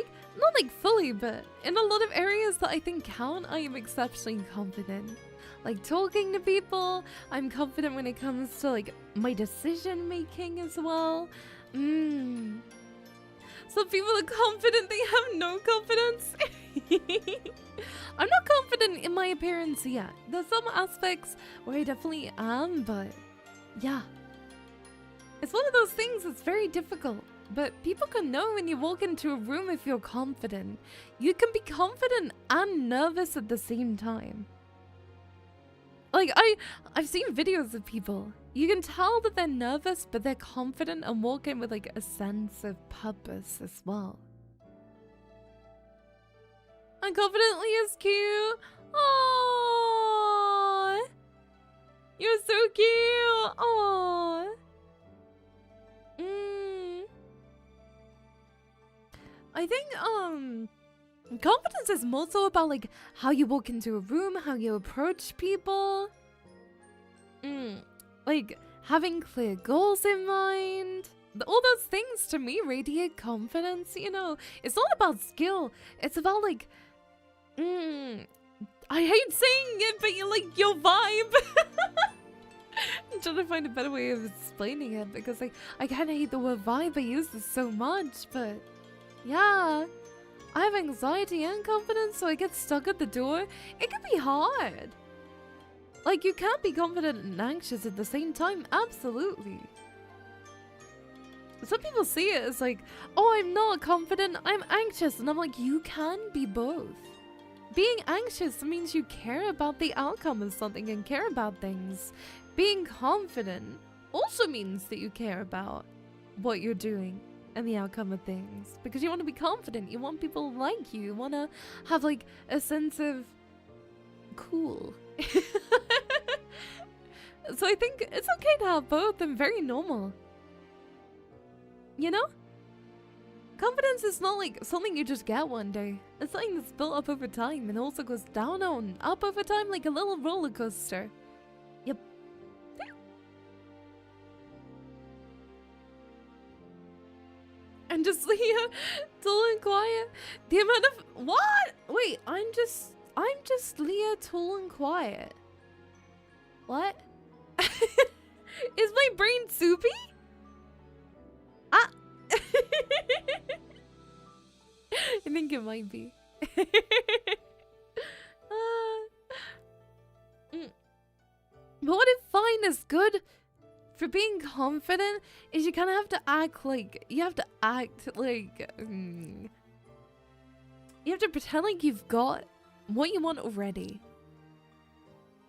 like fully, but in a lot of areas that I think count, I am exceptionally confident. Like talking to people, I'm confident when it comes to like my decision making as well. Some people are confident, they have no confidence. I'm not confident in my appearance yet. There's some aspects where I definitely am, but yeah. It's one of those things that's very difficult. But people can know when you walk into a room if you're confident. You can be confident and nervous at the same time. Like, I've seen videos of people. You can tell that they're nervous, but they're confident and walk in with like a sense of purpose as well. And confidently is cute. Aww. You're so cute. Aww. I think, confidence is more so about like how you walk into a room, how you approach people. Like having clear goals in mind. All those things to me radiate confidence, you know. It's not about skill. It's about like, I hate saying it, but you like your vibe. I'm trying to find a better way of explaining it because I kind of hate the word vibe. I use this so much, but yeah. I have anxiety and confidence, so I get stuck at the door. It can be hard. Like, you can't be confident and anxious at the same time. Absolutely. Some people see it as like, oh, I'm not confident, I'm anxious. And I'm like, you can be both. Being anxious means you care about the outcome of something and care about things. Being confident also means that you care about what you're doing and the outcome of things. Because you want to be confident. You want people to like you. You want to have like a sense of cool. So I think it's okay to have both and very normal. You know? Confidence is not like something you just get one day. It's something that's built up over time and also goes down and up over time like a little roller coaster. Yep. And just Leah, tall and quiet. The amount of what? Wait, I'm just Leah, tall and quiet. What? Is my brain soupy? Ah. I think it might be. But what I find is good for being confident is you kind of have to act like you have to pretend like you've got what you want already.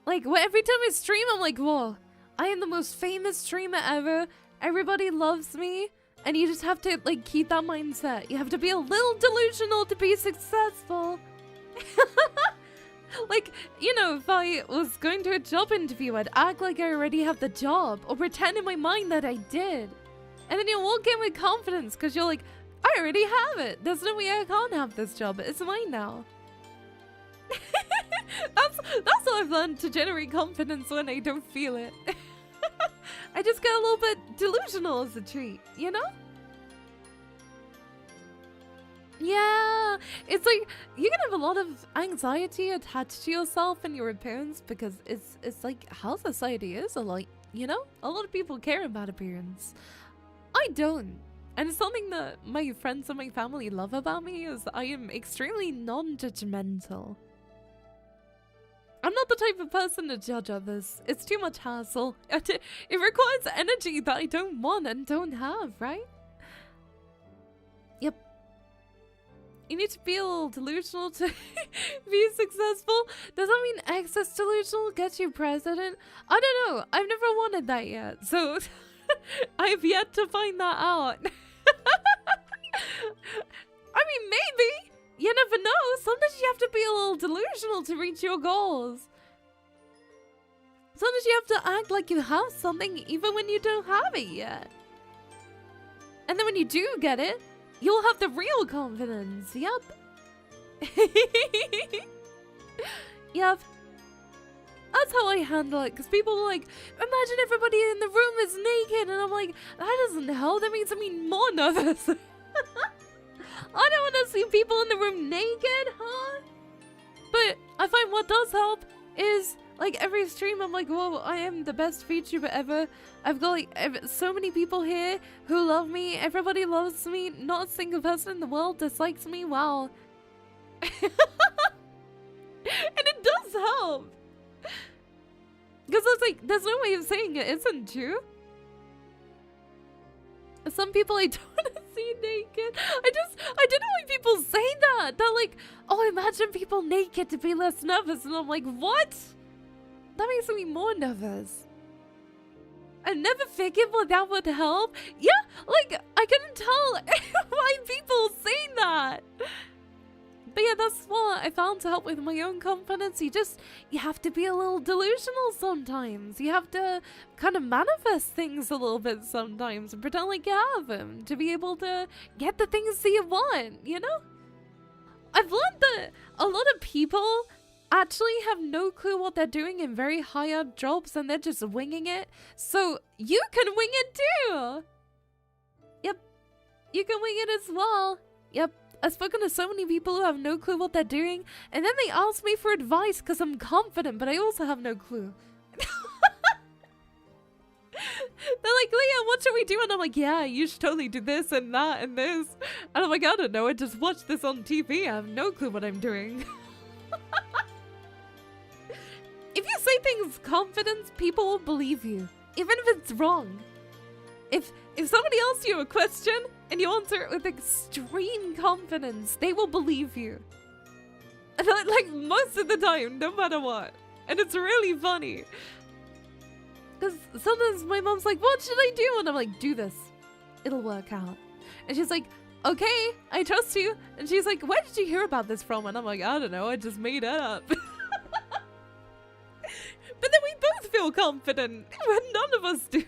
Like every time I stream, I'm like, whoa, I am the most famous streamer ever. Everybody loves me. And you just have to like keep that mindset. You have to be a little delusional to be successful. know, if I was going to a job interview, I'd act like I already have the job, or pretend in my mind that I did. And then you walk in with confidence, because you're like, I already have it. There's no way I can't have this job. It's mine now. That's what I've learned to generate confidence when I don't feel it. I just get a little bit delusional as a treat, you know? Yeah, it's like you can have a lot of anxiety attached to yourself and your appearance because it's like how society is a lot, you know? A lot of people care about appearance. I don't. And it's something that my friends and my family love about me is I am extremely non-judgmental. I'm not the type of person to judge others. It's too much hassle. It requires energy that I don't want and don't have, right? Yep. You need to be a little delusional to be successful. Does that mean excess delusional gets you president? I don't know. I've never wanted that yet. So I've yet to find that out. I mean, maybe. You never know. Sometimes you have to be a little delusional to reach your goals. Sometimes you have to act like you have something even when you don't have it yet. And then when you do get it, you'll have the real confidence. Yep. Yep. That's how I handle it. Because people are like, imagine everybody in the room is naked. And I'm like, that doesn't help. That means I'm more nervous. I don't want to see people in the room naked, huh? But I find what does help is, like, every stream I'm like, whoa, I am the best VTuber ever. I've got, like, so many people here who love me. Everybody loves me. Not a single person in the world dislikes me. Wow. And it does help. Because it's like, there's no way of saying it isn't true. Some people I don't want to see naked. I don't know why people say that. They're like, oh, imagine people naked to be less nervous. And I'm like, what? That makes me more nervous. I never figured what that would help. Yeah, like, I couldn't tell why people say that. But yeah, that's what I found to help with my own confidence. You have to be a little delusional sometimes. You have to kind of manifest things a little bit sometimes and pretend like you have them to be able to get the things that you want, you know? I've learned that a lot of people actually have no clue what they're doing in very high-up jobs and they're just winging it. So you can wing it too. Yep. You can wing it as well. Yep. I've spoken to so many people who have no clue what they're doing, and then they ask me for advice because I'm confident, but I also have no clue. They're like, Leah, what should we do? And I'm like, yeah, you should totally do this and that and this. And I'm like, I don't know, I just watched this on TV. I have no clue what I'm doing. If you say things with confidence, people will believe you, even if it's wrong. If somebody asks you a question and you answer it with extreme confidence, they will believe you. And like most of the time, no matter what. And it's really funny. Because sometimes my mom's like, what should I do? And I'm like, do this. It'll work out. And she's like, okay, I trust you. And she's like, where did you hear about this from? And I'm like, I don't know, I just made it up. But then we both feel confident when none of us do.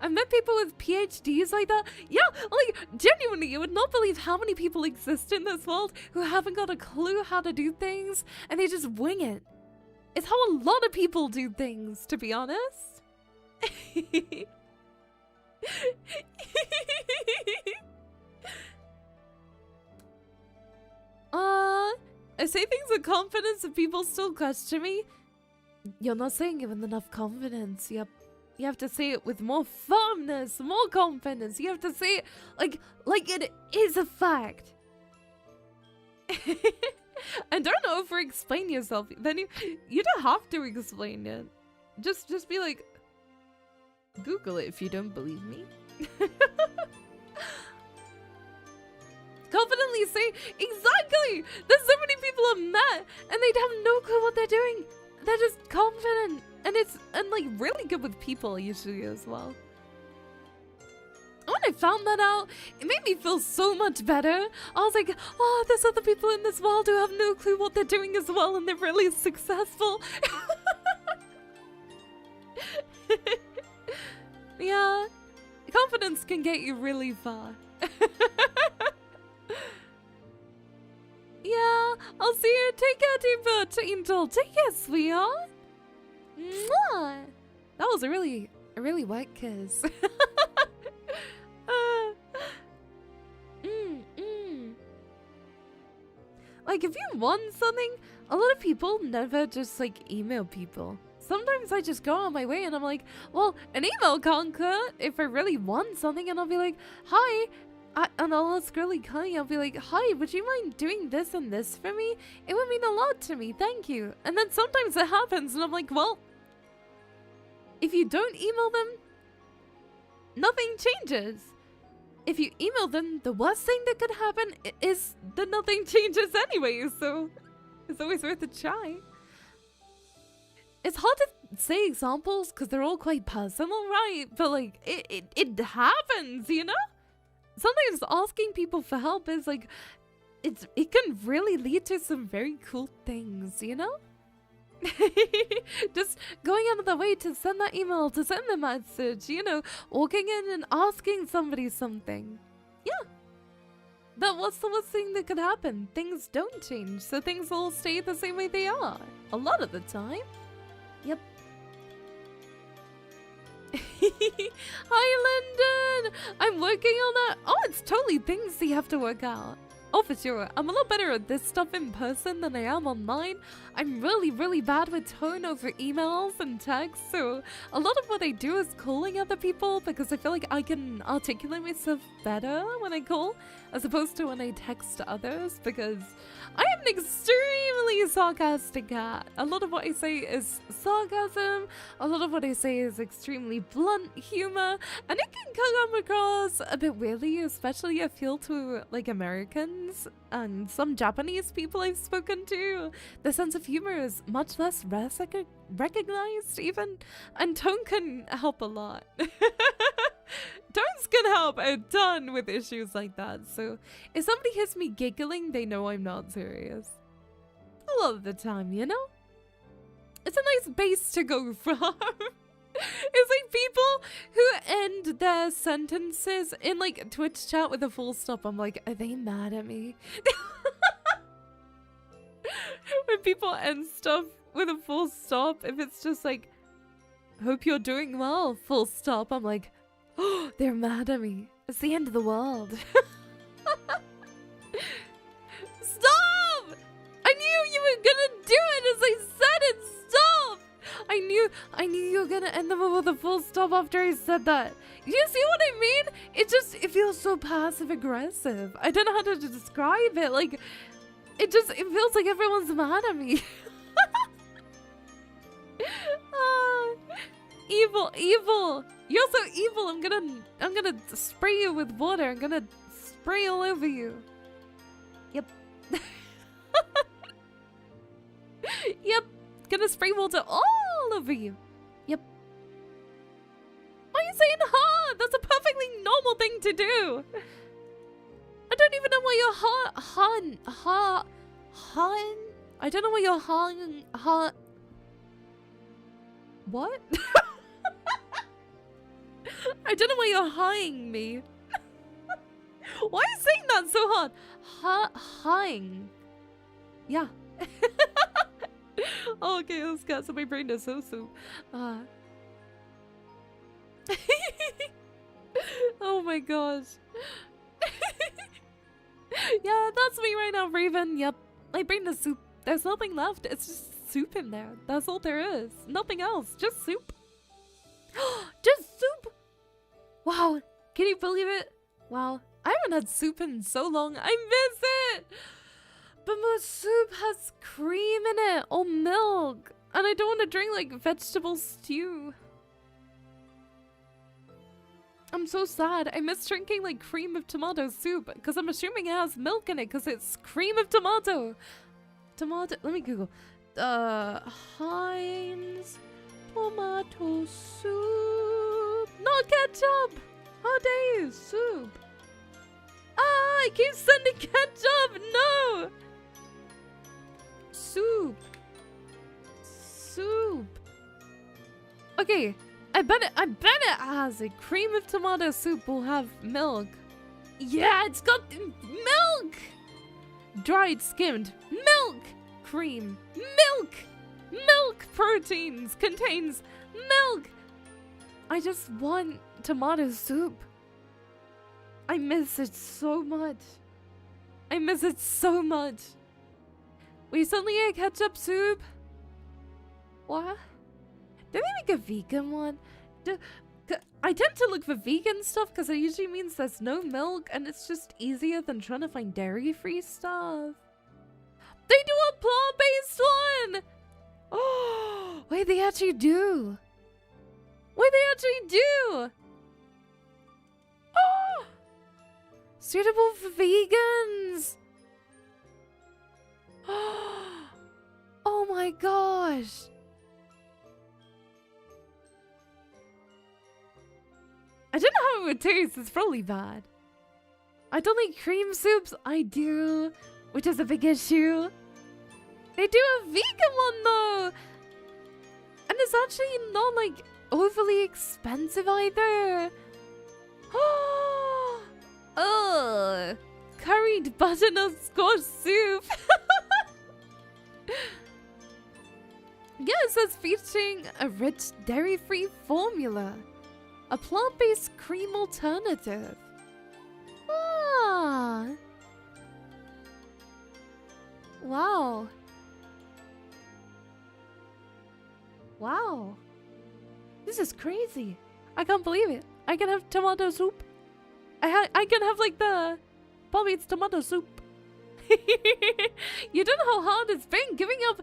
I've met people with PhDs like that. Yeah, like, genuinely, you would not believe how many people exist in this world who haven't got a clue how to do things, and they just wing it. It's how a lot of people do things, to be honest. I say things with confidence and people still question me. You're not saying it with enough confidence. Yep. You have to say it with more firmness, more confidence. You have to say it like it is a fact. And don't over-explain yourself. Then you don't have to explain it. Just be like, Google it if you don't believe me. Confidently say, exactly! There's so many people I've met and they'd have no clue what they're doing. They're just confident. And like really good with people usually as well. When I found that out, it made me feel so much better. I was like, oh, there's other people in this world who have no clue what they're doing as well, and they're really successful. Yeah, confidence can get you really far. Yeah, I'll see you. Take care, Deeper, Angel. Take care, sweetheart. Mwah. That was a really wet kiss. Like, if you want something, a lot of people never just, like, email people. Sometimes I just go on my way and I'm like, well, an email can't cut if I really want something, and I'll be like, hi. And I'll ask really kindly, I'll be like, hi, would you mind doing this and this for me? It would mean a lot to me, thank you. And then sometimes it happens and I'm like, well, if you don't email them, nothing changes. If you email them, the worst thing that could happen is that nothing changes anyway, so it's always worth a try. It's hard to say examples because they're all quite personal, right? But like, it happens, you know? Sometimes asking people for help is like, it can really lead to some very cool things, you know? Just going out of the way to send that email, to send the message, you know, walking in and asking somebody something. Yeah. But what's the worst thing that could happen? Things don't change, so things will stay the same way they are. A lot of the time. Yep. Hi, Lyndon! I'm working on that. Oh, it's totally things you have to work out. Oh, for sure. I'm a lot better at this stuff in person than I am online. I'm really bad with tone over emails and texts, so a lot of what I do is calling other people because I feel like I can articulate myself better when I call as opposed to when I text others, because I am an extremely sarcastic cat. A lot of what I say is sarcasm, a lot of what I say is extremely blunt humor, and it can come across a bit weirdly, especially I feel to like Americans and some Japanese people I've spoken to. The sense of humor is much less recognized even, and tone can help a lot. Tones can help a ton with issues like that, so if somebody hears me giggling, they know I'm not serious. A lot of the time, you know? It's a nice base to go from. It's like people who end their sentences in like Twitch chat with a full stop. I'm like, are they mad at me? When people end stuff with a full stop, if it's just like, hope you're doing well, full stop, I'm like, oh, they're mad at me. It's the end of the world. Stop! I knew you were gonna do it as I said it. Stop! I knew you were gonna end them with a full stop after I said that. You see what I mean? It feels so passive aggressive. I don't know how to describe it. Like, it feels like everyone's mad at me. Evil. You're so evil. I'm gonna spray you with water. I'm gonna spray all over you. Yep. Yep. Gonna spray water all over you. Yep. Why are you saying ha? That's a perfectly normal thing to do. I don't even know why you're han. I don't know why you're han. What? I don't know why you're hawing me. Why are you saying that so hard? Hawing. Yeah. Oh, okay, let's get some. My brain is so oh my gosh. Yeah, that's me right now, Raven. Yep. My brain is soup. There's nothing left. It's just soup in there. That's all there is. Nothing else. Just soup. Just soup. Wow. Can you believe it? Wow. I haven't had soup in so long. I miss it. But my soup has cream in it or milk. And I don't want to drink like vegetable stew. I'm so sad. I miss drinking like cream of tomato soup because I'm assuming it has milk in it because it's cream of tomato. Let me Google. Heinz tomato soup. Not ketchup. How dare you? Soup. Ah, I keep sending ketchup. No. Soup. Soup. Okay, I bet it has it. Cream of tomato soup will have milk. Yeah, it's got milk. Dried, skimmed, milk, cream, milk proteins, contains milk. I just want tomato soup. I miss it so much. I miss it so much. We suddenly ate ketchup soup. What? Did they make a vegan one? I tend to look for vegan stuff because it usually means there's no milk and it's just easier than trying to find dairy-free stuff. They do a plant-based one! Oh, wait, they actually do. Wait, they actually do. Oh, suitable for vegans. Oh my gosh. I don't know how it would taste. It's probably bad. I don't like cream soups. I do, which is a big issue. They do a vegan one though. And it's actually not like overly expensive either. Oh, curried butternut squash soup. Yeah, it says featuring a rich dairy-free formula. A plant-based cream alternative. Ah. Wow. Wow. This is crazy. I can't believe it. I can have tomato soup. I can have like the Bobby's tomato soup. You don't know how hard it's been giving up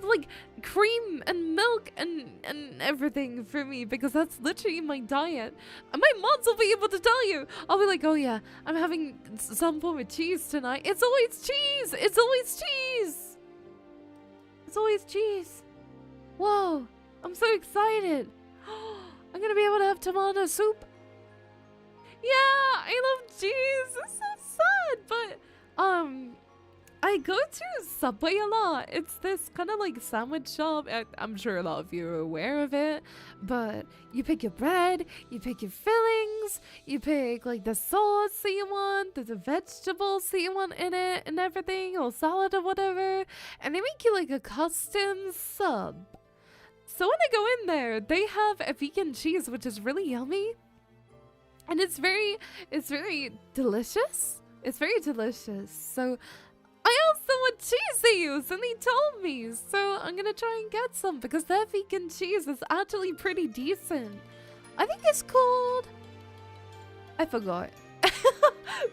like cream and milk and everything for me, because that's literally my diet. And my mods will be able to tell you. I'll be like, oh yeah, I'm having some form of cheese tonight. It's always cheese. It's always cheese. It's always cheese. Whoa, I'm so excited. I'm gonna be able to have tomato soup. Yeah, I love cheese. It's so sad, but I go to Subway a lot. It's this kind of like sandwich shop. I'm sure a lot of you are aware of it, but you pick your bread, you pick your fillings, you pick like the sauce that you want, there's the vegetables that you want in it and everything, or salad or whatever, and they make you like a custom sub. So when I go in there, they have a vegan cheese, which is really yummy. And it's very delicious. It's very delicious. So I asked them what cheese they use and they told me. So I'm gonna try and get some because their vegan cheese is actually pretty decent. I think it's called... I forgot.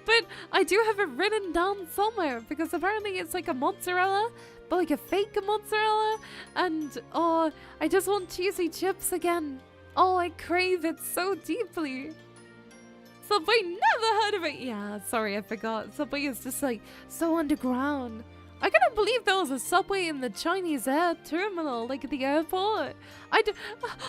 But I do have it written down somewhere because apparently it's like a mozzarella, but like a fake mozzarella. And oh, I just want cheesy chips again. Oh, I crave it so deeply. Subway, never heard of it. Yeah, sorry, I forgot. Subway is just like so underground. I couldn't believe there was a Subway in the Chinese air terminal, like at the airport. I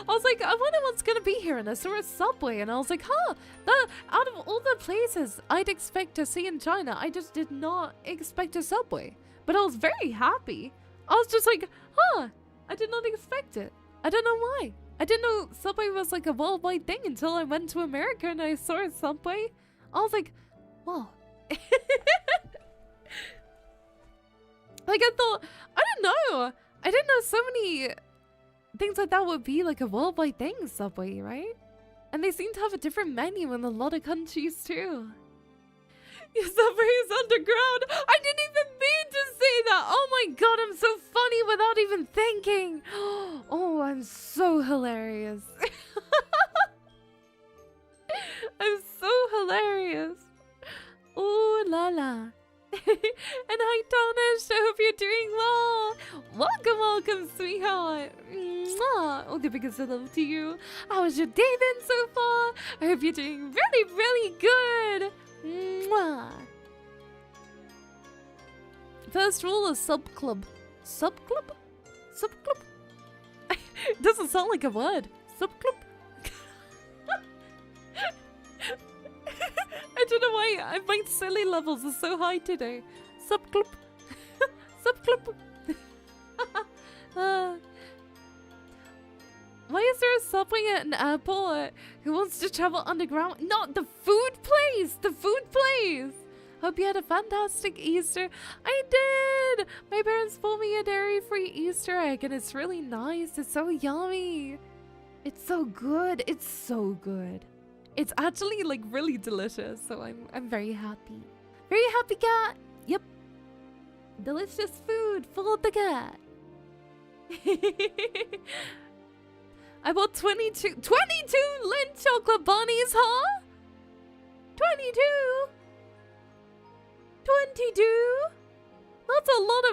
was like, I wonder what's gonna be here, and I saw a Subway, and I was like, huh, that out of all the places I'd expect to see in China, I just did not expect a Subway. But I was very happy. I was just like, huh, I did not expect it. I don't know why. I didn't know Subway was like a worldwide thing until I went to America and I saw a Subway. I was like, whoa. Like I thought, I don't know. I didn't know so many things like that would be like a worldwide thing, Subway, right? And they seem to have a different menu in a lot of countries too. Your Subway is underground. I didn't even mean to say that. Oh my god, I'm so funny without even thinking. Oh, I'm so hilarious. I'm so hilarious. Ooh la la. And hi Tonish, I hope you're doing well. Welcome, sweetheart. Mwah. Oh, the biggest love to you. How was your day then so far? I hope you're doing really good. Mwah. First rule of sub club. Sub club? Sub club? It doesn't sound like a word. Sub club? my silly levels are so high today. Subclip. Subclip. Why is there a subway at an airport? Who wants to travel underground? Not the food place! The food place! Hope you had a fantastic Easter. I did! My parents bought me a dairy-free Easter egg and it's really nice. It's so yummy. It's so good. It's so good. It's actually like really delicious, so I'm very happy. Very happy cat. Yep. Delicious food full of the cat. I bought 22 Lindt chocolate bunnies, huh? 22? 22? That's a lot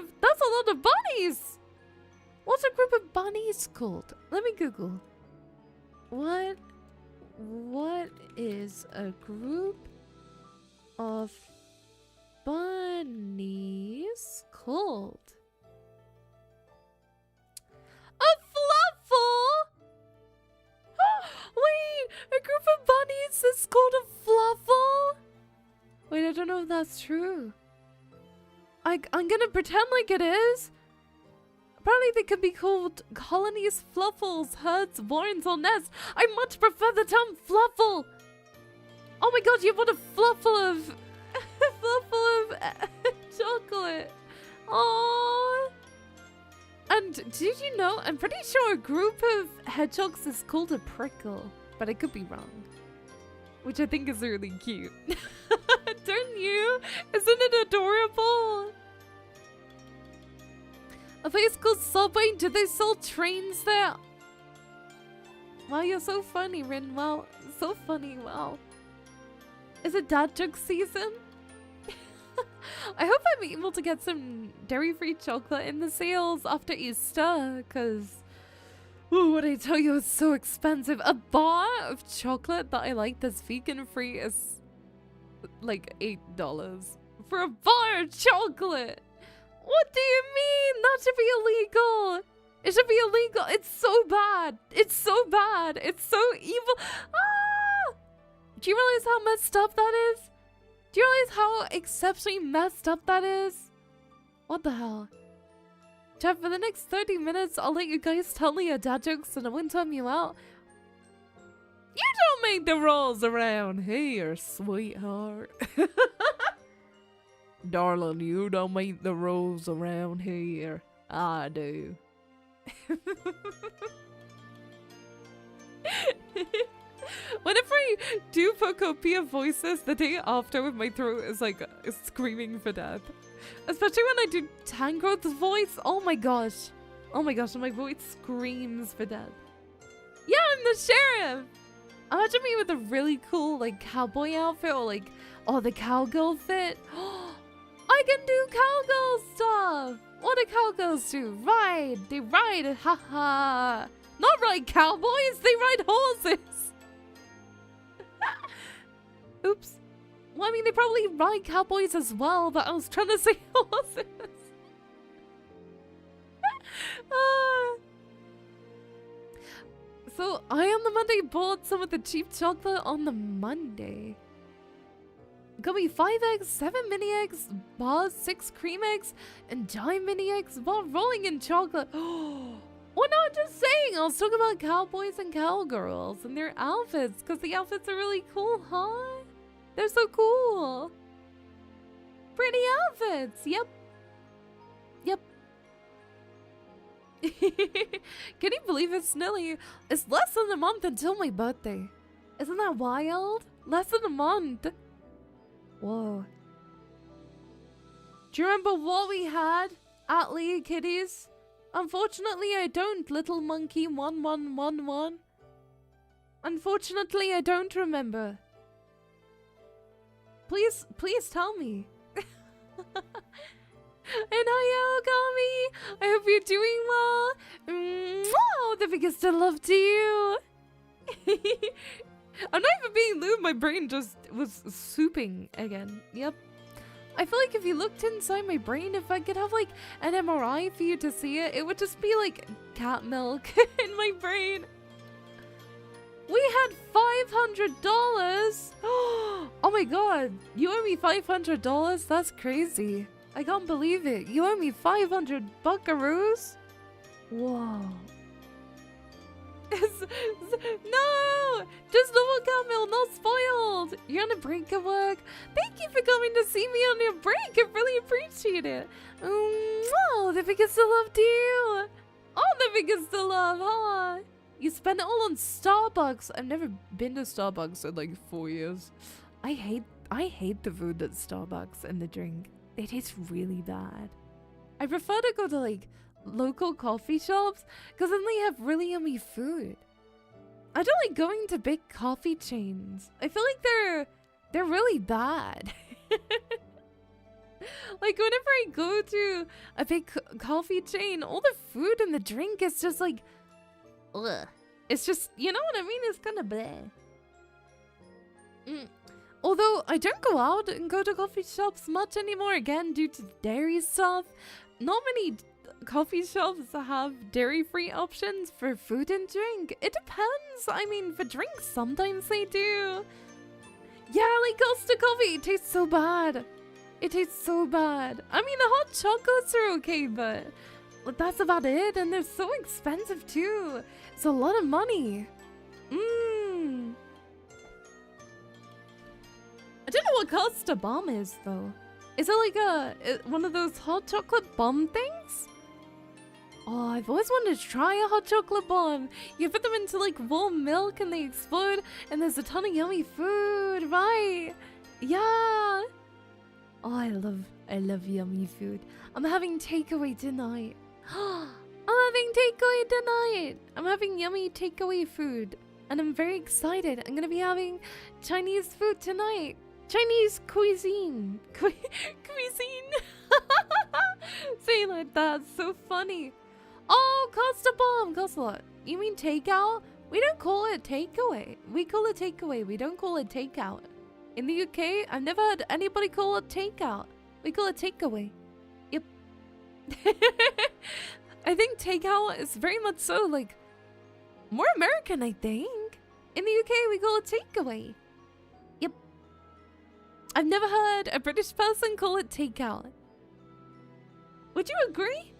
of bunnies. What's a group of bunnies called? Let me Google. What is a group of bunnies called? A fluffle? Wait, a group of bunnies is called a fluffle? Wait, I don't know if that's true. I'm gonna pretend like it is. Apparently they could be called colonies, fluffles, herds, warrens, or nests. I much prefer the term fluffle. Oh my god, you bought a fluffle of... a fluffle of chocolate. Aww. And did you know, I'm pretty sure a group of hedgehogs is called a prickle. But I could be wrong. Which I think is really cute. Don't you? Isn't it adorable? A place called Subway? Do they sell trains there? Wow, you're so funny, Rin. Wow, so funny. Wow. Is it dad joke season? I hope I'm able to get some dairy-free chocolate in the sales after Easter, because... ooh, what I tell you, it's so expensive. A bar of chocolate that I like that's vegan-free is like $8 for a bar of chocolate. What do you mean? That should be illegal. It should be illegal. It's so bad. It's so bad. It's so evil. Ah! Do you realize how messed up that is? Do you realize how exceptionally messed up that is? What the hell? Chat, for the next 30 minutes, I'll let you guys tell me your dad jokes and I won't time you out. You don't make the rules around here, sweetheart. Darling, you don't make the rules around here. I do. Whenever I do Pocopia voices, the day after with my throat is like screaming for death. Especially when I do Tangrowth's voice. Oh my gosh. Oh my gosh, my voice screams for death. Yeah, I'm the sheriff. Imagine me with a really cool like cowboy outfit or like, oh, the cowgirl fit. I can do cowgirl stuff. What do cowgirls do? Ride. They ride. Haha. Not ride cowboys. They ride horses. Oops. Well, I mean, they probably ride cowboys as well, but I was trying to say horses. So, I on the Monday bought some of the cheap chocolate on the Monday. Got me 5 eggs, 7 mini eggs, bars, 6 cream eggs, and giant mini eggs while rolling in chocolate. Oh, well, no, I'm just saying. I was talking about cowboys and cowgirls and their outfits, because the outfits are really cool, huh? They're so cool. Pretty outfits. Yep. Yep. Can you believe it, Snilly? It's less than a month until my birthday. Isn't that wild? Less than a month. Whoa. Do you remember what we had at Leahkitties? Unfortunately, I don't, little monkey 1111. Unfortunately, I don't remember. Please tell me. And hi, Ogami. I hope you're doing well. Mwah! The biggest of love to you. I'm not even being lewd. My brain just was souping again. Yep. I feel like if you looked inside my brain, if I could have like an MRI for you to see it, it would just be like cat milk in my brain. We had $500. Oh my god, you owe me $500? That's crazy. I can't believe it. You owe me 500 buckaroos? Whoa. No! Just normal camel, not spoiled! You're on a break at work. Thank you for coming to see me on your break. I really appreciate it. Oh, the biggest of love to you. Oh, the biggest of love, huh? You spend it all on Starbucks. I've never been to Starbucks in like 4 years. I hate the food at Starbucks and the drink. They taste really bad. I prefer to go to like local coffee shops because then they have really yummy food. I don't like going to big coffee chains. I feel like they're really bad. Like whenever I go to a big coffee chain, all the food and the drink is just like, ugh. It's just, you know what I mean? It's kind of bleh. Although I don't go out and go to coffee shops much anymore, again due to dairy stuff. Not many coffee shops have dairy-free options for food and drink. It depends. I mean, for drinks, sometimes they do. Yeah, like Costa Coffee, it tastes so bad. It tastes so bad. I mean, the hot chocolates are okay, but that's about it. And they're so expensive too. It's a lot of money. I don't know what Costa Bomb is though. Is it like one of those hot chocolate bomb things? Oh, I've always wanted to try a hot chocolate bomb. You put them into like warm milk and they explode and there's a ton of yummy food, right? Yeah. Oh, I love yummy food. I'm having takeaway tonight. I'm having takeaway tonight. I'm having yummy takeaway food. And I'm very excited. I'm gonna be having Chinese food tonight. Chinese cuisine. Cuisine. Saying like that, so funny. Oh, Costa Bomb. Costa, you mean takeout? We don't call it takeaway. We call it takeaway. We don't call it takeout. In the UK, I've never heard anybody call it takeout. We call it takeaway. Yep. I think takeout is very much so like more American, I think. In the UK, we call it takeaway. Yep. I've never heard a British person call it takeout. Would you agree?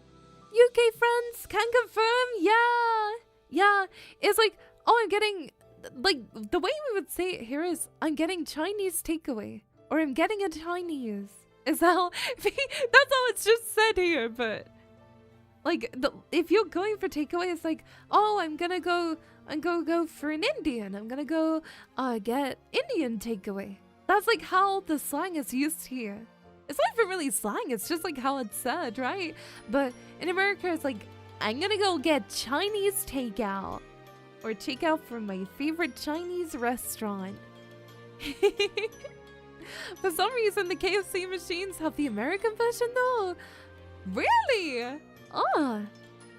UK friends can confirm. Yeah. It's like, oh, I'm getting, like, the way we would say it here is, I'm getting Chinese takeaway. Or I'm getting a Chinese. Is that how, that's how it's just said here, but like, if you're going for takeaway, it's like, oh, I'm gonna go for an Indian. I'm gonna go get Indian takeaway. That's like how the slang is used here. It's not even really slang, it's just like how it's said, right? But in America, it's like, I'm gonna go get Chinese takeout. Or takeout from my favorite Chinese restaurant. For some reason, the KFC machines have the American version though. Really? Ah.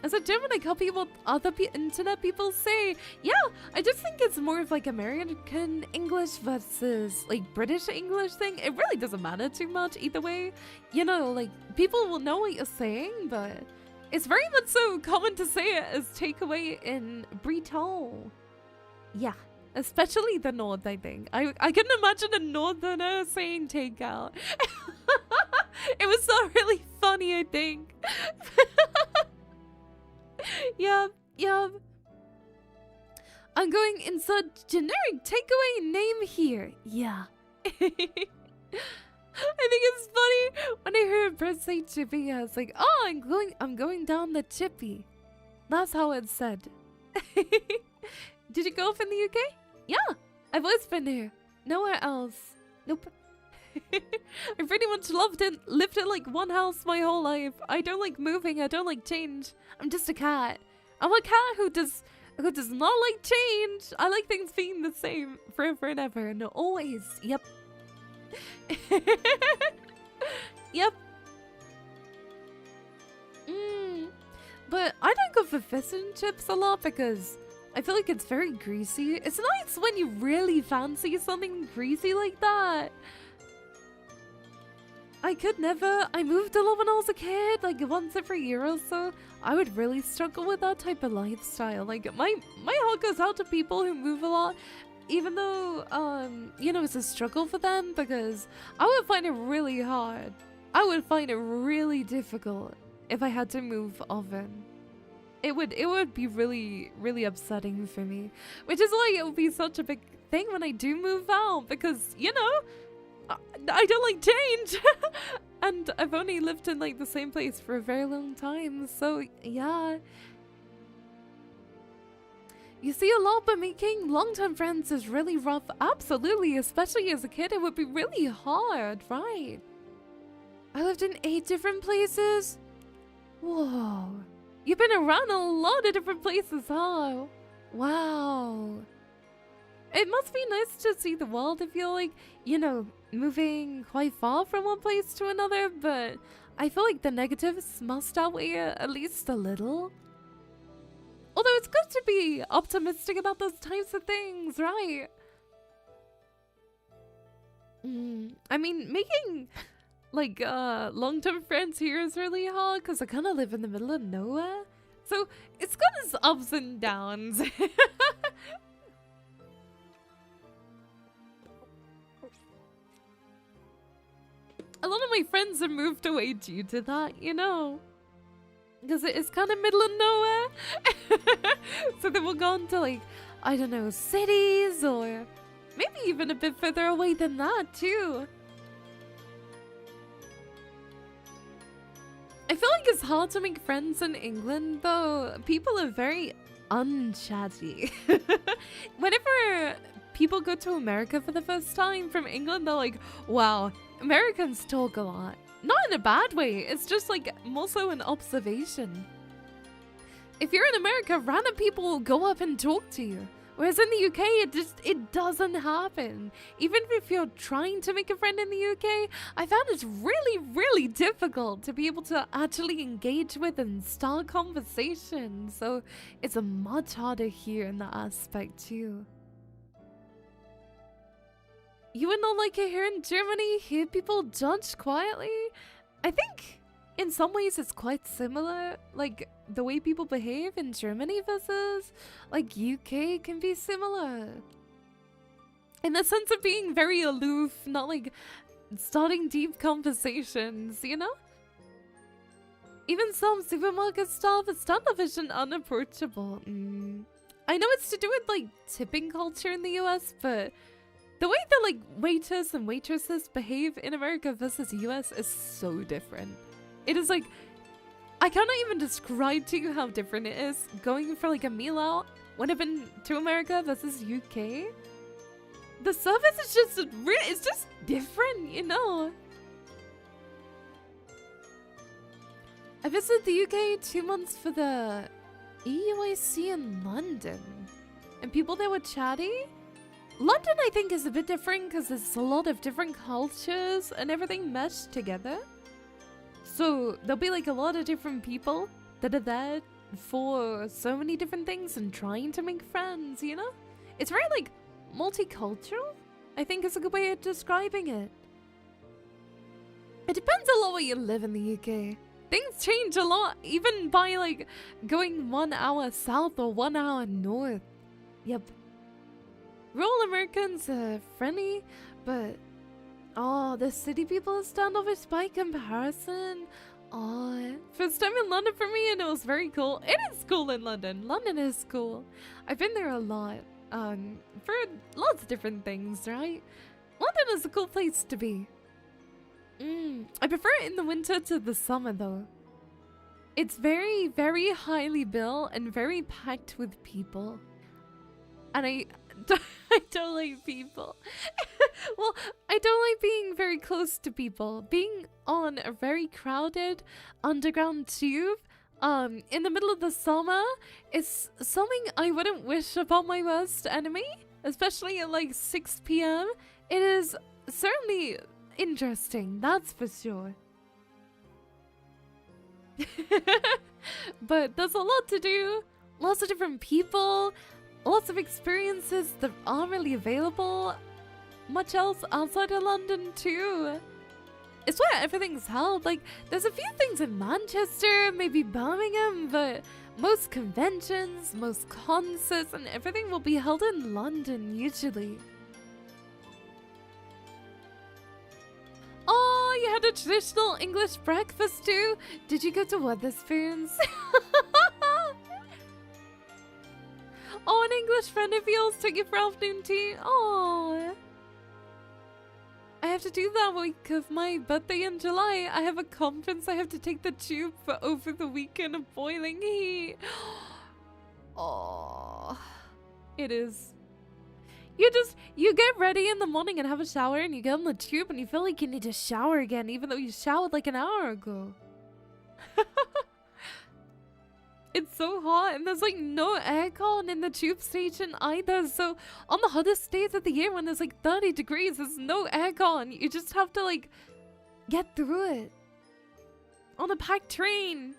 As a German, I copy what other internet people say. Yeah, I just think it's more of like American English versus like British English thing. It really doesn't matter too much either way. You know, like people will know what you're saying, but it's very much so common to say it as takeaway in Breton. Yeah, especially the North, I think. I can imagine a Northerner saying takeout. It was so really funny, I think. Yup. I'm going insert generic takeaway name here. Yeah. I think it's funny when I hear a bird say chippy. I was like, oh, I'm going down the chippy. That's how it's said. Did you go off in the UK? Yeah, I've always been here. Nowhere else. Nope. I pretty much lived in like one house my whole life. I don't like moving. I don't like change. I'm just a cat. I'm a cat who does not like change. I like things being the same forever and ever and always. Yep. Yep. But I don't go for fish and chips a lot because I feel like it's very greasy. It's nice when you really fancy something greasy like that. I could never. I moved a lot when I was a kid, like once every year or so. I would really struggle with that type of lifestyle. Like my heart goes out to people who move a lot, even though you know, it's a struggle for them, because I would find it really hard. I would find it really difficult if I had to move often. It would be really upsetting for me, which is why it would be such a big thing when I do move out, because, you know, I don't like change. And I've only lived in like the same place for a very long time, so yeah. You see a lot, but making long-term friends is really rough. Absolutely, especially as a kid, it would be really hard, right? I lived in 8 different places. Whoa. You've been around a lot of different places, huh? Wow. It must be nice to see the world if you're like, you know, moving quite far from one place to another, but I feel like the negatives must outweigh it at least a little. Although it's good to be optimistic about those types of things, right? I mean, making like long-term friends here is really hard because I kind of live in the middle of nowhere. So it's got its ups and downs. A lot of my friends have moved away due to that, you know. Because it is kind of middle of nowhere. So they will go to like, I don't know, cities or maybe even a bit further away than that too. I feel like it's hard to make friends in England though. People are very unchatty. Whenever people go to America for the first time from England, they're like, wow, Americans talk a lot. Not in a bad way, it's just like more so an observation. If you're in America, random people will go up and talk to you. Whereas in the UK, it doesn't happen. Even if you're trying to make a friend in the UK, I found it's really difficult to be able to actually engage with and start conversations. So it's a much harder here in that aspect too. You would not like it here in Germany? Hear people judge quietly? I think in some ways it's quite similar. Like the way people behave in Germany versus like UK can be similar. In the sense of being very aloof, not like starting deep conversations, you know? Even some supermarket staff is television unapproachable. I know it's to do with like tipping culture in the US, but the way that like waiters and waitresses behave in America versus US is so different. It is like, I cannot even describe to you how different it is going for like a meal out when I've been to America versus UK. The service is just it's just different, you know. I visited the UK 2 months for the EUAC in London, and people there were chatty. London, I think, is a bit different because there's a lot of different cultures and everything meshed together. So there'll be like a lot of different people that are there for so many different things and trying to make friends, you know? It's very like multicultural, I think is a good way of describing it. It depends a lot where you live in the UK. Things change a lot, even by like going 1 hour south or 1 hour north. Yep. Rural Americans are friendly, but oh, the city people are standoffish by comparison. Oh, first time in London for me, and it was very cool. It is cool in London. London is cool. I've been there a lot, for lots of different things, right? London is a cool place to be. I prefer it in the winter to the summer though. It's very highly built and very packed with people, and I don't like people. Well, I don't like being very close to people. Being on a very crowded underground tube in the middle of the summer is something I wouldn't wish upon my worst enemy, especially at like 6 p.m. It is certainly interesting, that's for sure. But there's a lot to do, lots of different people, lots of experiences that aren't really available much else outside of London too. it's where everything's held. Like, there's a few things in Manchester, maybe Birmingham, but most conventions, most concerts, and everything will be held in London, usually. Oh, you had a traditional English breakfast too? Did you go to Wetherspoons? Oh, an English friend of yours took you for afternoon tea? Oh. I have to do that week of my birthday in July. I have a conference. I have to take the tube for over the weekend of boiling heat. Oh, it is. You get ready in the morning and have a shower and you get on the tube and you feel like you need to shower again even though you showered like an hour ago. It's so hot and there's like no aircon in the tube station either. So on the hottest days of the year when there's like 30 degrees, there's no aircon. You just have to like get through it. On a packed train.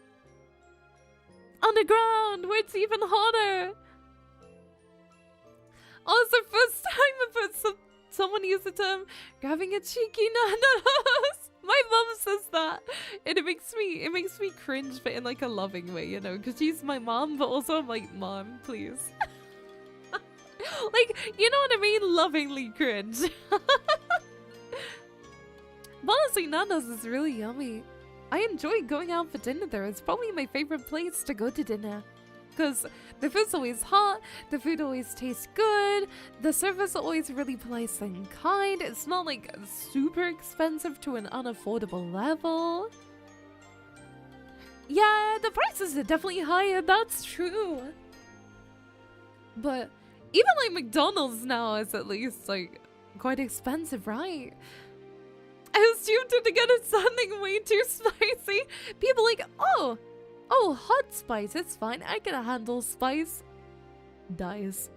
Underground where it's even hotter. Oh, it's the first time I've heard someone use the term grabbing a cheeky nanos. My mom says that, and it makes me cringe, but in like a loving way, you know, because she's my mom, but also I'm like, Mom, please. Like, you know what I mean? Lovingly cringe. But honestly, Nando's is really yummy. I enjoy going out for dinner there. It's probably my favorite place to go to dinner. Because the food's always hot, the food always tastes good, the service is always really polite and kind. It's not like super expensive to an unaffordable level. Yeah, the prices are definitely higher, that's true. But even like McDonald's now is at least like quite expensive, right? I was tempted to get something way too spicy. People like, oh, hot spice, it's fine. I can handle spice. Dies.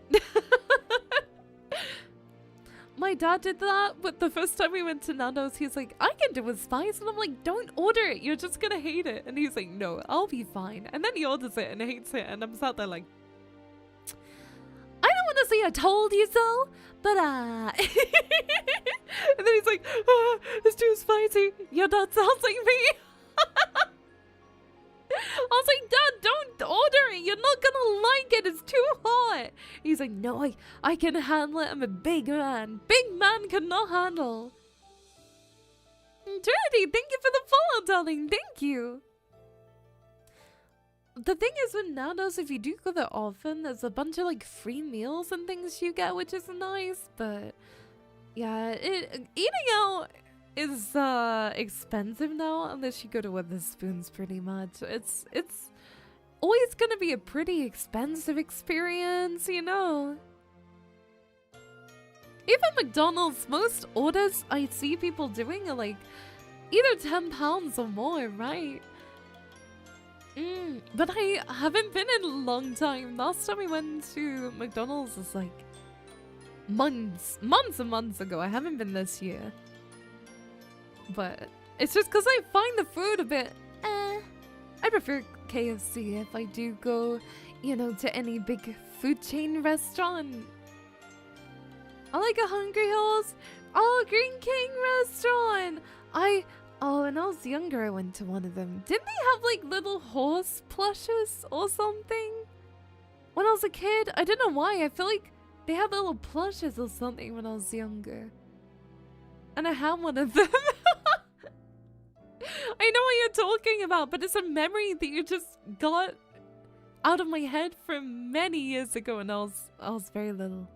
My dad did that, but the first time we went to Nando's, he's like, I can do with spice. And I'm like, don't order it. You're just gonna hate it. And he's like, no, I'll be fine. And then he orders it and hates it. And I'm sat there like, I don't want to say I told you so, but And then he's like, oh, it's too spicy. Your dad sounds like me. I was like, Dad, don't order it. You're not gonna like it. It's too hot. He's like, no, I can handle it. I'm a big man. Big man cannot handle. Trinity, thank you for the follow, darling. Thank you. The thing is with Nando's, if you do go there often, there's a bunch of like free meals and things you get, which is nice. But yeah, eating out is expensive now unless you go to Wetherspoons pretty much. It's always gonna be a pretty expensive experience, you know. Even McDonald's, most orders I see people doing are like either £10 or more, right? But I haven't been in a long time. Last time we went to McDonald's was like months and months ago. I haven't been this year. But it's just because I find the food a bit I prefer KFC if I do go, you know, to any big food chain restaurant. I like a Hungry Horse. Oh, Green King restaurant. When I was younger, I went to one of them. Didn't they have like little horse plushes or something? When I was a kid, I don't know why. I feel like they had little plushes or something when I was younger. And I had one of them. I know what you're talking about, but it's a memory that you just got out of my head from many years ago when I was very little.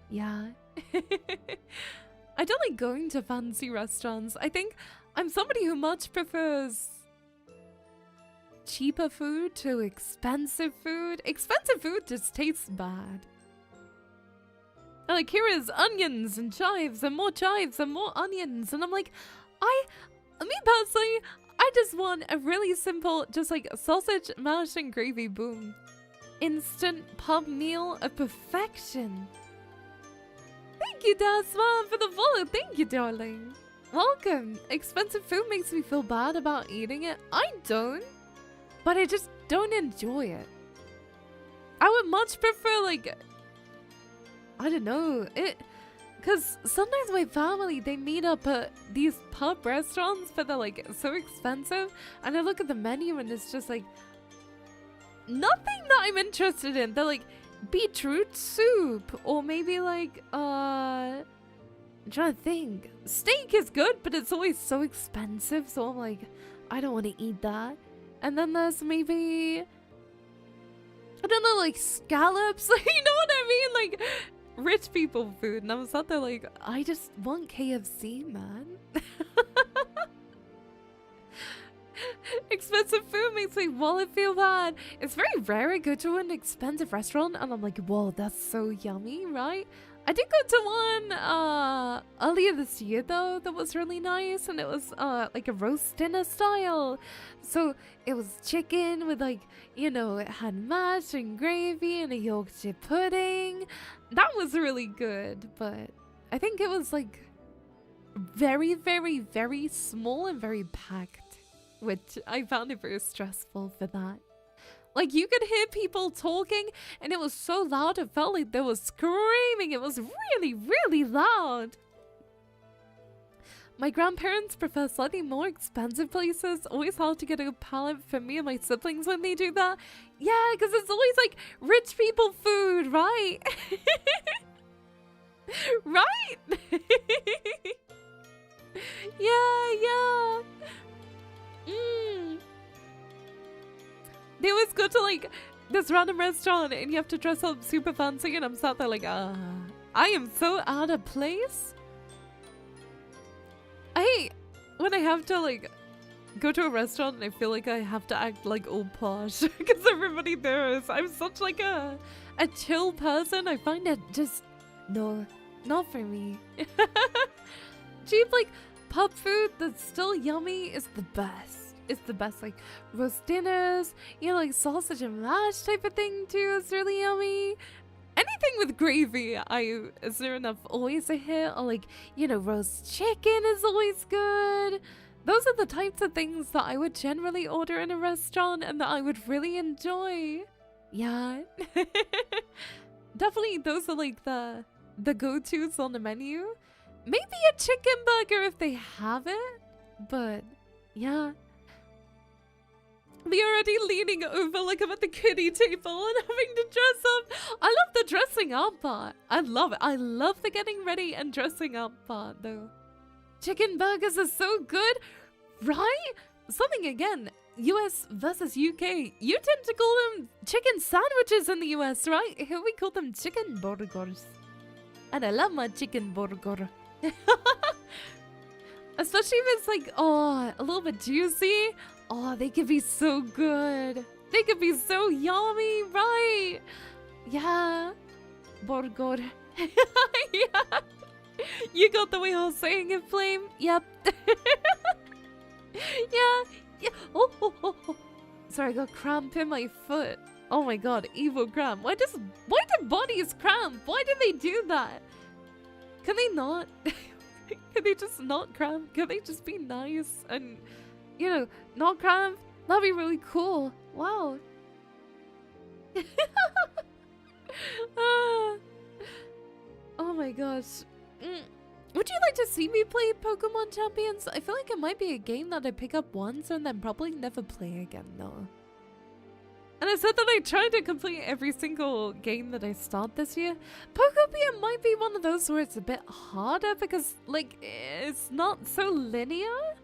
Yeah. I don't like going to fancy restaurants. I think I'm somebody who much prefers cheaper food to expensive food. Expensive food just tastes bad. Like, here is onions and chives and more onions. And I'm like, me personally, I just want a really simple, just like sausage, mash, and gravy, boom. Instant pub meal of perfection. Thank you, Dasman, for the follow. Thank you, darling. Welcome. Expensive food makes me feel bad about eating it. I don't, but I just don't enjoy it. I would much prefer, like, I don't know, Because sometimes my family, they meet up at these pub restaurants, but they're like so expensive. And I look at the menu and it's just like nothing that I'm interested in. They're like beetroot soup or maybe like I'm trying to think. Steak is good, but it's always so expensive. So I'm like, I don't want to eat that. And then there's maybe, I don't know, like scallops. You know what I mean? Like rich people food. And I was sat there like, I just want KFC, man. Expensive food makes my wallet feel bad. It's very rare I go to an expensive restaurant and I'm like, whoa, that's so yummy, right? I did go to one earlier this year though that was really nice, and it was like a roast dinner style. So it was chicken with like, you know, it had mash and gravy and a Yorkshire pudding. That was really good, but I think it was like very, very, very small and very packed, which I found it very stressful for that. Like, you could hear people talking, and it was so loud, it felt like they were screaming. It was really, really loud. My grandparents prefer slightly more expensive places. Always hard to get a palate for me and my siblings when they do that. Yeah, because it's always, like, rich people food, right? Right? Yeah. They always go to like this random restaurant and you have to dress up super fancy, and I'm sat there like, I am so out of place. I hate when I have to like go to a restaurant and I feel like I have to act like all posh because everybody there is. I'm such like a chill person. I find it just, no, not for me. Cheap like pub food that's still yummy is the best. It's the best, like roast dinners, you know, like sausage and mash type of thing too. It's really yummy. Anything with gravy, is there enough always a hit? Or like, you know, roast chicken is always good. Those are the types of things that I would generally order in a restaurant and that I would really enjoy. Yeah. Definitely those are like the go-tos on the menu. Maybe a chicken burger if they have it, but yeah. They're already leaning over like I'm at the kiddie table and having to dress up. I love the dressing up part. I love it. I love the getting ready and dressing up part though. Chicken burgers are so good, right? Something again, US versus UK. You tend to call them chicken sandwiches in the US, right? Here we call them chicken burgers. And I love my chicken burger. Especially if it's like, a little bit juicy. Oh, they could be so good. They could be so yummy, right? Yeah. Burger. Yeah. You got the way I was saying it, Flame. Yep. Yeah. Oh. Sorry, I got cramp in my foot. Oh my god, evil cramp. Why do bodies cramp? Why do they do that? Can they not? Can they just not cramp? Can they just be nice and, you know, not cramp? That'd be really cool. Wow. Oh my gosh. Would you like to see me play Pokemon Champions? I feel like it might be a game that I pick up once and then probably never play again though. And I said that I tried to complete every single game that I start this year. Pokemon might be one of those where it's a bit harder because, like, it's not so linear.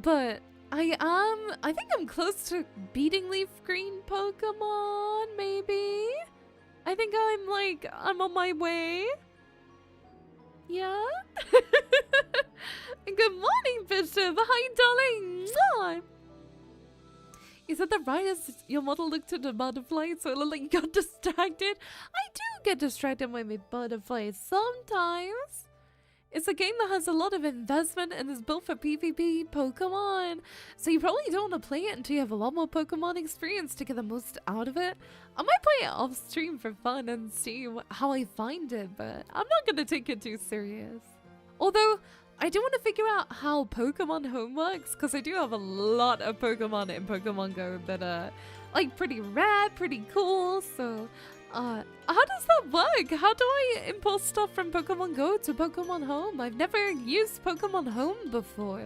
But I think I'm close to beating Leaf Green Pokemon, maybe? I think I'm on my way. Yeah? Good morning, Bishop. Hi, darling. Mwah. You said that right as your model looked at the butterfly, so it looked like you got distracted. I do get distracted by my butterflies sometimes. It's a game that has a lot of investment and is built for PvP Pokemon. So you probably don't want to play it until you have a lot more Pokemon experience to get the most out of it. I might play it off stream for fun and see how I find it, but I'm not going to take it too serious. Although, I do want to figure out how Pokemon Home works, because I do have a lot of Pokemon in Pokemon Go that are like pretty rare, pretty cool, so How does that work? How do I import stuff from Pokemon Go to Pokemon Home? I've never used Pokemon Home before.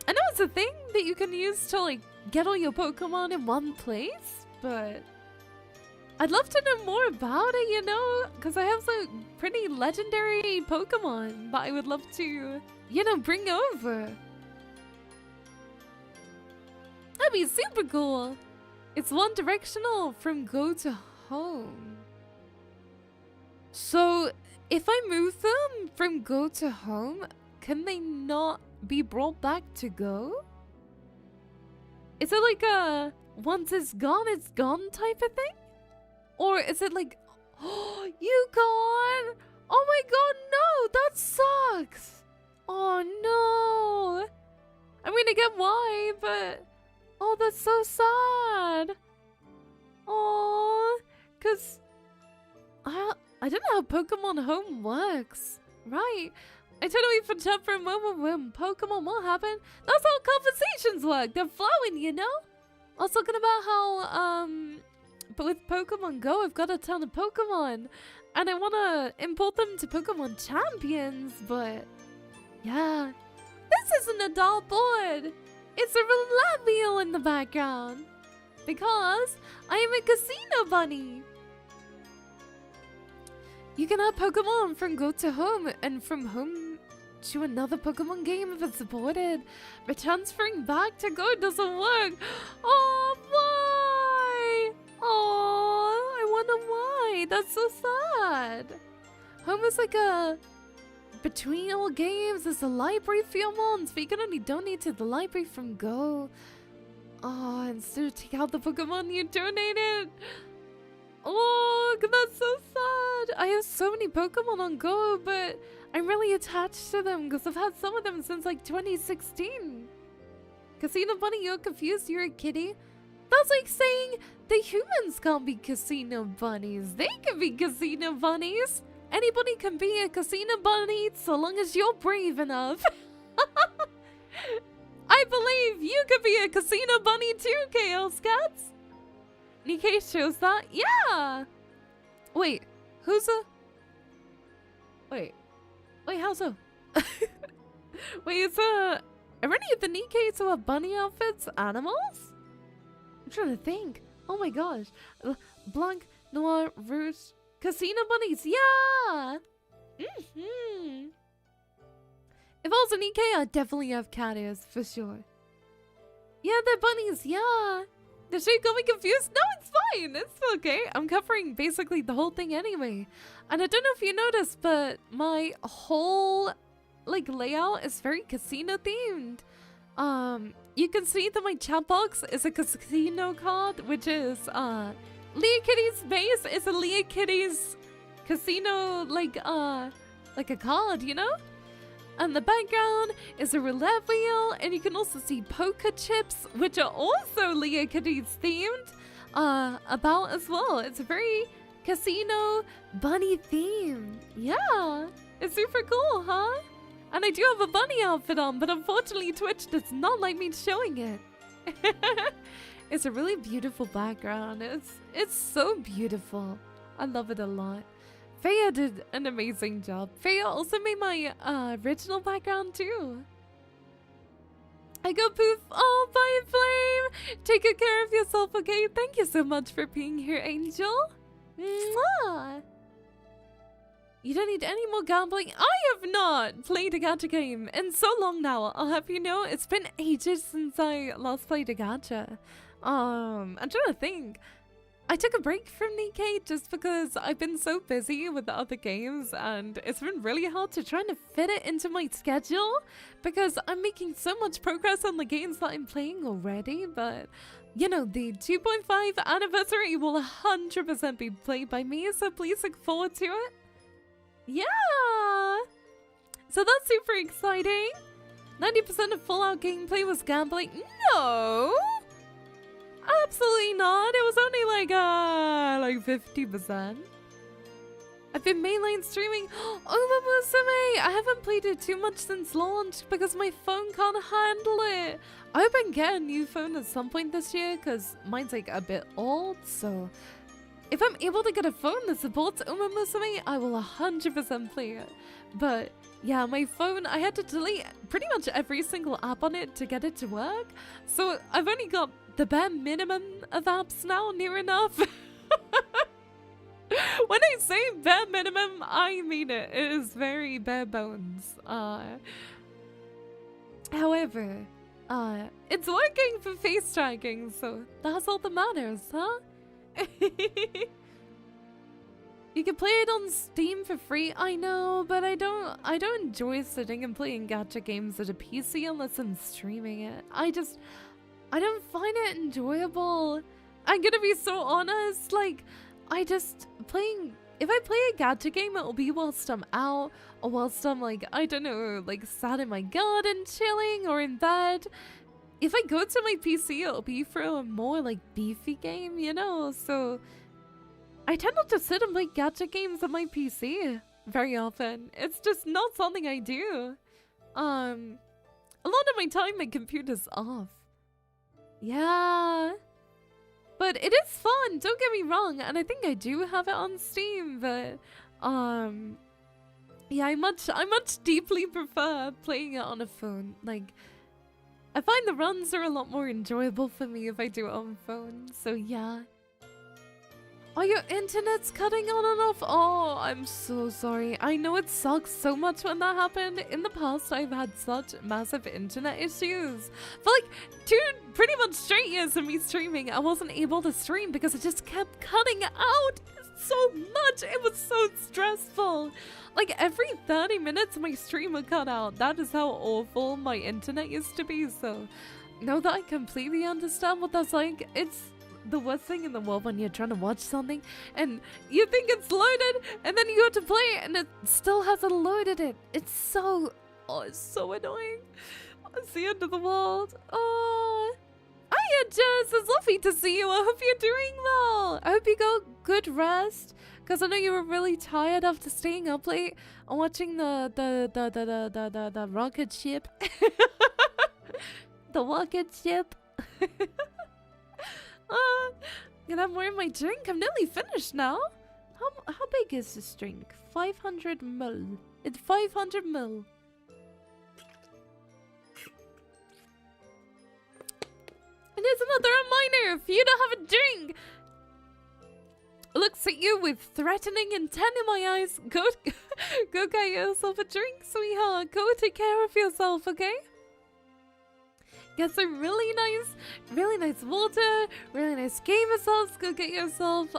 I know it's a thing that you can use to like get all your Pokemon in one place, but I'd love to know more about it, you know? Because I have some pretty legendary Pokemon that I would love to, you know, bring over. That'd be super cool. It's one directional from Go to Home. So, if I move them from Go to Home, can they not be brought back to Go? Is it like a once it's gone type of thing? Or is it like, oh, you gone? Oh my god, no, that sucks. Oh no. I mean, I get why, but oh, that's so sad. Oh, cause I don't know how Pokemon Home works. Right. I totally forgot for a moment when Pokemon what happened. That's how conversations work. They're flowing, you know? I was talking about how, but with Pokemon Go, I've got a ton of Pokemon. And I want to import them to Pokemon Champions, but yeah. This is an adult board. It's a roulette wheel in the background. Because I am a casino bunny. You can add Pokemon from Go to Home and from Home to another Pokemon game if it's supported. But transferring back to Go doesn't work. Oh, why? Oh, I wonder why. That's so sad. Home is like a between all games. There's a library for your mons, but you can only donate to the library from Go. Oh, instead of take out the Pokemon you donated. Oh, that's so sad. I have so many Pokemon on Go, but I'm really attached to them because I've had some of them since like 2016. Casino Bunny, you're confused? You're a kitty? That's like saying the humans can't be casino bunnies. They can be casino bunnies. Anybody can be a casino bunny so long as you're brave enough. I believe you could be a casino bunny too, Chaos Cats. Nikkei shows that? Yeah! Wait, who's a... Wait, how so? Wait, is are any of the Nikkeis who have bunny outfits animals? I'm trying to think. Oh my gosh. Blanc, Noir, Rouge, Casino bunnies, yeah! If I was a Nikkei, I'd definitely have cat ears, for sure. Yeah, they're bunnies, yeah! The shape got me confused? No, it's fine. It's okay. I'm covering basically the whole thing anyway. And I don't know if you noticed, but my whole like layout is very casino themed. You can see that my chat box is a casino card, which is Leahkitties base is a Leahkitties casino like a card, you know? And the background is a roulette wheel, and you can also see poker chips, which are also Leahkitties themed, about as well. It's a very casino bunny theme. Yeah, it's super cool, huh? And I do have a bunny outfit on, but unfortunately Twitch does not like me showing it. It's a really beautiful background. It's so beautiful. I love it a lot. Feya did an amazing job. Feya also made my original background too. I go poof. Oh, bye, Flame. Take good care of yourself, okay? Thank you so much for being here, Angel. Mwah. You don't need any more gambling. I have not played a gacha game in so long now. I'll have you know, it's been ages since I last played a gacha. I'm trying to think. I took a break from Nikkei just because I've been so busy with the other games, and it's been really hard to try to fit it into my schedule because I'm making so much progress on the games that I'm playing already. But you know, the 2.5 anniversary will 100% be played by me, so please look forward to it. Yeah! So that's super exciting. 90% of Fallout gameplay was gambling. No! Absolutely not. It was only like 50%. I've been mainline streaming. Oh, Musume! I haven't played it too much since launch because my phone can't handle it. I hope I can get a new phone at some point this year because mine's like a bit old. So if I'm able to get a phone that supports Uma Musume, I will 100% play it. But yeah, my phone, I had to delete pretty much every single app on it to get it to work. So I've only got the bare minimum of apps now, near enough. When I say bare minimum, I mean it. It is very bare bones. However, it's working for face tracking, so that's all that matters, huh? You can play it on Steam for free, I know, but I don't enjoy sitting and playing gacha games at a PC unless I'm streaming it. I don't find it enjoyable. I'm gonna be so honest, like, if I play a gacha game, it'll be whilst I'm out, or whilst I'm like, I don't know, like sat in my garden chilling, or in bed. If I go to my PC, it'll be for a more like beefy game, you know, so I tend not to sit and play gacha games on my PC very often. It's just not something I do. A lot of my time my computer's off. Yeah. But it is fun, don't get me wrong, and I think I do have it on Steam, but yeah, I much deeply prefer playing it on a phone. Like, I find the runs are a lot more enjoyable for me if I do it on phone, so yeah. Oh, your internet's cutting on and off? Oh, I'm so sorry. I know it sucks so much when that happened. In the past, I've had such massive internet issues. For like 2 pretty much straight years of me streaming, I wasn't able to stream because it just kept cutting out so much. It was so stressful. Like every 30 minutes, my stream would cut out. That is how awful my internet used to be. So now that I completely understand what that's like, it's the worst thing in the world when you're trying to watch something and you think it's loaded and then you go to play it and it still hasn't loaded it. It's so annoying. It's the end of the world. Oh, hiya Jess, it's lovely to see you. I hope you're doing well. I hope you got good rest, because I know you were really tired after staying up late and watching the rocket ship. The rocket ship. Gonna have more in my drink. I'm nearly finished now. How big is this drink? 500 ml. It's 500 ml. And there's another reminder. If you don't have a drink, looks at you with threatening intent in my eyes. Go get yourself a drink, sweetheart. Go take care of yourself, okay? Get some really nice water, really nice game sauce. Go get yourself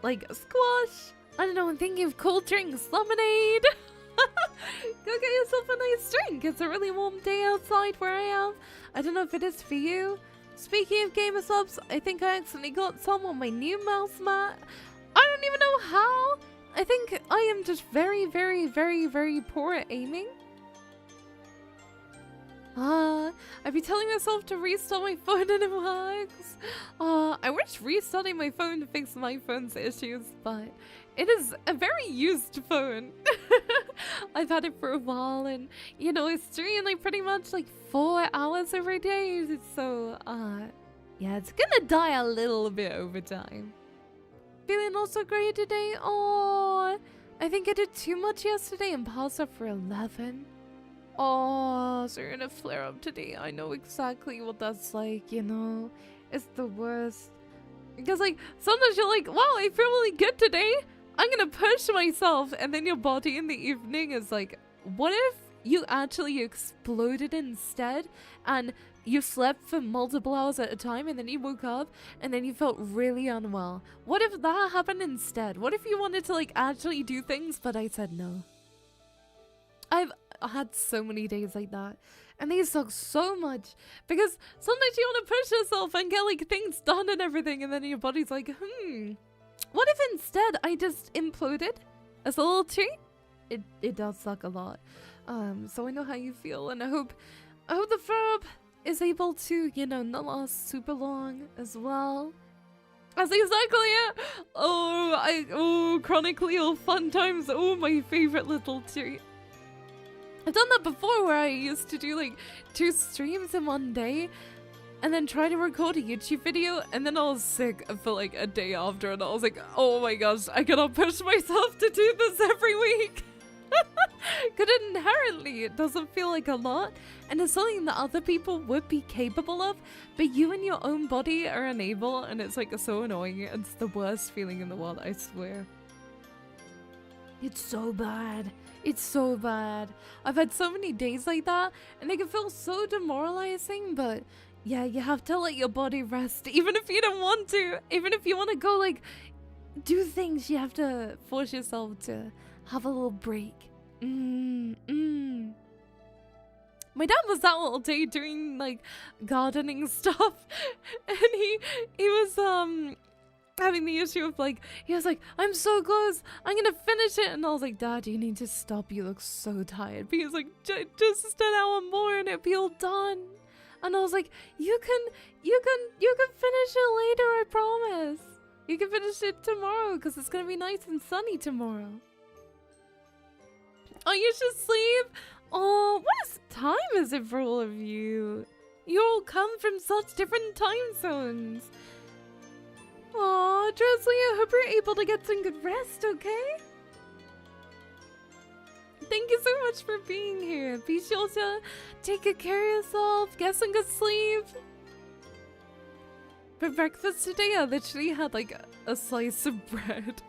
like a squash. I don't know, I'm thinking of cold drinks, lemonade. Go get yourself a nice drink. It's a really warm day outside where I am. I don't know if it is for you. Speaking of gamer subs, I think I accidentally got some on my new mouse mat. I don't even know how. I think I am just very poor at aiming. I'd be telling myself to restart my phone and it works. I wish restarting my phone to fix my phone's issues, but it is a very used phone. I've had it for a while and, you know, I stream like pretty much like 4 hours every day. So, yeah, it's gonna die a little bit over time. Feeling also great today? Oh, I think I did too much yesterday and passed up for 11. Oh, so you're gonna flare up today. I know exactly what that's like, you know. It's the worst. Because, like, sometimes you're like, wow, I feel really good today. I'm gonna push myself. And then your body in the evening is like, what if you actually exploded instead? And you slept for multiple hours at a time and then you woke up and then you felt really unwell. What if that happened instead? What if you wanted to, like, actually do things, but I said no? I've had so many days like that, and these suck so much because sometimes you want to push yourself and get like things done and everything, and then your body's like, what if instead I just imploded as a little treat? It does suck a lot. So I know how you feel, and I hope the verb is able to, you know, not last super long as well. That's exactly it. Oh, chronically all fun times. Oh, my favorite little treat. I've done that before where I used to do like 2 streams in one day and then try to record a YouTube video, and then I was sick for like a day after, and I was like, oh my gosh, I cannot push myself to do this every week. Because inherently it doesn't feel like a lot, and it's something that other people would be capable of, but you and your own body are unable, and it's like so annoying. It's the worst feeling in the world, I swear. It's so bad. It's so bad. I've had so many days like that, and it can feel so demoralizing, but yeah, you have to let your body rest, even if you don't want to. Even if you want to go like do things, you have to force yourself to have a little break. My dad was out all day doing like gardening stuff, and he was having the issue of like, he was like, I'm so close, I'm gonna finish it, and I was like, Dad, you need to stop, you look so tired. But he was like, just an hour more and it'll be all done. And I was like, you can finish it later, I promise. You can finish it tomorrow because it's gonna be nice and sunny tomorrow. Oh, you should sleep. Oh, what time is it for all of you? You all come from such different time zones. Oh, Dresley, I hope you're able to get some good rest, okay? Thank you so much for being here. Be sure to take good care of yourself, get some good sleep. For breakfast today, I literally had like a slice of bread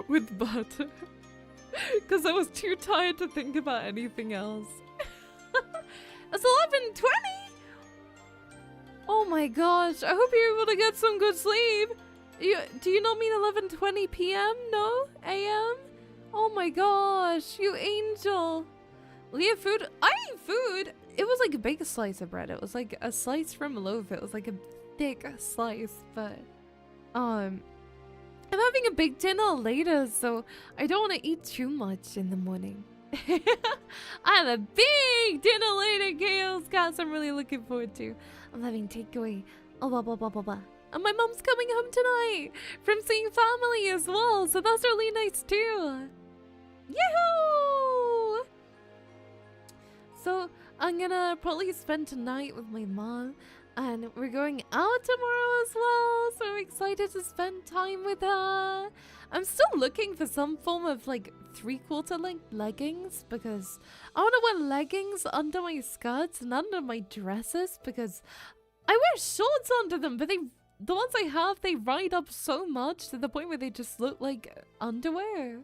with butter. Because I was too tired to think about anything else. It's 11:20! Oh my gosh, I hope you're able to get some good sleep. Do you not mean 11:20 p.m.? No? a.m.? Oh my gosh, you angel. Leah, food? I ate food! It was like a big slice of bread. It was like a slice from a loaf. It was like a thick slice, but I'm having a big dinner later, so I don't want to eat too much in the morning. I have a big dinner later, Chaos Cats. I'm really looking forward to. I'm having takeaway. Oh, blah, blah, blah, blah, blah. And my mom's coming home tonight from seeing family as well, so that's really nice too. Yahoo! So I'm gonna probably spend tonight with my mom, and we're going out tomorrow as well, so I'm excited to spend time with her. I'm still looking for some form of like 3/4 length leggings, because I want to wear leggings under my skirts and under my dresses, because I wear shorts under them, but the ones I have, they ride up so much to the point where they just look like underwear.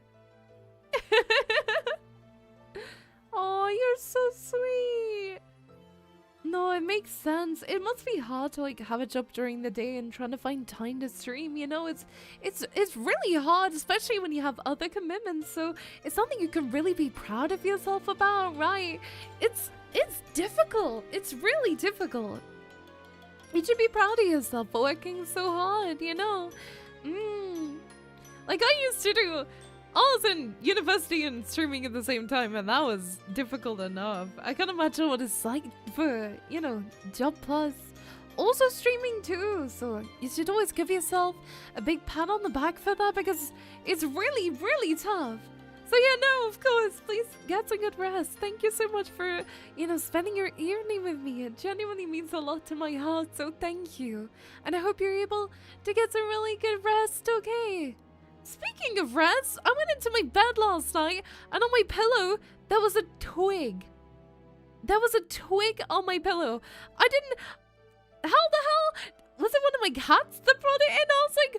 Oh, you're so sweet. No, it makes sense. It must be hard to like have a job during the day and trying to find time to stream, you know? It's really hard, especially when you have other commitments, so it's something you can really be proud of yourself about, right? It's difficult. It's really difficult. You should be proud of yourself for working so hard, you know? Like I used to do. I was in university and streaming at the same time, and that was difficult enough. I can't imagine what it's like for, you know, job plus also streaming too. So you should always give yourself a big pat on the back for that, because it's really, really tough. So yeah, no, of course, please get some good rest. Thank you so much for, you know, spending your evening with me. It genuinely means a lot to my heart, so thank you. And I hope you're able to get some really good rest, okay? Speaking of rest, I went into my bed last night, and on my pillow, there was a twig. There was a twig on my pillow. How the hell? Was it one of my cats that brought it in? I was like,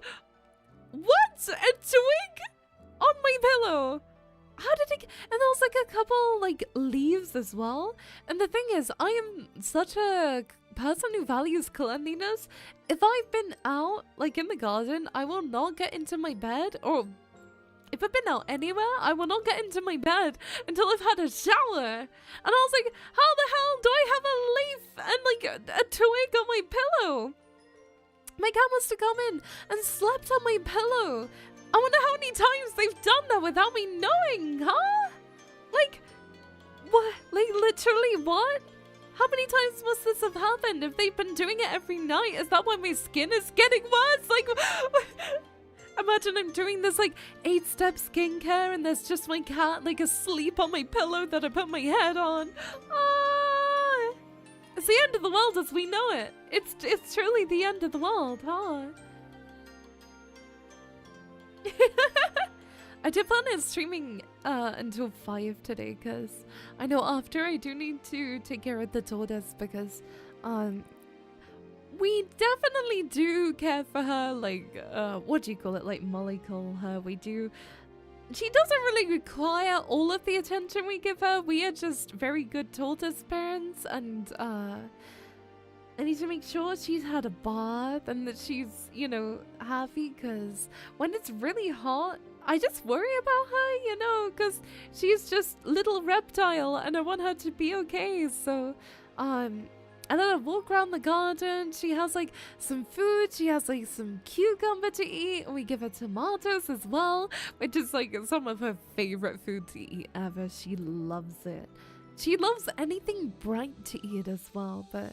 what? A twig on my pillow? How did it? And there was like a couple like leaves as well. And the thing is, I am such a person who values cleanliness. If I've been out like in the garden, I will not get into my bed, or if I've been out anywhere, I will not get into my bed until I've had a shower. And I was like, how the hell do I have a leaf and like a twig on my pillow? My cat must have come in and slept on my pillow. I wonder how many times they've done that without me knowing, huh? Like, what? Like, literally what? How many times must this have happened? If they've been doing it every night, is that why my skin is getting worse? Like, imagine I'm doing this like 8-step skincare and there's just my cat like asleep on my pillow that I put my head on. Ah! It's the end of the world as we know it. It's truly the end of the world, huh? I did plan on streaming until 5 today because I know after I do need to take care of the tortoise because we definitely do care for her, like what do you call it, like Molly call her, we do. She doesn't really require all of the attention we give her. We are just very good tortoise parents, and I need to make sure she's had a bath and that she's, you know, happy, because when it's really hot, I just worry about her, you know, because she's just little reptile and I want her to be okay. So, and then I walk around the garden. She has like some food. She has like some cucumber to eat. We give her tomatoes as well, which is like some of her favorite food to eat ever. She loves it. She loves anything bright to eat as well. But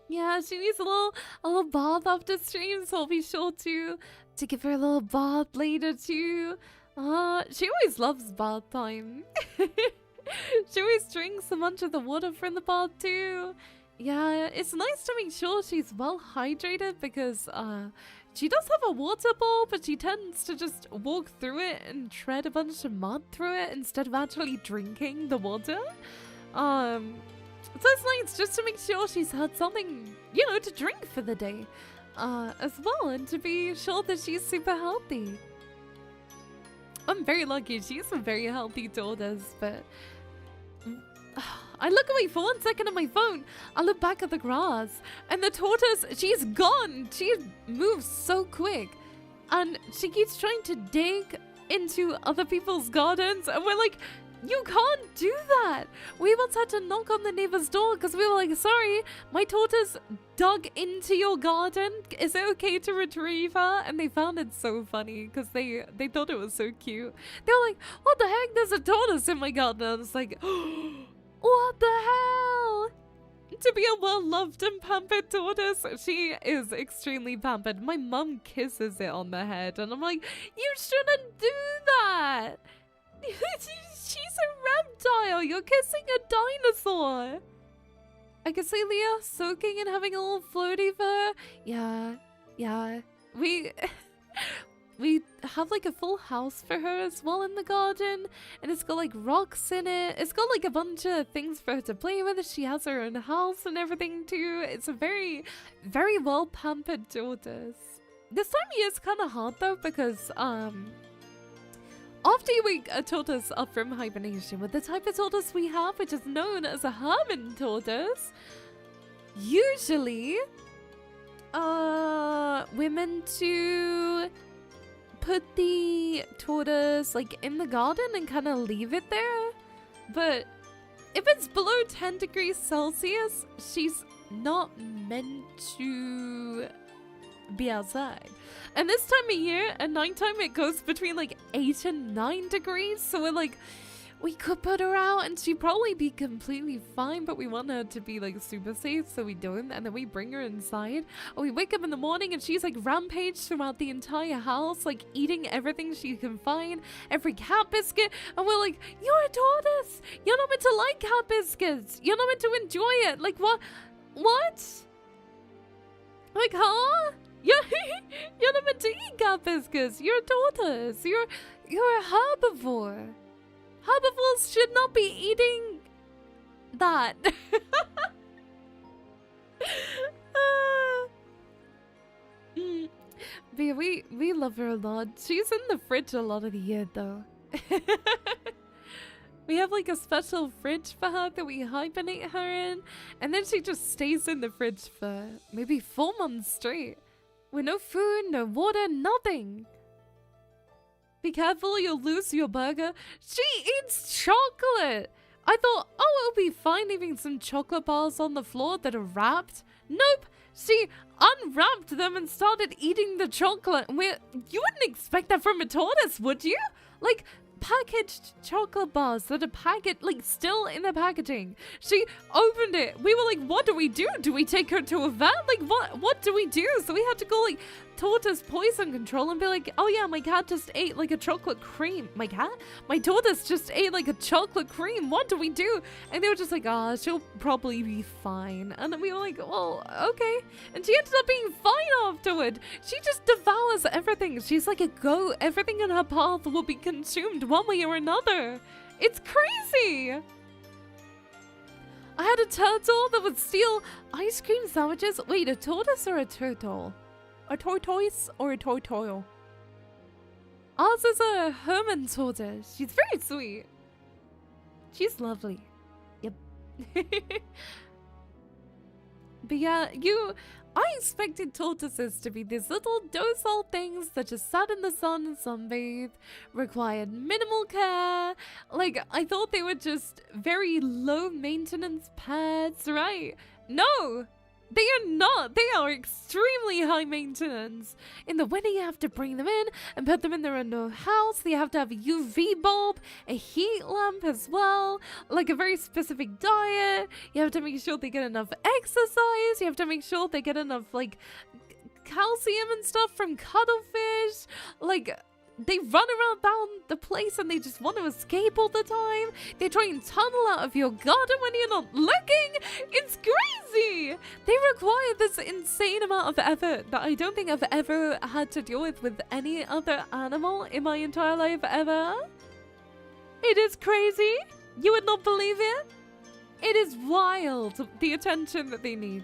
yeah, she needs a little bath after stream, so I'll be sure to give her a little bath later too. She always loves bath time. She always drinks a bunch of the water from the bath too. Yeah, it's nice to make sure she's well hydrated because she does have a water bowl, but she tends to just walk through it and tread a bunch of mud through it instead of actually drinking the water. So it's nice just to make sure she's had something, you know, to drink for the day as well, and to be sure that she's super healthy. I'm very lucky. She's a very healthy tortoise, but I look away for 1 second at my phone. I look back at the grass, and the tortoise, she's gone. She moves so quick, and she keeps trying to dig into other people's gardens, and we're like, you can't do that. We once had to knock on the neighbor's door because we were like, sorry, my tortoise dug into your garden. Is it okay to retrieve her? And they found it so funny because they thought it was so cute. They were like, what the heck? There's a tortoise in my garden. And I was like, what the hell? To be a well-loved and pampered tortoise, she is extremely pampered. My mum kisses it on the head and I'm like, you shouldn't do that. She's a reptile. You're kissing a dinosaur. I can see Leah soaking and having a little floaty for her. Yeah. We have like a full house for her as well in the garden, and it's got like rocks in it. It's got like a bunch of things for her to play with. She has her own house and everything too. It's a very, very well pampered tortoise. This time of year is kind of hard though because after you wake a tortoise up from hibernation with the type of tortoise we have, which is known as a hermit tortoise, usually we're meant to put the tortoise like in the garden and kind of leave it there. But if it's below 10 degrees Celsius, she's not meant to be outside. And this time of year, at nighttime, it goes between like 8 and 9 degrees. So we're like, we could put her out and she'd probably be completely fine, but we want her to be like super safe, so we don't. And then we bring her inside. And we wake up in the morning and she's like rampaged throughout the entire house, like eating everything she can find, every cat biscuit. And we're like, you're a tortoise. You're not meant to like cat biscuits. You're not meant to enjoy it. Like, what? Like, huh? You're not meant to eat cat biscuits. You're a tortoise. You're a herbivore. Herbivores should not be eating that. But yeah, we love her a lot. She's in the fridge a lot of the year though. We have like a special fridge for her that we hibernate her in, and then she just stays in the fridge for maybe 4 months straight. With no food, no water, nothing. Be careful, you'll lose your burger. She eats chocolate. I thought, oh, it'll be fine leaving some chocolate bars on the floor that are wrapped. Nope. She unwrapped them and started eating the chocolate. You wouldn't expect that from a tortoise, would you? Like, packaged chocolate bars that are packaged, like, still in the packaging. She opened it. We were like, what do we do? Do we take her to a vet? Like, what do we do? So we had to go, like, tortoise poison control and be like, oh yeah, my cat just ate like a chocolate cream. My cat? My tortoise just ate like a chocolate cream. What do we do? And they were just like, ah, she'll probably be fine. And then we were like, well, okay. And she ended up being fine afterward. She just devours everything. She's like a goat. Everything in her path will be consumed one way or another. It's crazy. I had a turtle that would steal ice cream sandwiches. Wait, a tortoise or a turtle? A tortoise or a tortoise? Ours is a Herman tortoise. She's very sweet. She's lovely. Yep. But yeah, I expected tortoises to be these little docile things that just sat in the sun and sunbathed, required minimal care. Like, I thought they were just very low maintenance pets, right? No! They are not. They are extremely high maintenance. In the winter, you have to bring them in and put them in their own house. You have to have a UV bulb, a heat lamp as well, like a very specific diet. You have to make sure they get enough exercise. You have to make sure they get enough, like, calcium and stuff from cuttlefish. Like, they run around the place and they just want to escape all the time. They try and tunnel out of your garden when you're not looking. It's crazy. They require this insane amount of effort that I don't think I've ever had to deal with any other animal in my entire life ever. It is crazy. You would not believe it. It is wild, the attention that they need.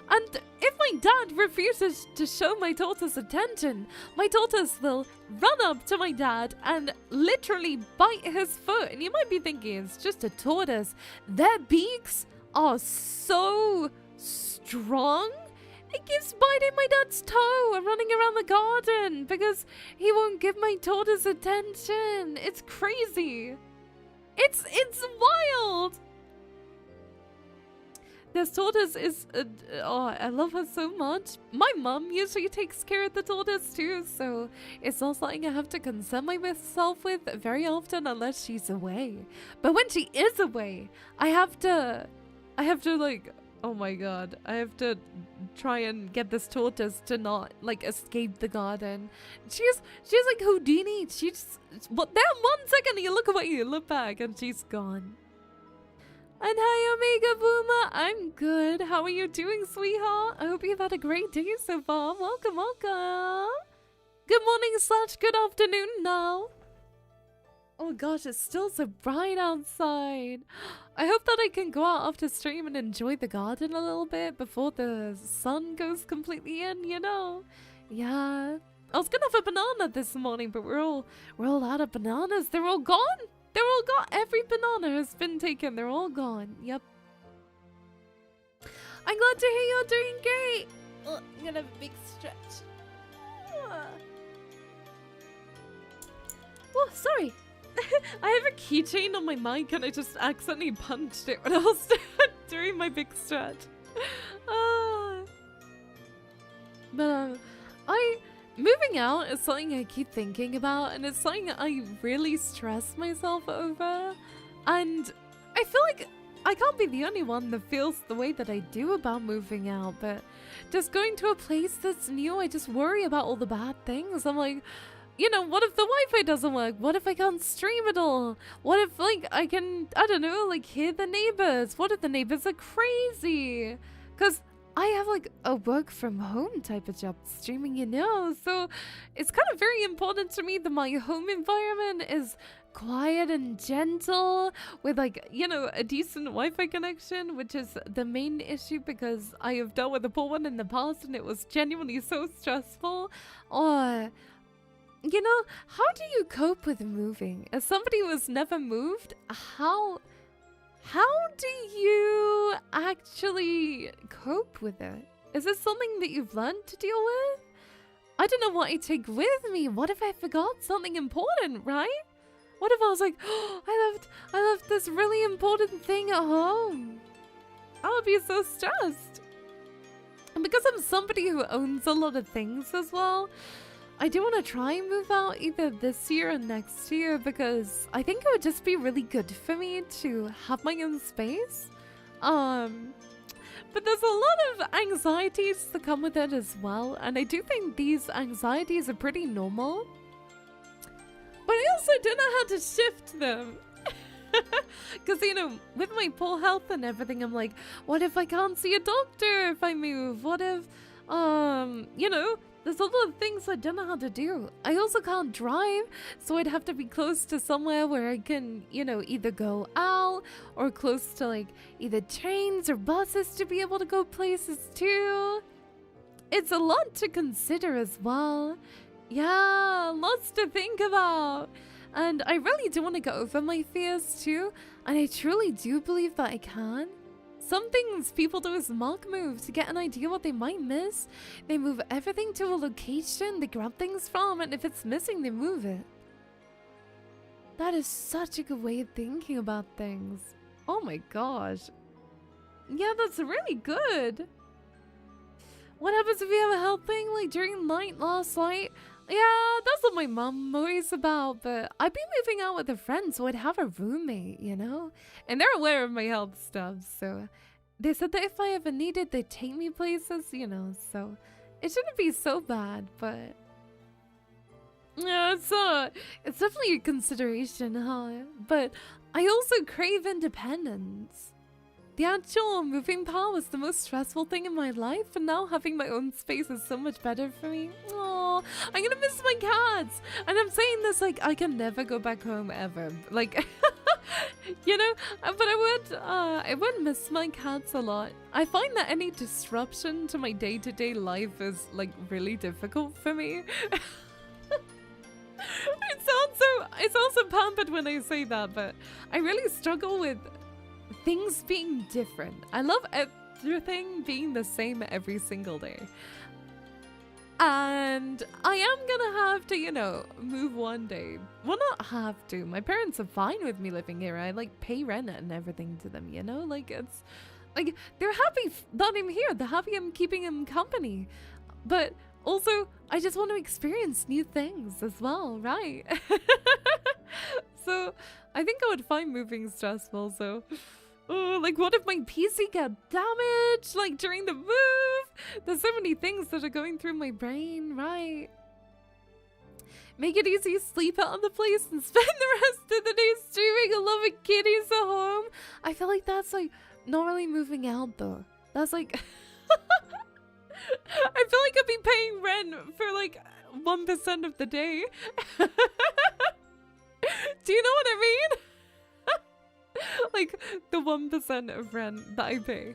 And if my dad refuses to show my tortoise attention, my tortoise will run up to my dad and literally bite his foot. And you might be thinking it's just a tortoise. Their beaks are so strong. It keeps biting my dad's toe and running around the garden because he won't give my tortoise attention. It's crazy. It's wild. This tortoise is, oh, I love her so much. My mum usually takes care of the tortoise too, so it's not something I have to concern myself with very often unless she's away. But when she is away, I have to like, oh my god, I have to try and get this tortoise to not like escape the garden. She's like Houdini. She just, but then 1 second you look away, you look back, and she's gone. And hi, Omega Boomer. I'm good. How are you doing, sweetheart? I hope you've had a great day so far. Welcome, welcome. Good morning / good afternoon now. Oh gosh, it's still so bright outside. I hope that I can go out after stream and enjoy the garden a little bit before the sun goes completely in, you know? Yeah. I was gonna have a banana this morning, but we're all out of bananas. They're all gone. They're all gone. Every banana has been taken. They're all gone. Yep. I'm glad to hear you're doing great. Oh, I'm gonna have a big stretch. Oh, sorry. I have a keychain on my mic and I just accidentally punched it when I was doing my big stretch. But moving out is something I keep thinking about, and it's something I really stress myself over. And I feel like I can't be the only one that feels the way that I do about moving out, but just going to a place that's new, I just worry about all the bad things. I'm like, you know, what if the Wi-Fi doesn't work? What if I can't stream at all? What if, like, I can, I don't know, like, hear the neighbors? What if the neighbors are crazy? Because I have, like, a work from home type of job, streaming, you know? So it's kind of very important to me that my home environment is quiet and gentle with, like, you know, a decent Wi-Fi connection, which is the main issue because I have dealt with a poor one in the past and it was genuinely so stressful. Or, you know, how do you cope with moving? As somebody who has never moved, how do you actually cope with it? Is this something that you've learned to deal with? I don't know what I take with me. What if I forgot something important, right? What if I was like, oh, I left this really important thing at home? I would be so stressed. And because I'm somebody who owns a lot of things as well, I do want to try and move out either this year or next year because I think it would just be really good for me to have my own space. But But there's a lot of anxieties that come with it as well, and I do think these anxieties are pretty normal. But I also don't know how to shift them. Because, you know, with my poor health and everything, I'm like, what if I can't see a doctor if I move? What if, you know, there's a lot of things I don't know how to do. I also can't drive, so I'd have to be close to somewhere where I can, you know, either go out or close to, like, either trains or buses to be able to go places too. It's a lot to consider as well. Yeah, lots to think about. And I really do want to get over my fears too, and I truly do believe that I can. Some things people do is mock move to get an idea what they might miss. They move everything to a location they grab things from, and if it's missing, they move it. That is such a good way of thinking about things. Oh my gosh. Yeah, that's really good. What happens if you have a health thing, like during night last night? Yeah, that's what my mom worries about, but I'd be moving out with a friend, so I'd have a roommate, you know? And they're aware of my health stuff, so they said that if I ever needed, they'd take me places, you know, so it shouldn't be so bad, but yeah, it's definitely a consideration, huh? But I also crave independence. The actual moving part was the most stressful thing in my life, and now having my own space is so much better for me. Oh, I'm gonna miss my cats, and I'm saying this like I can never go back home ever. Like, you know, but I would miss my cats a lot. I find that any disruption to my day-to-day life is like really difficult for me. It sounds so pampered when I say that, but I really struggle with things being different. I love everything being the same every single day. And I am gonna have to, you know, move one day. Well, not have to. My parents are fine with me living here. I like pay rent and everything to them, you know? Like, it's like they're happy that I'm here. They're happy I'm keeping them company. But also, I just want to experience new things as well, right? So I think I would find moving stressful, so like what if my PC got damaged like during the move? There's so many things that are going through my brain, right? Make it easy, sleep out of the place and spend the rest of the day streaming a Leahkitties at home. I feel like that's like not really moving out though. That's like I feel like I'd be paying rent for like 1% of the day. Do you know what I mean? Like the 1% of rent that I pay.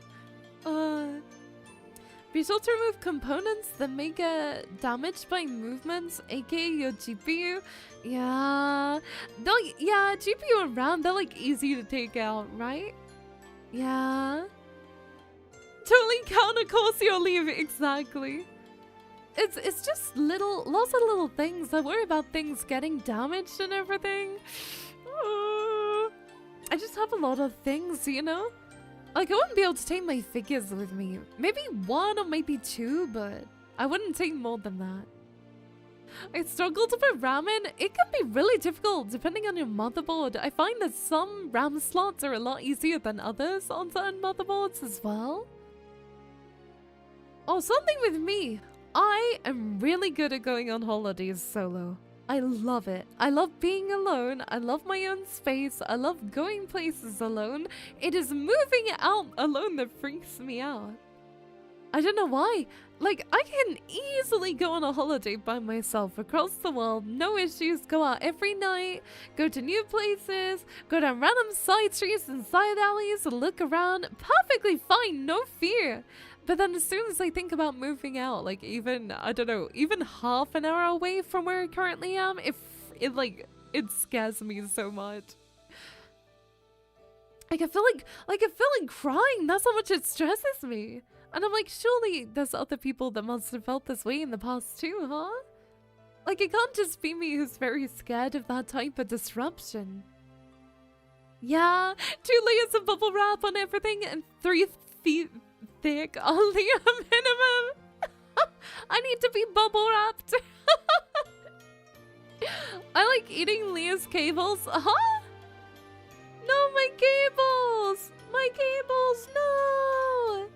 Be sure to remove components that may get damaged by movements, aka your GPU. Yeah, yeah, GPU and RAM, they're like easy to take out, right? Yeah. Totally counter course your leave, exactly. It's just lots of little things. I worry about things getting damaged and everything. I just have a lot of things, you know? Like, I wouldn't be able to take my figures with me. Maybe 1 or maybe 2, but I wouldn't take more than that. I struggle to put RAM in. It can be really difficult depending on your motherboard. I find that some RAM slots are a lot easier than others on certain motherboards as well. Oh, something with me. I am really good at going on holidays solo. I love it. I love being alone. I love my own space. I love going places alone. It is moving out alone that freaks me out. I don't know why. Like, I can easily go on a holiday by myself across the world. No issues. Go out every night. Go to new places. Go down random side streets and side alleys and look around. Perfectly fine. No fear. But then as soon as I think about moving out, like even, I don't know, even half an hour away from where I currently am, it scares me so much. Like I feel like crying. That's how much it stresses me. And I'm like, surely there's other people that must have felt this way in the past too, huh? Like it can't just be me who's very scared of that type of disruption. Yeah, 2 layers of bubble wrap on everything and 3 feet thick, only a minimum. I need to be bubble wrapped. I like eating Leah's cables. Huh? No, my cables! My cables, no!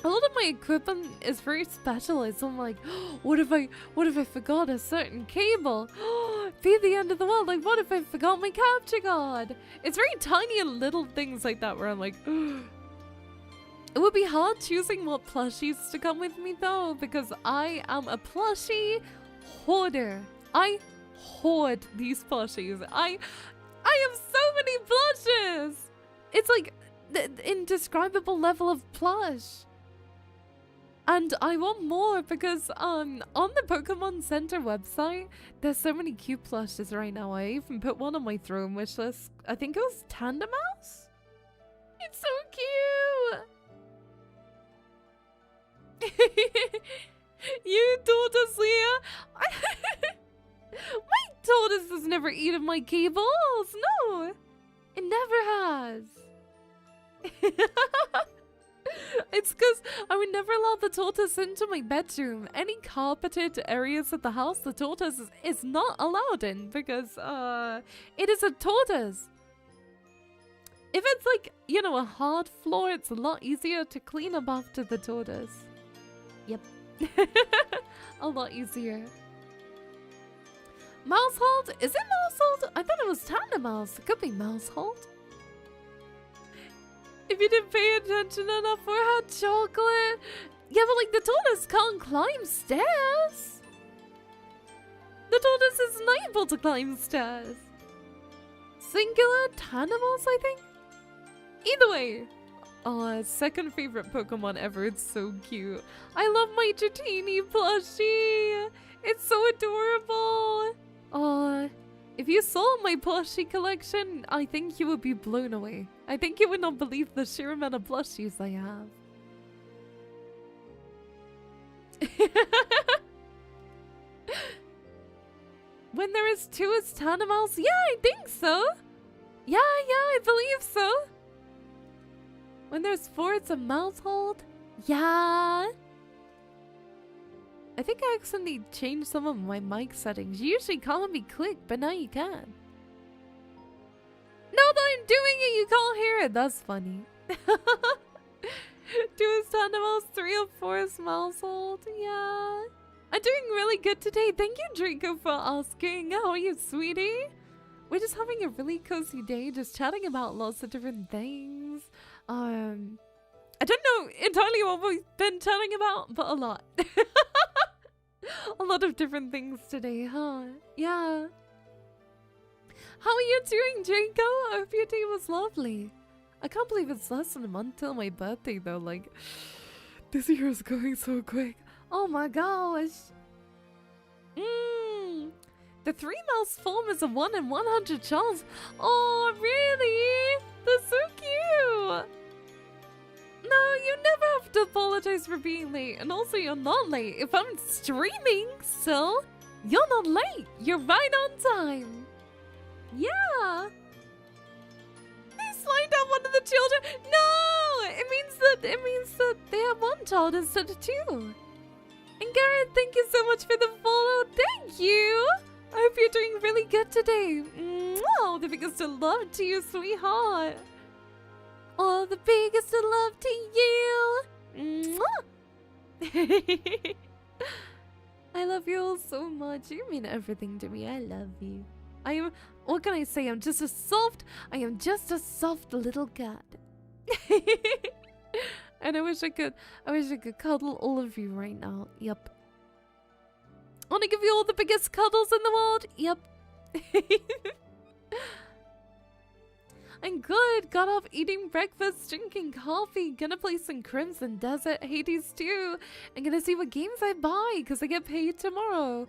a lot of my equipment is very specialized. So I'm like, what if I forgot a certain cable? Be the end of the world. Like, what if I forgot my capture card? It's very tiny and little things like that where I'm like, it would be hard choosing what plushies to come with me though, because I am a plushie hoarder. I hoard these plushies. I have so many plushes. It's like the indescribable level of plush. And I want more because on the Pokemon Center website, there's so many cute plushes right now. I even put one on my throne wish list. I think it was Tandemouse? It's so cute! You tortoise, Leah! My tortoise has never eaten my cables! No! It never has! It's because I would never allow the tortoise into my bedroom. Any carpeted areas of the house, the tortoise is not allowed in because it is a tortoise. If it's like, you know, a hard floor, it's a lot easier to clean up after the tortoise. Yep. A lot easier. Mousehold? Is it Mousehold? I thought it was Tandemouse. It could be Mousehold. If you didn't pay attention enough for hot chocolate. Yeah, but like the tortoise can't climb stairs. The tortoise is not able to climb stairs. Singular Tandemouse, I think? Either way. Oh, second favorite Pokemon ever. It's so cute. I love my Dratini plushie. It's so adorable. Oh, if you saw my plushie collection, I think you would be blown away. I think you would not believe the sheer amount of plushies I have. When there is two, it's Tandemouse? Yeah, I think so. Yeah, I believe so. When there's four, it's a Mousehold? Yeah. I think I accidentally changed some of my mic settings. You usually can't be quick, but now you can. Now that I'm doing it, you can't hear it. That's funny. 2 is Tandemouse, 3 or 4 is Mousehold. Yeah. I'm doing really good today. Thank you, Draco, for asking. How are you, sweetie? We're just having a really cozy day, just chatting about lots of different things. I don't know entirely what we've been chatting about, but a lot. A lot of different things today, huh? Yeah. How are you doing, Draco? I hope your day was lovely. I can't believe it's less than a month till my birthday, though. Like, this year is going so quick. Oh my gosh. The 3-mouse form is a 1 in 100 chance. Oh, really? That's so cute. No, you never have to apologize for being late. And also, you're not late. If I'm streaming still, you're not late. You're right on time. Yeah. They slide down one of the children. No! It means that they have one child instead of 2. And Garrett, thank you so much for the follow. Thank you. I hope you're doing really good today. Oh, the biggest of love to you, sweetheart. Oh, the biggest of love to you. I love you all so much. You mean everything to me. I love you. What can I say? I am just a soft little cat. And I wish I could cuddle all of you right now. Yep. I want to give you all the biggest cuddles in the world. Yep. I'm good. Got off eating breakfast, drinking coffee. Gonna play some Crimson Desert, Hades 2. I'm gonna see what games I buy because I get paid tomorrow.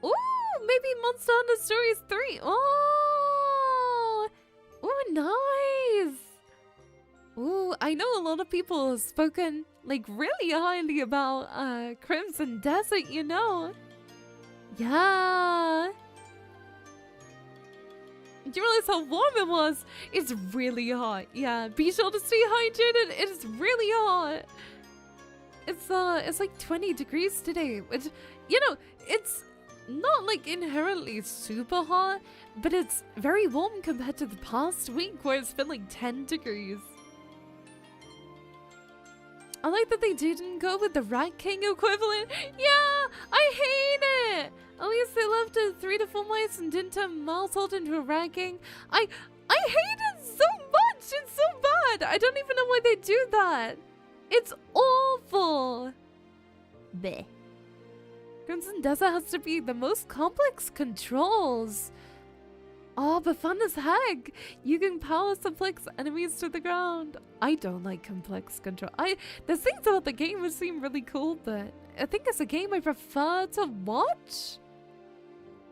Ooh, maybe Monster Hunter Stories 3. Oh, nice. Ooh, I know a lot of people have spoken like really highly about Crimson Desert, you know. Yeah. Do you realize how warm it was? It's really hot. Yeah, be sure to stay hydrated. It is really hot. It's like 20 degrees today, which, you know, it's not like inherently super hot, but it's very warm compared to the past week where it's been like 10 degrees. I like that they didn't go with the Rat King equivalent. Yeah, I hate it. At least they left it 3 to 4 mice and didn't turn Mousehold into a Rat King. I hate it so much. It's so bad. I don't even know why they do that. It's awful. Bleh. Crimson Desert has to be the most complex controls. Oh, but fun as heck. You can power suplex enemies to the ground. I don't like complex control. There's things about the game which seem really cool, but I think as a game I prefer to watch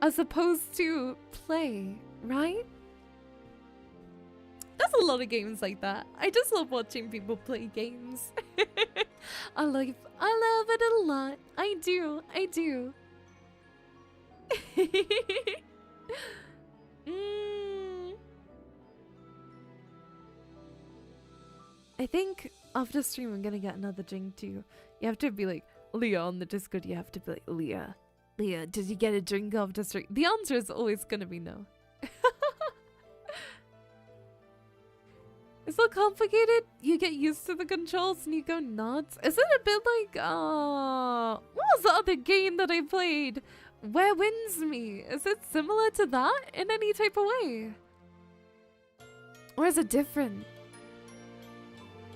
as opposed to play, right? There's a lot of games like that. I just love watching people play games. I love it a lot. I do. I think after stream I'm gonna get another drink too. You have to be like, Leah on the Discord, you have to be like, Leah, did you get a drink after stream? The answer is always gonna be no. It's so complicated. You get used to the controls and you go nuts. Is it a bit like, what was the other game that I played? Where Wins Me? Is it similar to that in any type of way? Or is it different?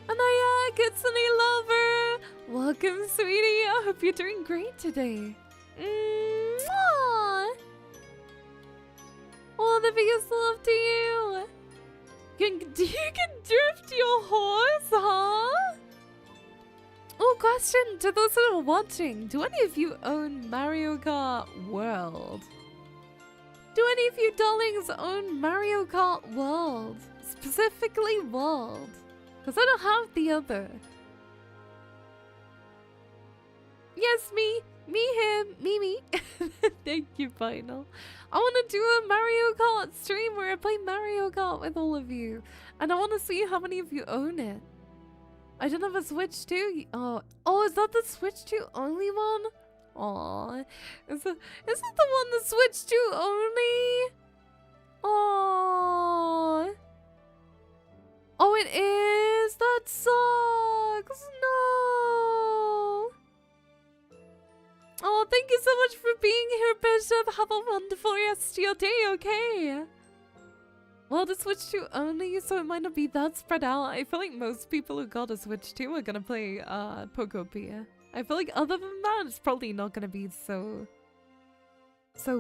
Anaya, Kitsune Lover! Welcome, sweetie. I hope you're doing great today. Mwah! Oh, the biggest love to you. You can drift your horse, huh? Oh, question to those that are watching. Do any of you own Mario Kart World? Do any of you darlings own Mario Kart World? Specifically World. Because I don't have the other. Yes, me, him, me. Thank you, Final. I want to do a Mario Kart stream where I play Mario Kart with all of you. And I want to see how many of you own it. I don't have a Switch 2. Oh, is that the Switch 2 only one? Aw. Is it the one the Switch 2 only? Aww. Oh, it is? That sucks. No. Oh, thank you so much for being here, Bishop. Have a wonderful rest of your day, okay? Well, the Switch 2 only, so it might not be that spread out. I feel like most people who got a Switch 2 are gonna play Pokopia. I feel like other than that, it's probably not gonna be so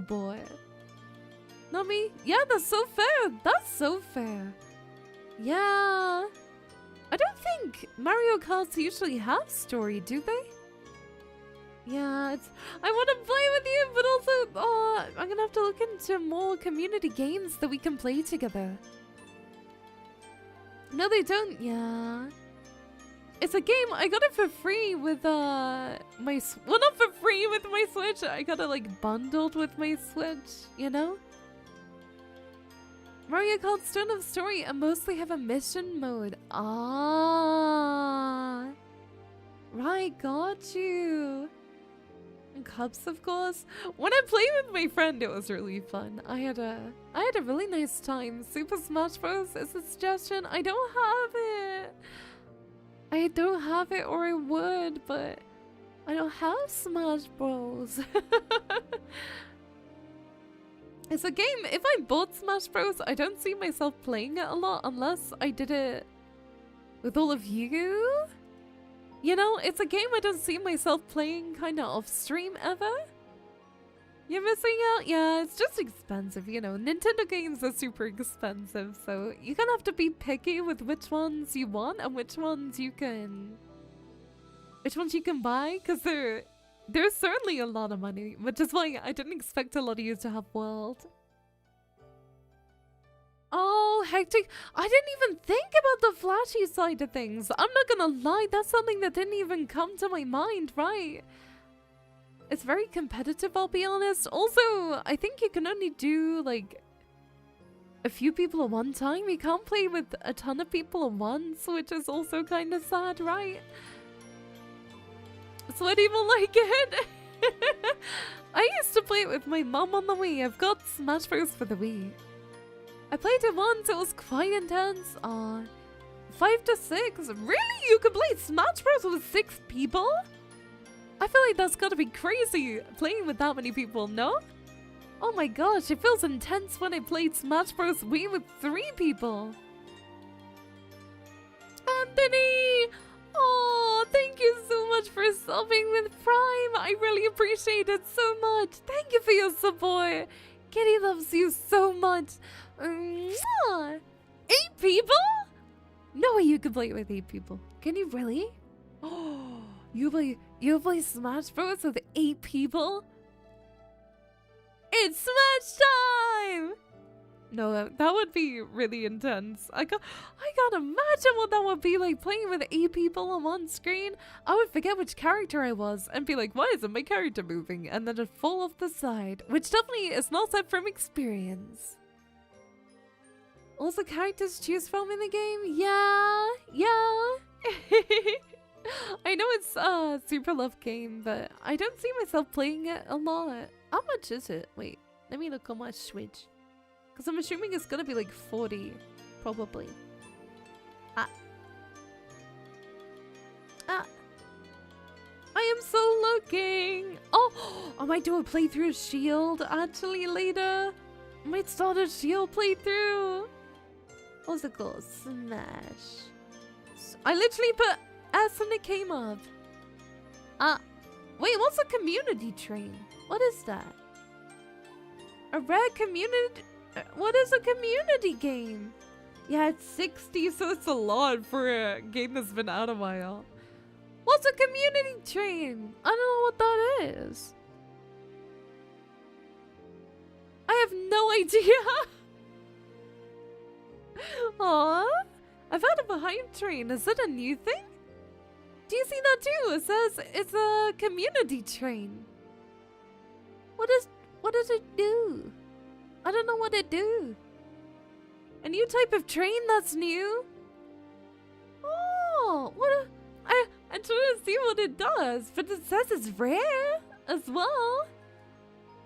bored. Not me? Yeah, that's so fair. That's so fair. Yeah. I don't think Mario Karts usually have story, do they? Yeah, I want to play with you, but also, I'm gonna have to look into more community games that we can play together. No, they don't, yeah. It's a game, I got it for free with, well, not for free with my Switch, I got it, like, bundled with my Switch, you know? Mario Karts don't have story and mostly have a mission mode. Ah. Right, got you. And Cups, of course. When I played with my friend, it was really fun. I had a really nice time. Super Smash Bros. Is a suggestion. I don't have it, or I would, but I don't have Smash Bros. It's a game. If I bought Smash Bros, I don't see myself playing it a lot unless I did it with all of you. You know, it's a game I don't see myself playing kind of off stream ever. You're missing out? Yeah, it's just expensive, you know. Nintendo games are super expensive, so you're gonna have to be picky with which ones you want and which ones you can buy, because there's certainly a lot of money, which is why I didn't expect a lot of you to have World. Oh, hectic. I didn't even think about the flashy side of things. I'm not gonna lie, that's something that didn't even come to my mind, right? It's very competitive, I'll be honest. Also, I think you can only do, like, a few people at one time. You can't play with a ton of people at once, which is also kind of sad, right? So I didn't even like it. I used to play it with my mom on the Wii. I've got Smash Bros for the Wii. I played it once, it was quite intense. 5 to 6? Really? You could play Smash Bros with 6 people? I feel like that's gotta be crazy, playing with that many people, no? Oh my gosh, it feels intense when I played Smash Bros Wii with 3 people. Anthony! Oh, thank you so much for subbing with Prime. I really appreciate it so much. Thank you for your support. Kitty loves you so much. 8 people? No way you can play with 8 people. Can you really? Oh, you play Smash Bros with 8 people? It's Smash time! No, that would be really intense. I can't imagine what that would be like playing with 8 people on one screen. I would forget which character I was and be like, why isn't my character moving? And then just fall off the side, which definitely is not said from experience. Also, characters choose from in the game? Yeah. I know it's a super love game, but I don't see myself playing it a lot. How much is it? Wait, let me look on my Switch. Because I'm assuming it's gonna be like 40, probably. I am so looking. Oh, I might do a playthrough of Shield actually later. I might start a Shield playthrough. What's it called? Smash. I literally put S and it came up. Wait, what's a community train? What is that? A rare community... What is a community game? Yeah, it's 60, so it's a lot for a game that's been out a while. What's a community train? I don't know what that is. I have no idea. Aw, I've heard of a hype train. Is it a new thing? Do you see that too? It says it's a community train. What does it do? I don't know what it do. A new type of train that's new? Oh, I'm trying to see what it does, but it says it's rare as well.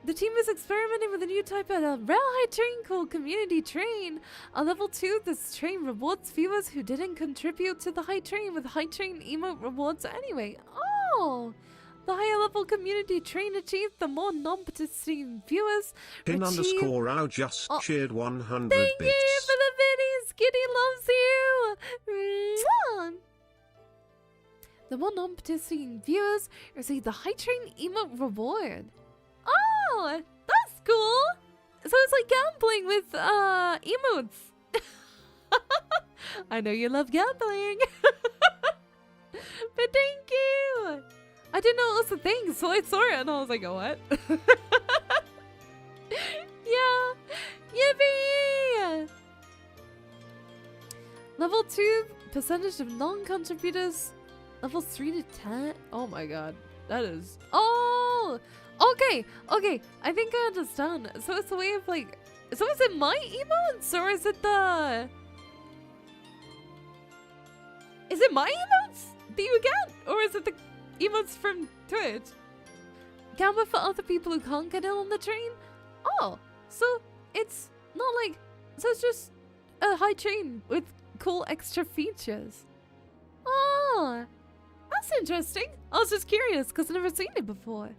The team is experimenting with a new type of rail high train called Community Train. On level 2, this train rewards viewers who didn't contribute to the high train with high train emote rewards anyway. Oh! The higher level community train achieved, the more non-participating viewers Pin_ow just cheered 100 Thank bits. you for the biddies! Kitty loves you! Mwah! The more non-participating viewers receive the high train emote reward. Oh, that's cool! So it's like gambling with emotes. I know you love gambling. But thank you! I didn't know it was a thing, so I saw it and I was like, oh, what? Yeah! Yippee! Level 2, percentage of non-contributors. Level 3 to 10. Oh my god. That is... Oh! Okay! I think I understand. So it's a way of like... So is it my emotes? Or is it the... Is it my emotes that you get? Or is it the... emotes from Twitch? Gamble for other people who can't get in on the train? Oh, so it's not like... So it's just a high train with cool extra features. Oh, that's interesting. I was just curious because I've never seen it before.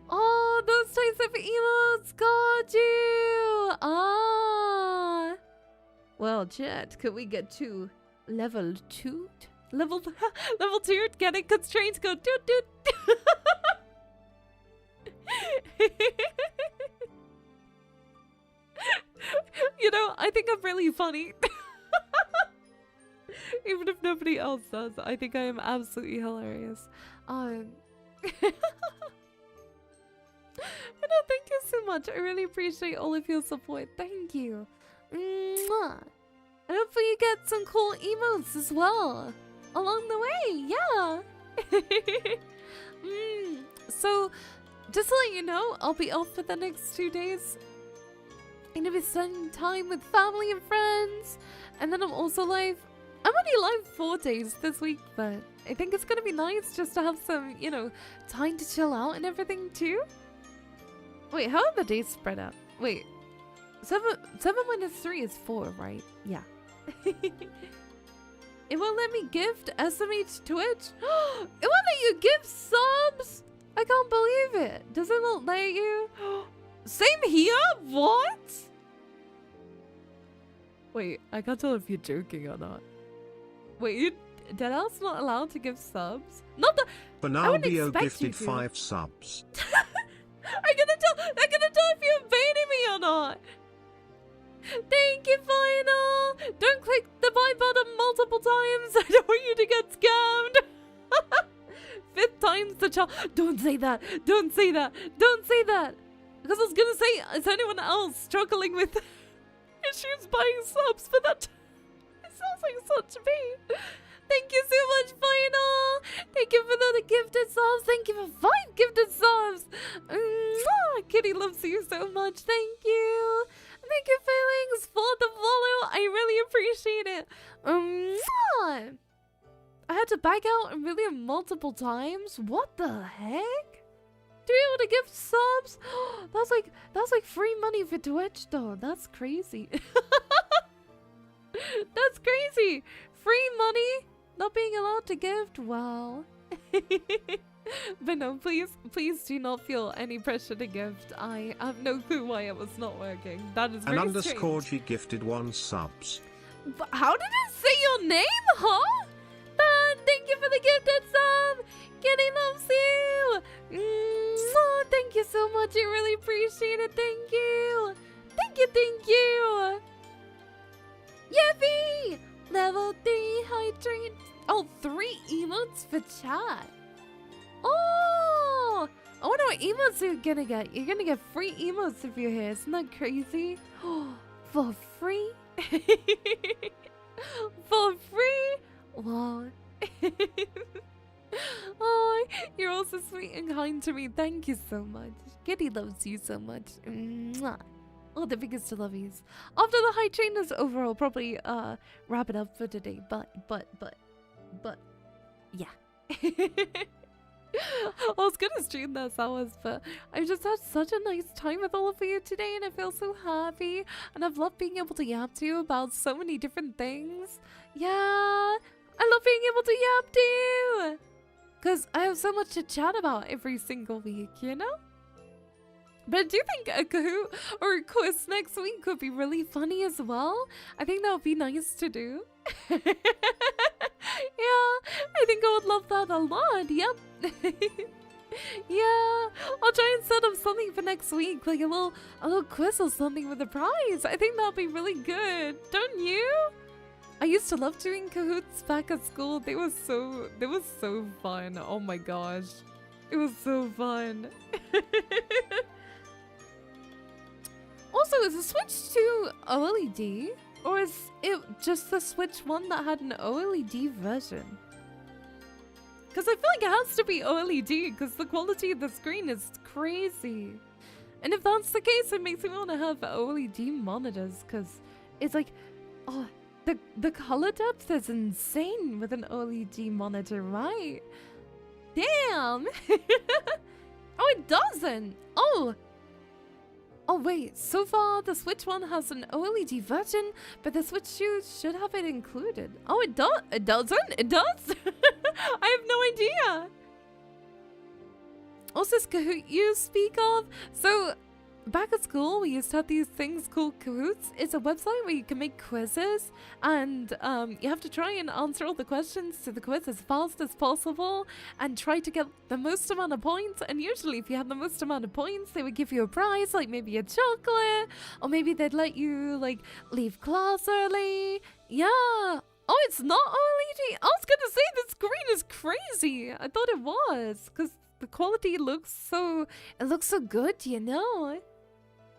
Oh, those types of emotes got you! Ah. Well, chat, could we get to level 2? Level 2, get it? Cause trains go doot doot. You know, I think I'm really funny. Even if nobody else does, I think I am absolutely hilarious. No, thank you so much. I really appreciate all of your support. Thank you. Mwah. And hopefully you get some cool emotes as well along the way. Yeah. So, just to let you know, I'll be off for the next 2 days. I'm gonna be spending time with family and friends. And then I'm also live. I'm only live 4 days this week, but I think it's gonna be nice just to have some, you know, time to chill out and everything too. Wait, how are the days spread out? Wait, 7 minus 3 is 4, right? Yeah. It won't let me gift SMH Twitch. It won't let you gift subs. I can't believe it. Does it not let you? Same here? What? Wait, I can't tell if you're joking or not. Wait, Deadass not allowed to give subs? Not the. Fernaldio gifted 5 subs. I'm gonna tell if you're baiting me or not. Thank you, Final. Don't click the buy button multiple times. I don't want you to get scammed. 5th time's the charm. Don't say that. Don't say that. Don't say that. Because I was gonna say, is anyone else struggling with issues buying subs for that? It sounds like such me. Thank you so much, Final. Thank you for the gifted subs. Thank you for 5 gifted subs. Kitty loves you so much. Thank you. Thank you, Feelings, for the follow. I really appreciate it. I had to back out and really multiple times. What the heck? To be able to gift subs? That's like free money for Twitch, though. That's crazy. That's crazy. Free money, not being allowed to gift. Wow. But no, please do not feel any pressure to gift. I have no clue why it was not working. That is very An underscore strange. G gifted 1 subs. But how did it say your name, huh? Thank you for the gifted sub. Kitty loves you. Thank you so much. I really appreciate it. Thank you. Thank you. Thank you. Yippee! Level 3 hydrate. Oh, 3 emotes for chat. Oh! I wonder what emotes you're gonna get. You're gonna get free emotes if you're here. Isn't that crazy? For free? For free? Wow. Oh, you're also sweet and kind to me. Thank you so much. Kitty loves you so much. Mwah. Oh, the biggest lovies. After the high train is over, I'll probably wrap it up for today. But yeah. I was gonna stream those hours, but I've just had such a nice time with all of you today, and I feel so happy. And I've loved being able to yap to you about so many different things. Yeah, I love being able to yap to you, because I have so much to chat about every single week, you know? But I do think a Kahoot or a quiz next week would be really funny as well. I think that would be nice to do. Yeah, I think I would love that a lot. Yep. Yeah, I'll try and set up something for next week, like a little quiz or something with a prize. I think that'll be really good. Don't you? I used to love doing Kahoots back at school. They were so fun. Oh my gosh. It was so fun. Also, is the Switch 2 OLED? Or is it just the Switch 1 that had an OLED version? Because I feel like it has to be OLED because the quality of the screen is crazy. And if that's the case, it makes me want to have OLED monitors because it's like, oh, the color depth is insane with an OLED monitor, right? Damn! Oh, it doesn't! Oh wait, so far the Switch 1 has an OLED version, but the Switch 2 should have it included. Oh, it doesn't? It does? I have no idea. What's this Kahoot you speak of? So, back at school, we used to have these things called Kahoots. It's a website where you can make quizzes, and you have to try and answer all the questions to the quiz as fast as possible, and try to get the most amount of points. And usually, if you have the most amount of points, they would give you a prize, like maybe a chocolate, or maybe they'd let you like leave class early. Yeah. Oh, it's not OLED. I was gonna say the screen is crazy. I thought it was, because the quality looks so good, you know.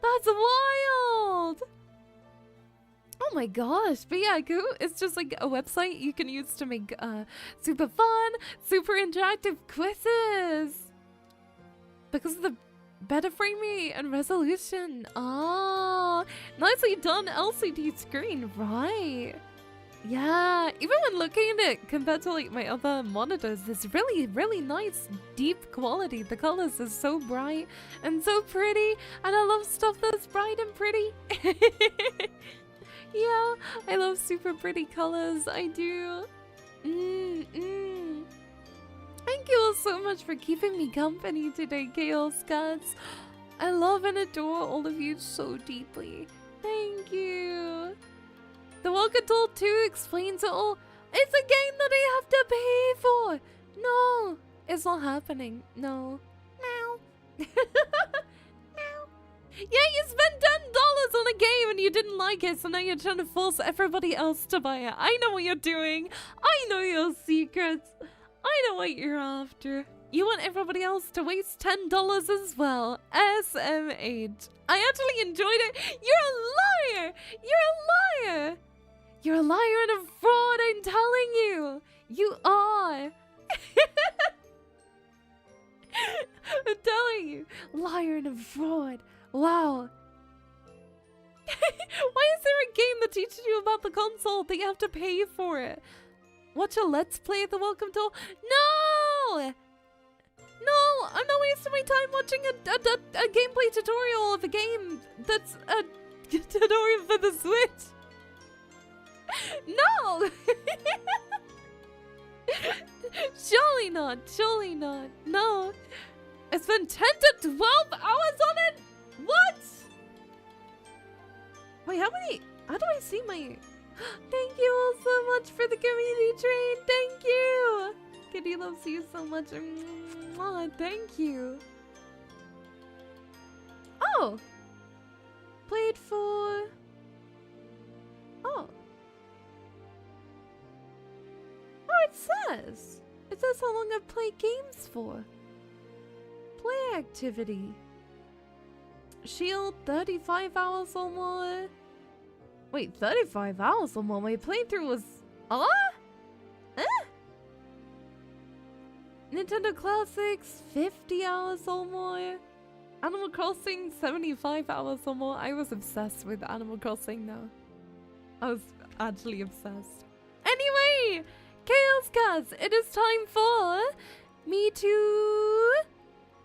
That's wild! Oh my gosh. But yeah, Kahoot is just like a website you can use to make super fun, super interactive quizzes. Because of the better frame rate and resolution. Oh, nicely done LCD screen, right? Yeah, even when looking at it compared to like my other monitors, it's really nice, deep quality. The colors are so bright and so pretty, and I love stuff that's bright and pretty. Yeah, I love super pretty colors, I do. Thank you all so much for keeping me company today, Chaos Cats. I love and adore all of you so deeply. Thank you. The Welcome Tool 2 explains it all. It's a game that I have to pay for. No, it's not happening. No. Meow. Meow. Yeah, you spent $10 on a game and you didn't like it, so now you're trying to force everybody else to buy it. I know what you're doing. I know your secrets. I know what you're after. You want everybody else to waste $10 as well. SMH. I actually enjoyed it. You're a liar. You're a liar. You're a liar and a fraud, I'm telling you. You are. I'm telling you. Liar and a fraud. Wow. Why is there a game that teaches you about the console that you have to pay for it? Watch a Let's Play at the Welcome Tool? No! No, I'm not wasting my time watching a gameplay tutorial of a game that's a tutorial for the Switch. No! Surely not, surely not. No. I spent 10 to 12 hours on it? What? Wait, how do I see my... Thank you all so much for the community train. Thank you. Kitty loves you so much. Mwah, thank you. Oh. Played for... Oh. Oh, it says. It says how long I've played games for. Play activity. Shield, 35 hours or more. Wait, 35 hours or more? My playthrough was... Nintendo Classics, 50 hours or more. Animal Crossing, 75 hours or more. I was obsessed with Animal Crossing though. I was actually obsessed. Anyway, Chaos Cats, it is time for me to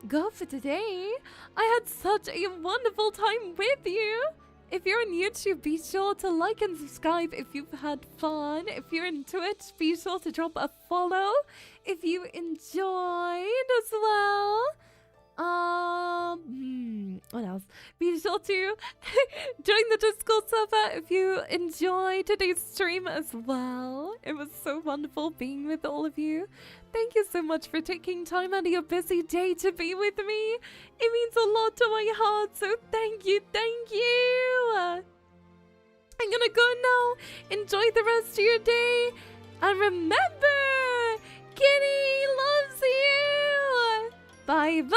go for today. I had such a wonderful time with you. If you're on YouTube, be sure to like and subscribe if you've had fun. If you're on Twitch, be sure to drop a follow if you enjoyed as well. What else? Be sure to join the Discord server if you enjoyed today's stream as well. It was so wonderful being with all of you. Thank you so much for taking time out of your busy day to be with me. It means a lot to my heart, so thank you, thank you. I'm gonna go now. Enjoy the rest of your day. And remember, Kitty loves you. Bye-bye.